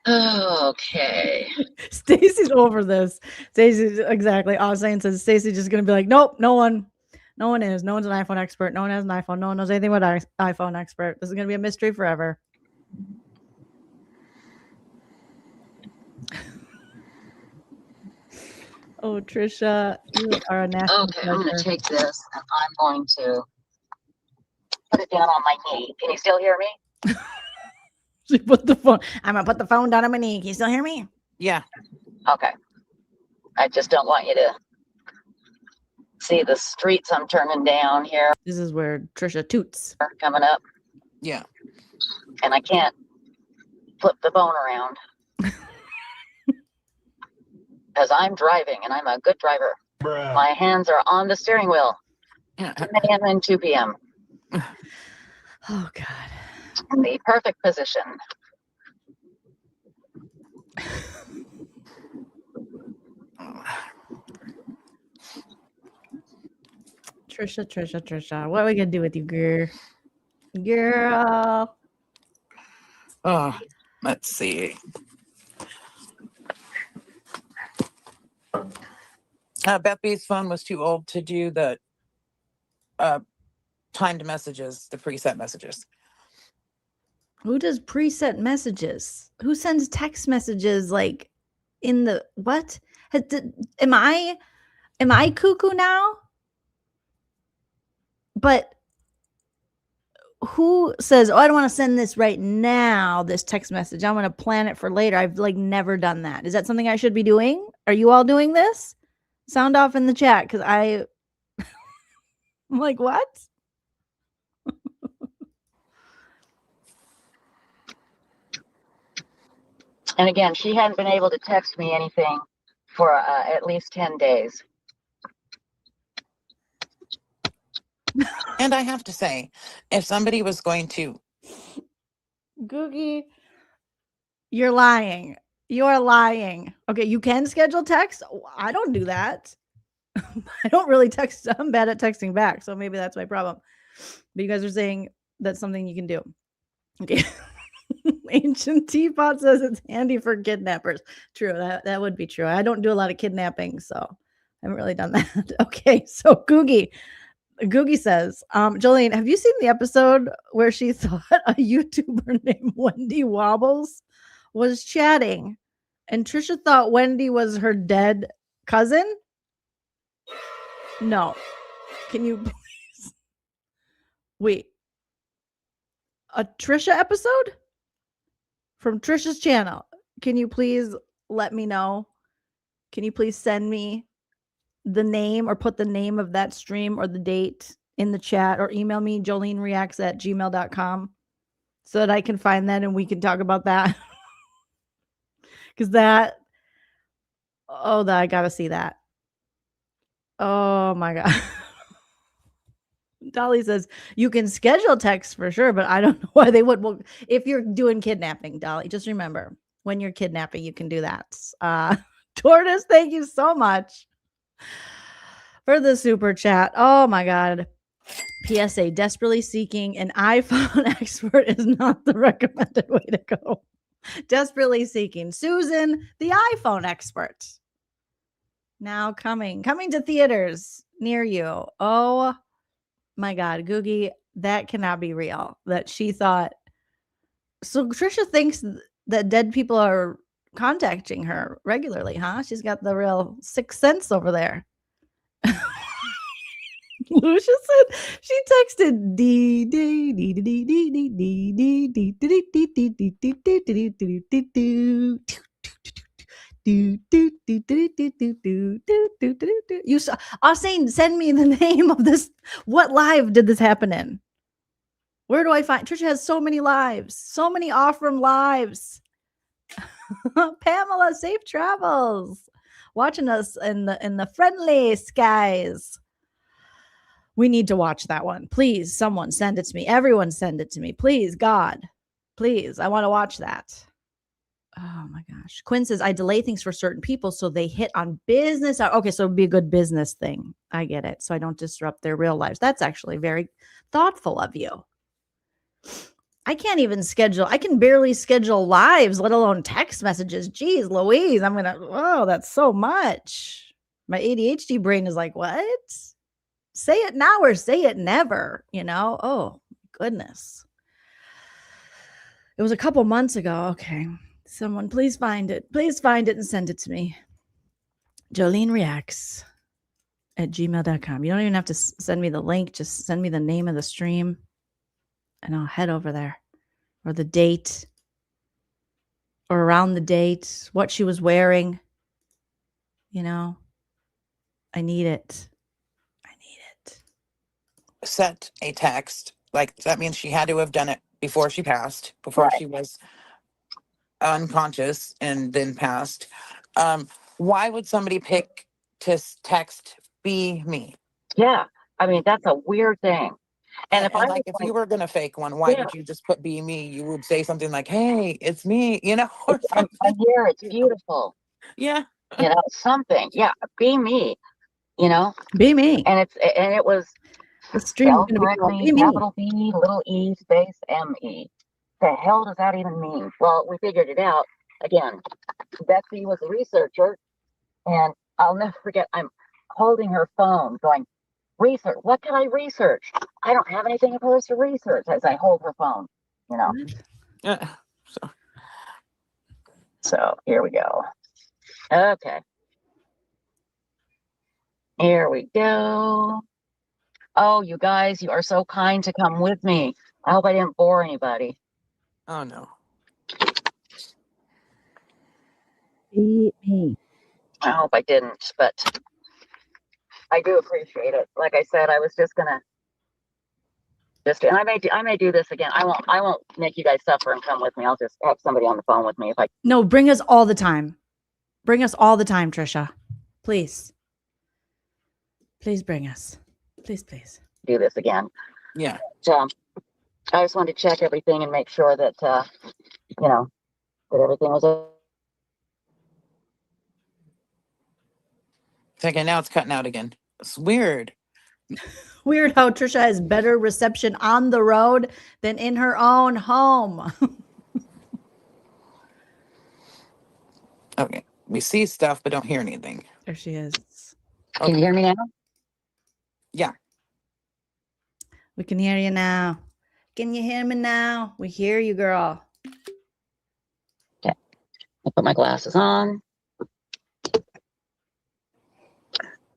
Okay.
Stacy's over this. Stacy's exactly. Saying says Stacy's just gonna be like, nope, no one is. No one's an iPhone expert. No one has an iPhone. No one knows anything about iPhone expert. This is gonna be a mystery forever. Oh, Trisha, you are a national
Okay, I'm gonna take this and I'm going to put it down on my knee. Can you still hear me?
She put the phone. I'm gonna put the phone down on my knee. Can you still hear me?
Yeah.
Okay. I just don't want you to see the streets I'm turning down here.
This is where Trisha toots.
Coming up.
Yeah.
And I can't flip the phone around. Because I'm driving and I'm a good driver.
Bruh.
My hands are on the steering wheel. 10 a.m. and 2 p.m.
Oh, God.
In the perfect position.
Trisha. What are we going to do with you, girl? Girl.
Oh, let's see. Beth B's phone was too old to do the timed messages, the preset messages.
Who does preset messages? Who sends text messages like in the what? Am I cuckoo now? But who says, "Oh, I don't want to send this right now, this text message. I'm going to plan it for later"? I've never done that. Is that something I should be doing? Are you all doing this? Sound off in the chat, because I'm like, what?
And again, she hadn't been able to text me anything for at least 10 days.
And I have to say, if somebody was going to...
Googie, you're lying. You're lying. Okay, you can schedule text. I don't do that. I don't really text. I'm bad at texting back, so maybe that's my problem. But you guys are saying that's something you can do. Okay. Ancient Teapot says it's handy for kidnappers. True, that would be true. I don't do a lot of kidnapping, so I haven't really done that. Okay, so Googie says, Jolene, have you seen the episode where she thought a YouTuber named Wendy Wobbles was chatting and Trisha thought Wendy was her dead cousin? No. Can you please wait? A Trisha episode from Trisha's channel. Can you please let me know? Can you please send me the name or put the name of that stream or the date in the chat, or email me joleenreacts@gmail.com? so that I can find that and we can talk about that. Because that, I gotta see that. Oh my God. Dolly says you can schedule texts for sure, but I don't know why they would. Well, if you're doing kidnapping, Dolly, just remember when you're kidnapping, you can do that. Tortoise, thank you so much for the super chat. Oh my God. PSA, desperately seeking an iPhone expert is not the recommended way to go. Desperately seeking Susan, the iPhone expert. Now coming to theaters near you. Oh my God, Googie, that cannot be real. That she thought. So Trisha thinks that dead people are contacting her regularly, huh? She's got the real sixth sense over there. Lucia said she texted D D D D D D D D D. You saw Austin, send me the name of this. What live did this happen in? Where do I find? Trisha has so many lives, so many off-room lives. Pamela, safe travels. Watching us in the friendly skies. We need to watch that one. Please, someone send it to me. Everyone send it to me. Please, God. Please, I want to watch that. Oh my gosh. Quinn says, I delay things for certain people so they hit on business. Okay, so it'd be a good business thing. I get it. So I don't disrupt their real lives. That's actually very thoughtful of you. I can't even schedule. I can barely schedule lives, let alone text messages. Geez, Louise, that's so much. My ADHD brain is like, what? Say it now or say it never, Oh, goodness. It was a couple months ago. Okay. Someone please find it. Please find it and send it to me. joleenreacts at gmail.com. You don't even have to send me the link. Just send me the name of the stream and I'll head over there. Or the date. Or around the date. What she was wearing. I need it.
Sent a text. Like, that means she had to have done it before she passed, before she was unconscious and then passed. Why would somebody pick to text be me?
Yeah. I mean, that's a weird thing. And if
you were gonna fake one, why would you just put be me? You would say something like, hey, it's me, or something.
I'm here, it's beautiful.
Yeah.
Something. Yeah, be me.
Be me.
And it was
the stream is gonna
correctly,
be
capital B, little e, space M-E. The hell does that even mean? Well, we figured it out. Again, Betsy was a researcher, and I'll never forget, I'm holding her phone going, research, what can I research? I don't have anything opposed to research as I hold her phone, So here we go. Okay. Here we go. Oh, you guys, you are so kind to come with me. I hope I didn't bore anybody.
Oh, no.
Be me.
I hope I didn't, but I do appreciate it. Like I said, I was just gonna and I may do this again. I won't make you guys suffer and come with me. I'll just have somebody on the phone with me if I.
No, bring us all the time. Bring us all the time, Trisha. Please. Please bring us. Please.
Do this again.
Yeah.
So, I just wanted to check everything and make sure that that everything was.
Okay, now it's cutting out again. It's weird.
Weird how Trisha has better reception on the road than in her own home.
Okay. We see stuff, but don't hear anything.
There she is.
Okay. Can you hear me now?
Yeah.
We can hear you now. Can you hear me now? We hear you, girl.
Okay. I'll put my glasses on.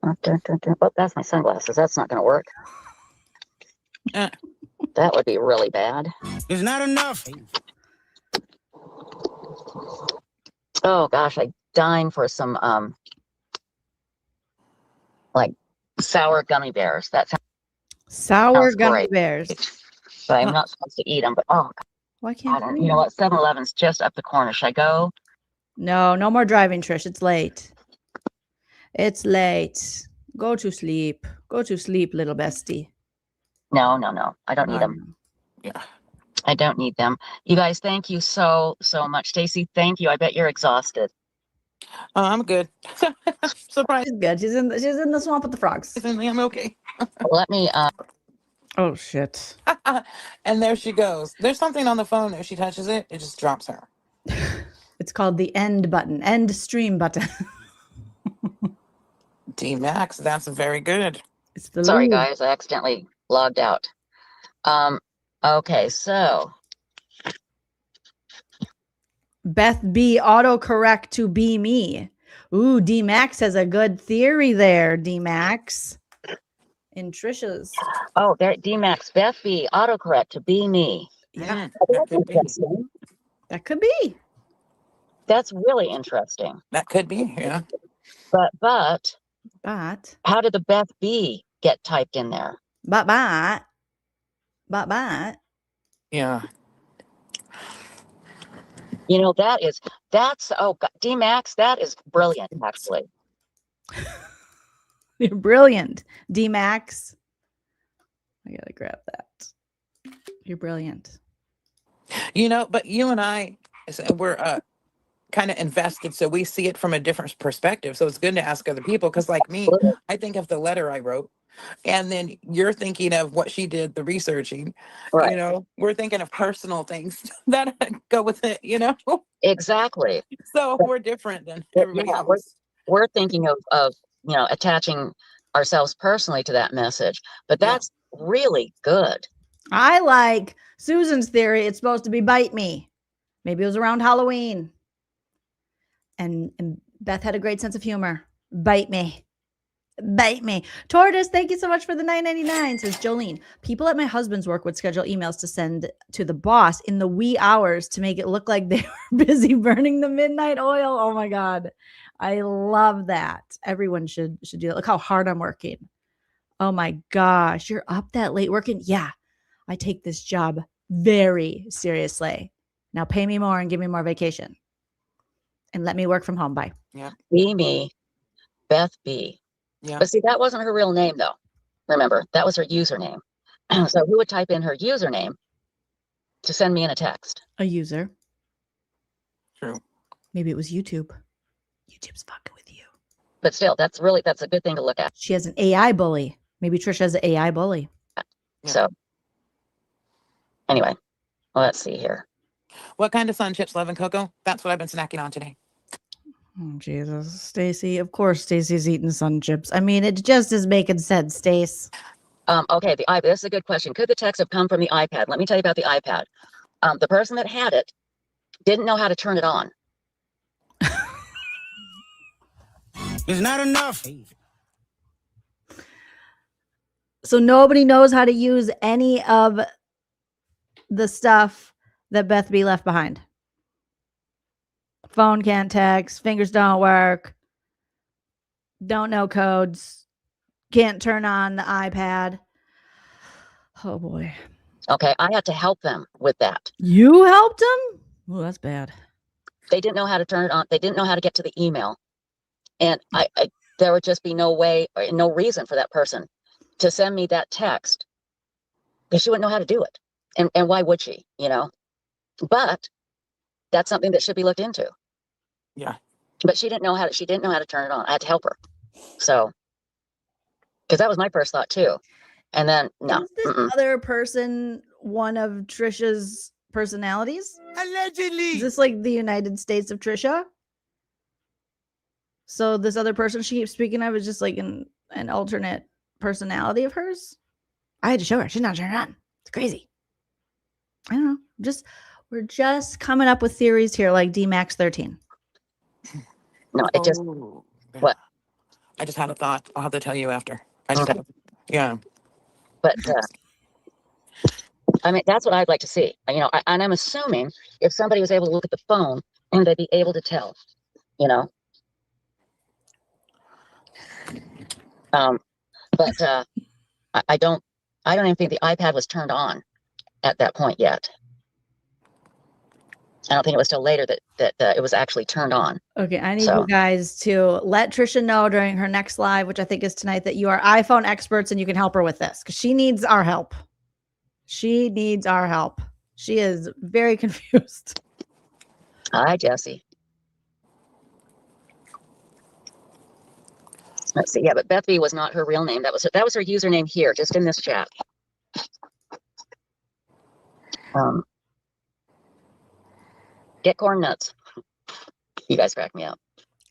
Oh, that's my sunglasses. That's not going to work. That would be really bad.
It's not enough.
Oh gosh, I'm dying for some like sour gummy bears. That's
sour gummy bears.
But I'm not supposed to eat them. But oh,
Why
I
can't
don't,
you?
you know what? 7-Eleven's just up the corner. Should I go?
No, no more driving, Trish. It's late. It's late. Go to sleep. Go to sleep, little bestie.
No. I don't need them.
Yeah.
I don't need them. You guys, thank you so much. Stacy, thank you. I bet you're exhausted.
I'm good. Surprise.
She's good. She's in the swamp with the frogs.
I'm okay.
Let me
Oh shit.
And there she goes. There's something on the phone. If she touches it, it just drops her.
It's called the end button, end stream button.
D-Max, that's very good.
It's the
sorry
lube.
guys, I accidentally logged out. Okay, so
Beth B autocorrect to be me. Ooh, D Max has a good theory there. D Max in Trisha's.
oh, there DMAX Beth B autocorrect to be me.
Yeah,
That's interesting.
that could be.
That's really interesting.
That could be, yeah.
But
But
how did the Beth B get typed in there?
but
Yeah.
You know, that's DMAX, that is brilliant actually.
you're brilliant. D Max. I gotta grab that. You're brilliant.
You know, but you and I, we're kind of invested, so we see it from a different perspective. So it's good to ask other people, because like me, I think of the letter I wrote, and then you're thinking of what she did, the researching.
Right.
You know, we're thinking of personal things that go with it, you know?
Exactly.
So we're different than everybody
Yeah,
else.
we're thinking of you know, attaching ourselves personally to that message, but that's really good.
I like Susan's theory. It's supposed to be bite me. Maybe it was around Halloween. And Beth had a great sense of humor. Bite me. Bite me. Tortoise, thank you so much for the $9.99, says Jolene. People at my husband's work would schedule emails to send to the boss in the wee hours to make it look like they were busy burning the midnight oil. Oh my God. I love that. Everyone should do it. Look how hard I'm working. Oh my gosh. You're up that late working? Yeah. I take this job very seriously. Now pay me more and give me more vacation. And let me work from home. Bye.
Yeah.
Be me, Beth B.
Yeah.
But see, that wasn't her real name, though. Remember, that was her username. So who would type in her username to send me in a text?
A user.
True.
Maybe it was YouTube. YouTube's fucking with you.
But still, that's a good thing to look at.
She has an AI bully. Maybe Trisha has an AI bully.
Yeah.
So anyway, let's see here.
What kind of sun chips, Love and Cocoa? That's what I've been snacking on today.
Oh, Jesus. Stacy. Of course, Stacy's eating sun chips. I mean, it just is making sense, Stace.
Okay, the iPad. This is a good question. Could the text have come from the iPad? Let me tell you about the iPad. The person that had it didn't know how to turn it on.
It's not enough.
So nobody knows how to use any of the stuff that Beth B left behind. Phone can't text, fingers don't work, don't know codes, can't turn on the iPad. Oh boy.
Okay, I had to help them with that.
You helped them? Oh, that's bad.
They didn't know how to turn it on. They didn't know how to get to the email. And there would just be no way or no reason for that person to send me that text because she wouldn't know how to do it. And why would she, you know? But that's something that should be looked into.
Yeah.
But she didn't know how to turn it on. I had to help her. So, because that was my first thought too. And then no.
Is this other person one of Trisha's personalities?
Allegedly.
Is this like the United States of Trisha? So this other person she keeps speaking of is just like an alternate personality of hers? I had to show her. She's not turning it on. It's crazy. I don't know. We're just coming up with theories here like D-Max 13.
No, it just what?
I just had a thought. I'll have to tell you after. Yeah.
But I mean, that's what I'd like to see. You know, and I'm assuming if somebody was able to look at the phone and they'd be able to tell, you know. But I don't even think the iPad was turned on at that point yet. I don't think it was till later that it was actually turned on.
Okay, I need
So-
you guys to let Trisha know during her next live, which I think is tonight, that you are iPhone experts and you can help her with this because she needs our help. She needs our help. She is very confused.
Hi, Jesse. Let's see. Yeah, but Beth V was not her real name. That was her username here, just in this chat. Get corn nuts. You guys crack me up.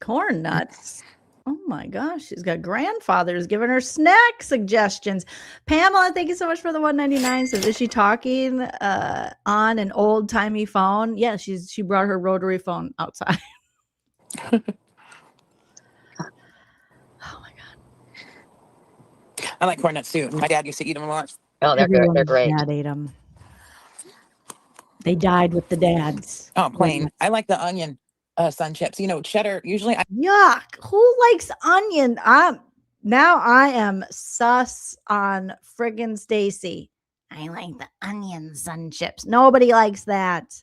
Corn nuts. Oh my gosh, she's got grandfathers giving her snack suggestions. Pamela, thank you so much for the 199. So is she talking on an old timey phone? Yeah, she brought her rotary phone outside. Oh my god.
I like corn nuts too. My dad used to eat them a lot.
Oh, they're good. They're great.
Dad ate them. They died with the dads.
Oh, plain. I like the onion sun chips. You know, cheddar. Usually,
Yuck. Who likes onion? Now I am sus on friggin' Stacy. I like the onion sun chips. Nobody likes that.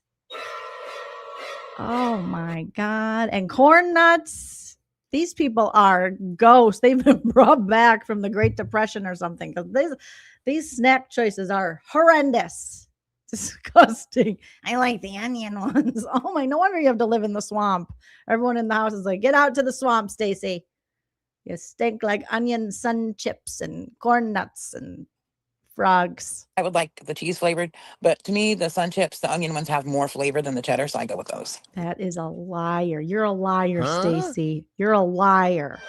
Oh my god. And corn nuts. These people are ghosts. They've been brought back from the Great Depression or something. Because these snack choices are horrendous. Disgusting. I like the onion ones. Oh my, no wonder you have to live in the swamp. Everyone in the house is like, get out to the swamp, Stacy. You stink like onion sun chips and corn nuts and frogs.
I would like the cheese flavored, but to me, the sun chips, the onion ones have more flavor than the cheddar, so I go with those.
That is a liar. You're a liar, Stacy. You're a liar.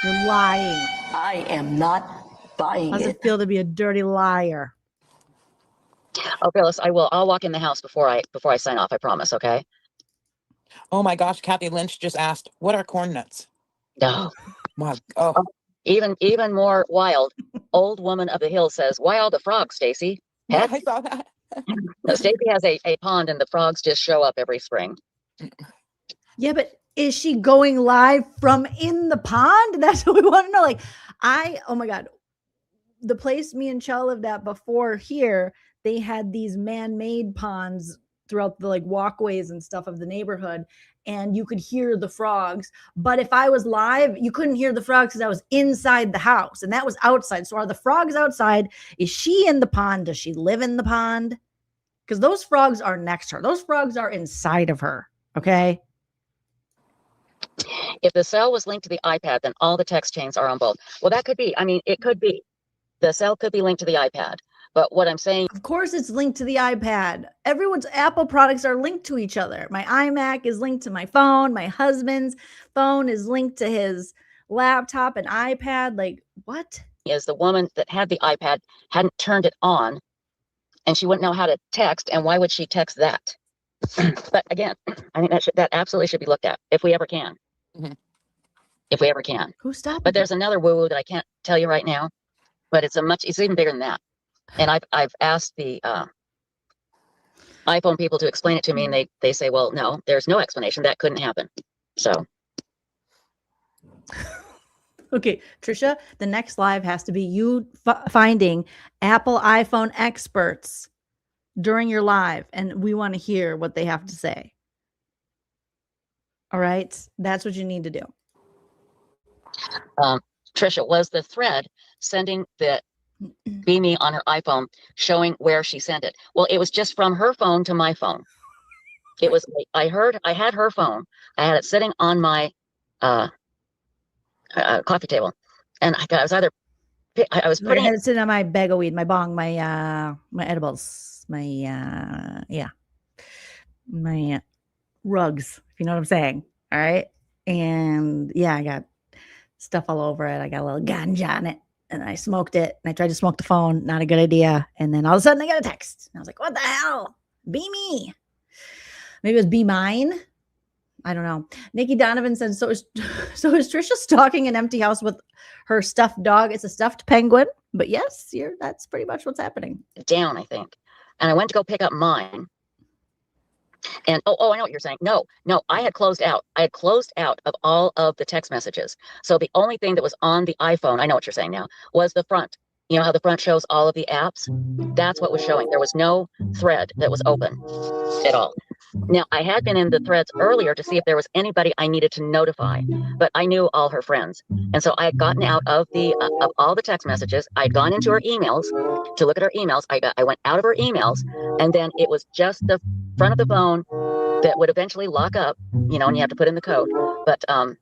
You're lying.
I am not buying
How's
it.
it feel to be a dirty liar?
Oh, Phyllis, I'll walk in the house before I sign off. I promise. Okay.
Oh my gosh, Kathy Lynch just asked, "What are corn nuts?"
No.
Oh,
Even more wild. Old woman of the hill says, "Why all the frogs, Stacy?"
yeah, I saw that.
Stacy has a pond, and the frogs just show up every spring.
Yeah, but is she going live from in the pond? That's what we want to know. Like, oh my God, the place me and Chell lived at before here, they had these man-made ponds throughout the like walkways and stuff of the neighborhood, and you could hear the frogs. But if I was live, you couldn't hear the frogs because I was inside the house, and that was outside. So are the frogs outside? Is she in the pond? Does she live in the pond? Because those frogs are next to her. Those frogs are inside of her. Okay.
If the cell was linked to the iPad, then all the text chains are on both. Well, that could be. I mean, it could be. The cell could be linked to the iPad. But what I'm saying,
of course, it's linked to the iPad. Everyone's Apple products are linked to each other. My iMac is linked to my phone. My husband's phone is linked to his laptop and iPad. Like, what?
is the woman that had the iPad hadn't turned it on, and she wouldn't know how to text. And why would she text that? But again, I think that absolutely should be looked at if we ever can.
Mm-hmm.
If we ever can.
Who stopped?
But there's another woo-woo that I can't tell you right now. But it's even bigger than that. And I've asked the iPhone people to explain it to me, and they say, well, no, there's no explanation. That couldn't happen. So.
Okay, Trisha, the next live has to be you finding Apple iPhone experts during your live, and we want to hear what they have to say. All right, that's what you need to do.
Trisha, was the thread sending the Be Me on her iPhone showing where she sent it? Well, it was just from her phone to my phone. It was, I had her phone. I had it sitting on my coffee table. And I was putting
it sitting on my bag of weed, my bong, my edibles, my rugs, if you know what I'm saying. All right. And yeah, I got stuff all over it. I got a little ganja on it, and I smoked it, and I tried to smoke the phone. Not a good idea. And then all of a sudden I got a text. And I was like, what the hell? Be me. Maybe it was be mine. I don't know. Nikki Donovan said, so is Trisha stalking an empty house with her stuffed dog? It's a stuffed penguin. But yes, that's pretty much what's happening.
Down, I think. And I went to go pick up mine. And I know what you're saying. No, I had closed out. I had closed out of all of the text messages. So the only thing that was on the iPhone, I know what you're saying now, was the front. You know how the front shows all of the apps? That's what was showing. There was no thread that was open at all. Now, I had been in the threads earlier to see if there was anybody I needed to notify, but I knew all her friends. And so I had gotten out of of all the text messages. I'd gone into her emails to look at her emails. I went out of her emails, and then it was just the front of the phone that would eventually lock up, and you have to put in the code. But, and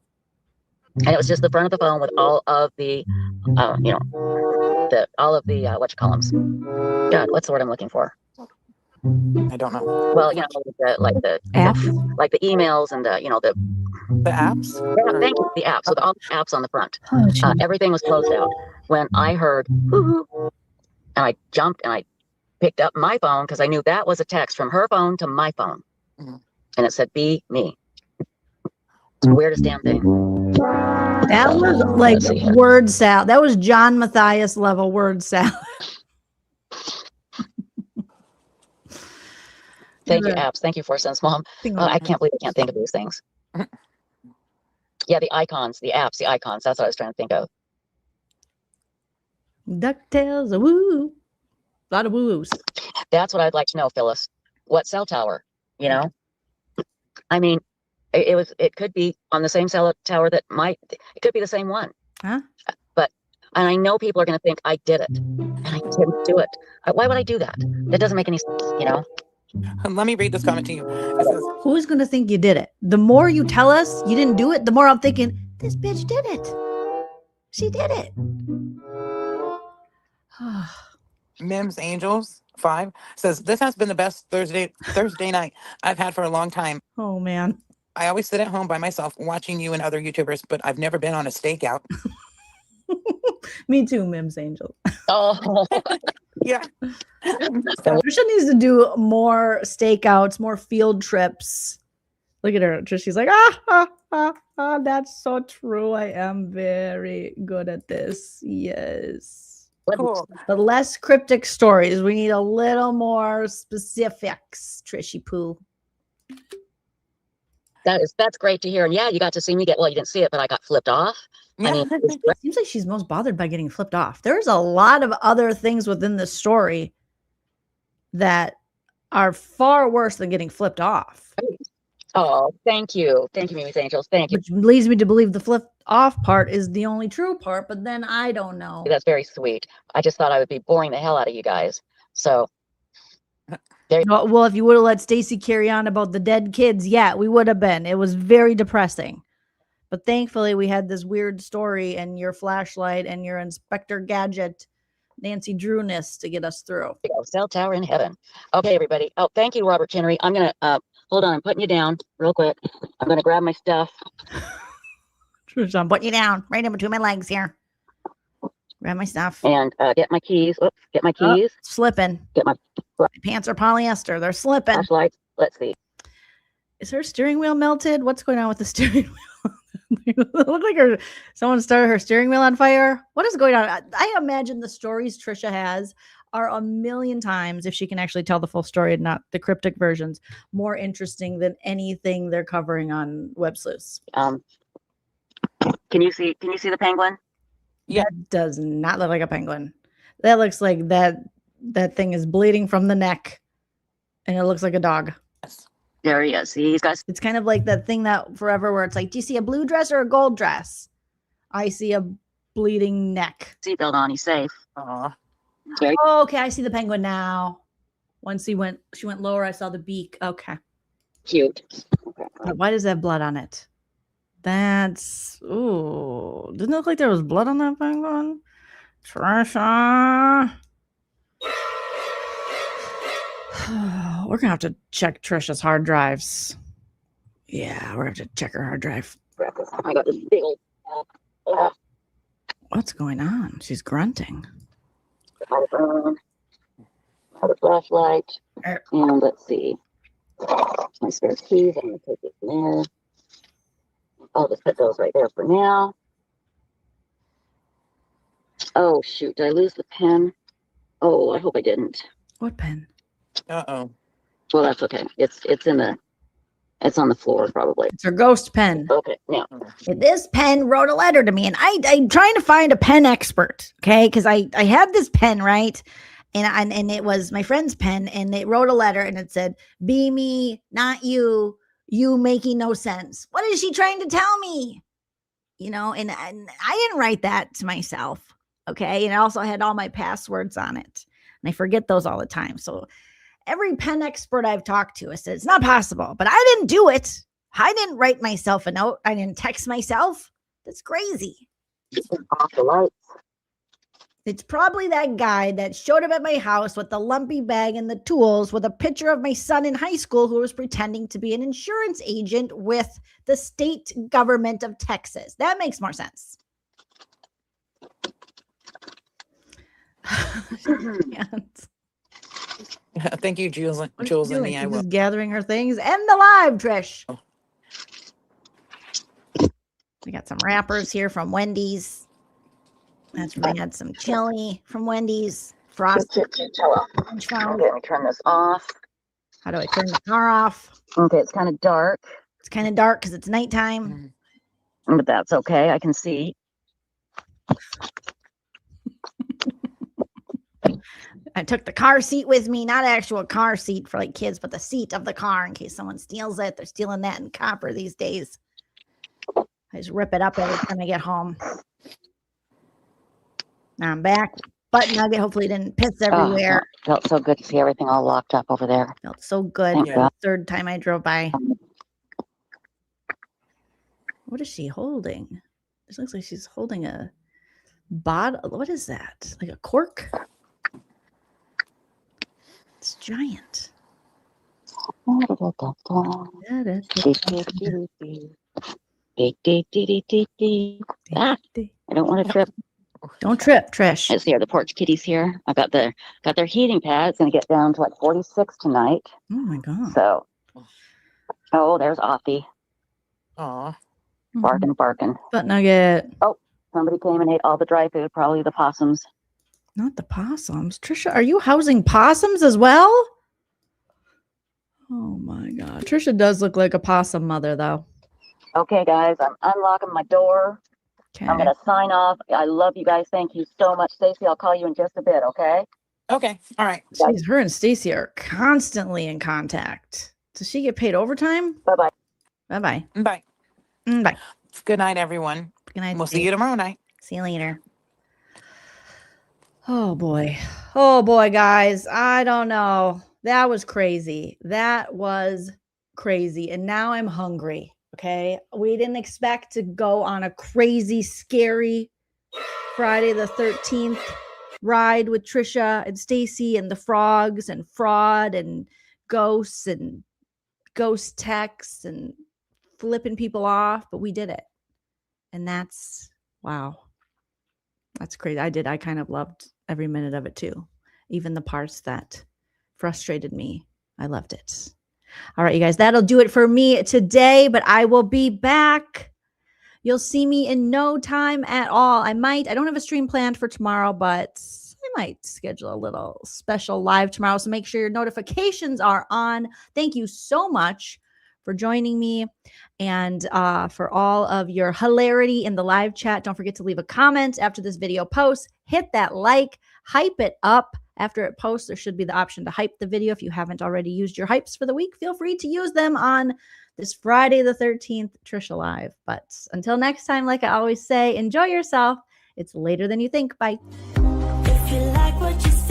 it was just the front of the phone with all of the, whatchamacallits. God, what's the word I'm looking for?
I don't know.
Well, like the
Apps?
like the emails and the
The apps?
yeah, thank you, the apps with all the apps on the front.
Oh, geez.
Everything was closed out. When I heard hoo-hoo, and I jumped and I picked up my phone because I knew that was a text from her phone to my phone, and it said "Be me." It's the weirdest damn thing.
That was like word salad. That was John Matthias level word salad.
Thank you, apps. Thank you, Sense Mom. I can't believe I can't think of these things. Yeah, the icons, the apps, the icons. That's what I was trying to think of.
DuckTales, a woo. A lot of woo-woos.
That's what I'd like to know, Phyllis. What cell tower? I mean, it could be on the same cell tower it could be the same one.
Huh?
And I know people are going to think I did it, and I didn't do it. Why would I do that? That doesn't make any sense,
Let me read this comment to you. It says,
who's going to think you did it? The more you tell us you didn't do it, the more I'm thinking, this bitch did it. She did it.
Mims Angels 5 says, this has been the best Thursday night I've had for a long time.
Oh, man.
I always sit at home by myself watching you and other YouTubers, but I've never been on a stakeout.
Me too, Mims Angel.
Oh,
Yeah.
Trisha needs to do more stakeouts, more field trips. Look at her. She's like, that's so true. I am very good at this. Yes.
Cool.
But less cryptic stories. We need a little more specifics, Trishy Poo.
that's great to hear. And yeah, you got to see me you didn't see it, but I got flipped off. I mean,
It seems like she's most bothered by getting flipped off. There's a lot of other things within the story that are far worse than getting flipped off.
oh, thank you, Mimi's Angels, thank you.
Which leads me to believe the flipped off part is the only true part, but then I don't know.
That's very sweet. I just thought I would be boring the hell out of you guys. So,
Well, if you would have let Stacy carry on about the dead kids, yeah, we would have been. It was very depressing. But thankfully, we had this weird story and your flashlight and your Inspector Gadget, Nancy Drewness to get us through.
cell tower in heaven. Okay, everybody. Oh, thank you, Robert Chinnery. I'm going to, hold on, I'm putting you down real quick. I'm going to grab my stuff.
I'm putting you down right in between my legs here. Grab my stuff.
And get my keys. Oops, get my keys.
Slipping.
Get my
My pants are polyester. They're slipping.
flashlight. Let's see.
Is her steering wheel melted? What's going on with the steering wheel? It looked like someone started her steering wheel on fire. What is going on? I imagine the stories Trisha has are a million times, if she can actually tell the full story and not the cryptic versions, more interesting than anything they're covering on Web Sleuths.
Can you see the penguin?
Yeah.
That does not look like a penguin. That looks like that thing is bleeding from the neck, and it looks like a dog.
There he is. See, he's got.
It's kind of like that thing that forever where it's like, do you see a blue dress or a gold dress? I see a bleeding neck.
Seatbelt on. He's safe.
Aw.
Oh, okay, I see the penguin now. Once she went lower, I saw the beak. Okay.
Cute.
Okay. Why does that have blood on it? That's didn't it look like there was blood on that penguin? Trisha. We're gonna have to check Trisha's hard drives. Yeah, we're gonna have to check her hard drive.
I got this big old.
What's going on? She's grunting.
Have a flashlight. And let's see. My spare keys. I'm gonna take it from there. I'll just put those right there for now. Oh shoot! Did I lose the pen? Oh, I hope I didn't.
What pen?
Uh-oh.
Well, that's okay. It's on the floor probably.
It's her ghost pen.
Okay, now
this pen wrote a letter to me, and I'm trying to find a pen expert, okay? Because I have this pen, right? And it was my friend's pen, and it wrote a letter, and it said, "Be me, not you. You making no sense. What is she trying to tell me?" You know, and I didn't write that to myself. Okay. And I also had all my passwords on it. And I forget those all the time. So every pen expert I've talked to has said it's not possible, but I didn't do it. I didn't write myself a note. I didn't text myself. That's crazy.
Off the lights.
It's probably that guy that showed up at my house with the lumpy bag and the tools with a picture of my son in high school who was pretending to be an insurance agent with the state government of Texas. That makes more sense.
Thank you, Jules.
What are
Jules
you
and
doing?
me. I
She's
will.
just gathering her things. End the live, Trish. We got some wrappers here from Wendy's. That's where we had some chili from Wendy's. Frosted orange fries.
Okay, let me turn this off.
How do I turn the car off?
Okay, it's kind of dark,
It's kind of dark because it's nighttime.
but that's okay. I can see.
I took the car seat with me, not actual car seat for like kids, but the seat of the car in case someone steals it. They're stealing that in copper these days. I just rip it up every time I get home. Now I'm back. Butt nugget. Hopefully it didn't piss everywhere.
Oh, felt so good to see everything all locked up over there.
Felt so good.
Thank God.
Third time I drove by. What is she holding? It looks like she's holding a bottle. What is that? Like a cork? It's giant.
Ah, I don't want to trip.
Don't trip, Trish.
Let's see, are the porch kitties here? I got their heating pad. It's gonna get down to like 46 tonight.
Oh my God.
So, oh, there's Offie
Aw.
barking.
Butt nugget.
Oh, somebody came and ate all the dry food. Probably the possums.
Not the possums. Trisha, are you housing possums as well? Oh my God. Trisha does look like a possum mother, though.
Okay, guys, I'm unlocking my door.
Okay.
I'm gonna sign off. I love you guys. Thank you so much, Stacey. I'll call you in just a bit. Okay.
Okay. All right.
Jeez, her and Stacy are constantly in contact. Does she get paid overtime?
Bye-bye.
Bye-bye.
Bye.
Bye.
Good night, everyone.
Good night.
We'll see you tomorrow night.
See you later. Oh boy. Oh boy, guys. I don't know. That was crazy. That was crazy. And now I'm hungry. Okay. We didn't expect to go on a crazy, scary Friday the 13th ride with Trisha and Stacy and the frogs and fraud and ghosts and ghost texts and flipping people off, but we did it. And that's, wow. That's crazy. I kind of loved every minute of it too. Even the parts that frustrated me. I loved it. All right, you guys, that'll do it for me today, but I will be back. You'll see me in no time at all. I don't have a stream planned for tomorrow, but I might schedule a little special live tomorrow. So make sure your notifications are on. Thank you so much for joining me and for all of your hilarity in the live chat. Don't forget to leave a comment after this video posts. Hit that like, hype it up. After it posts, there should be the option to hype the video. If you haven't already used your hypes for the week, feel free to use them on this Friday the 13th Trisha Live. But until next time, like I always say, enjoy yourself. It's later than you think. Bye.
If you like what you see.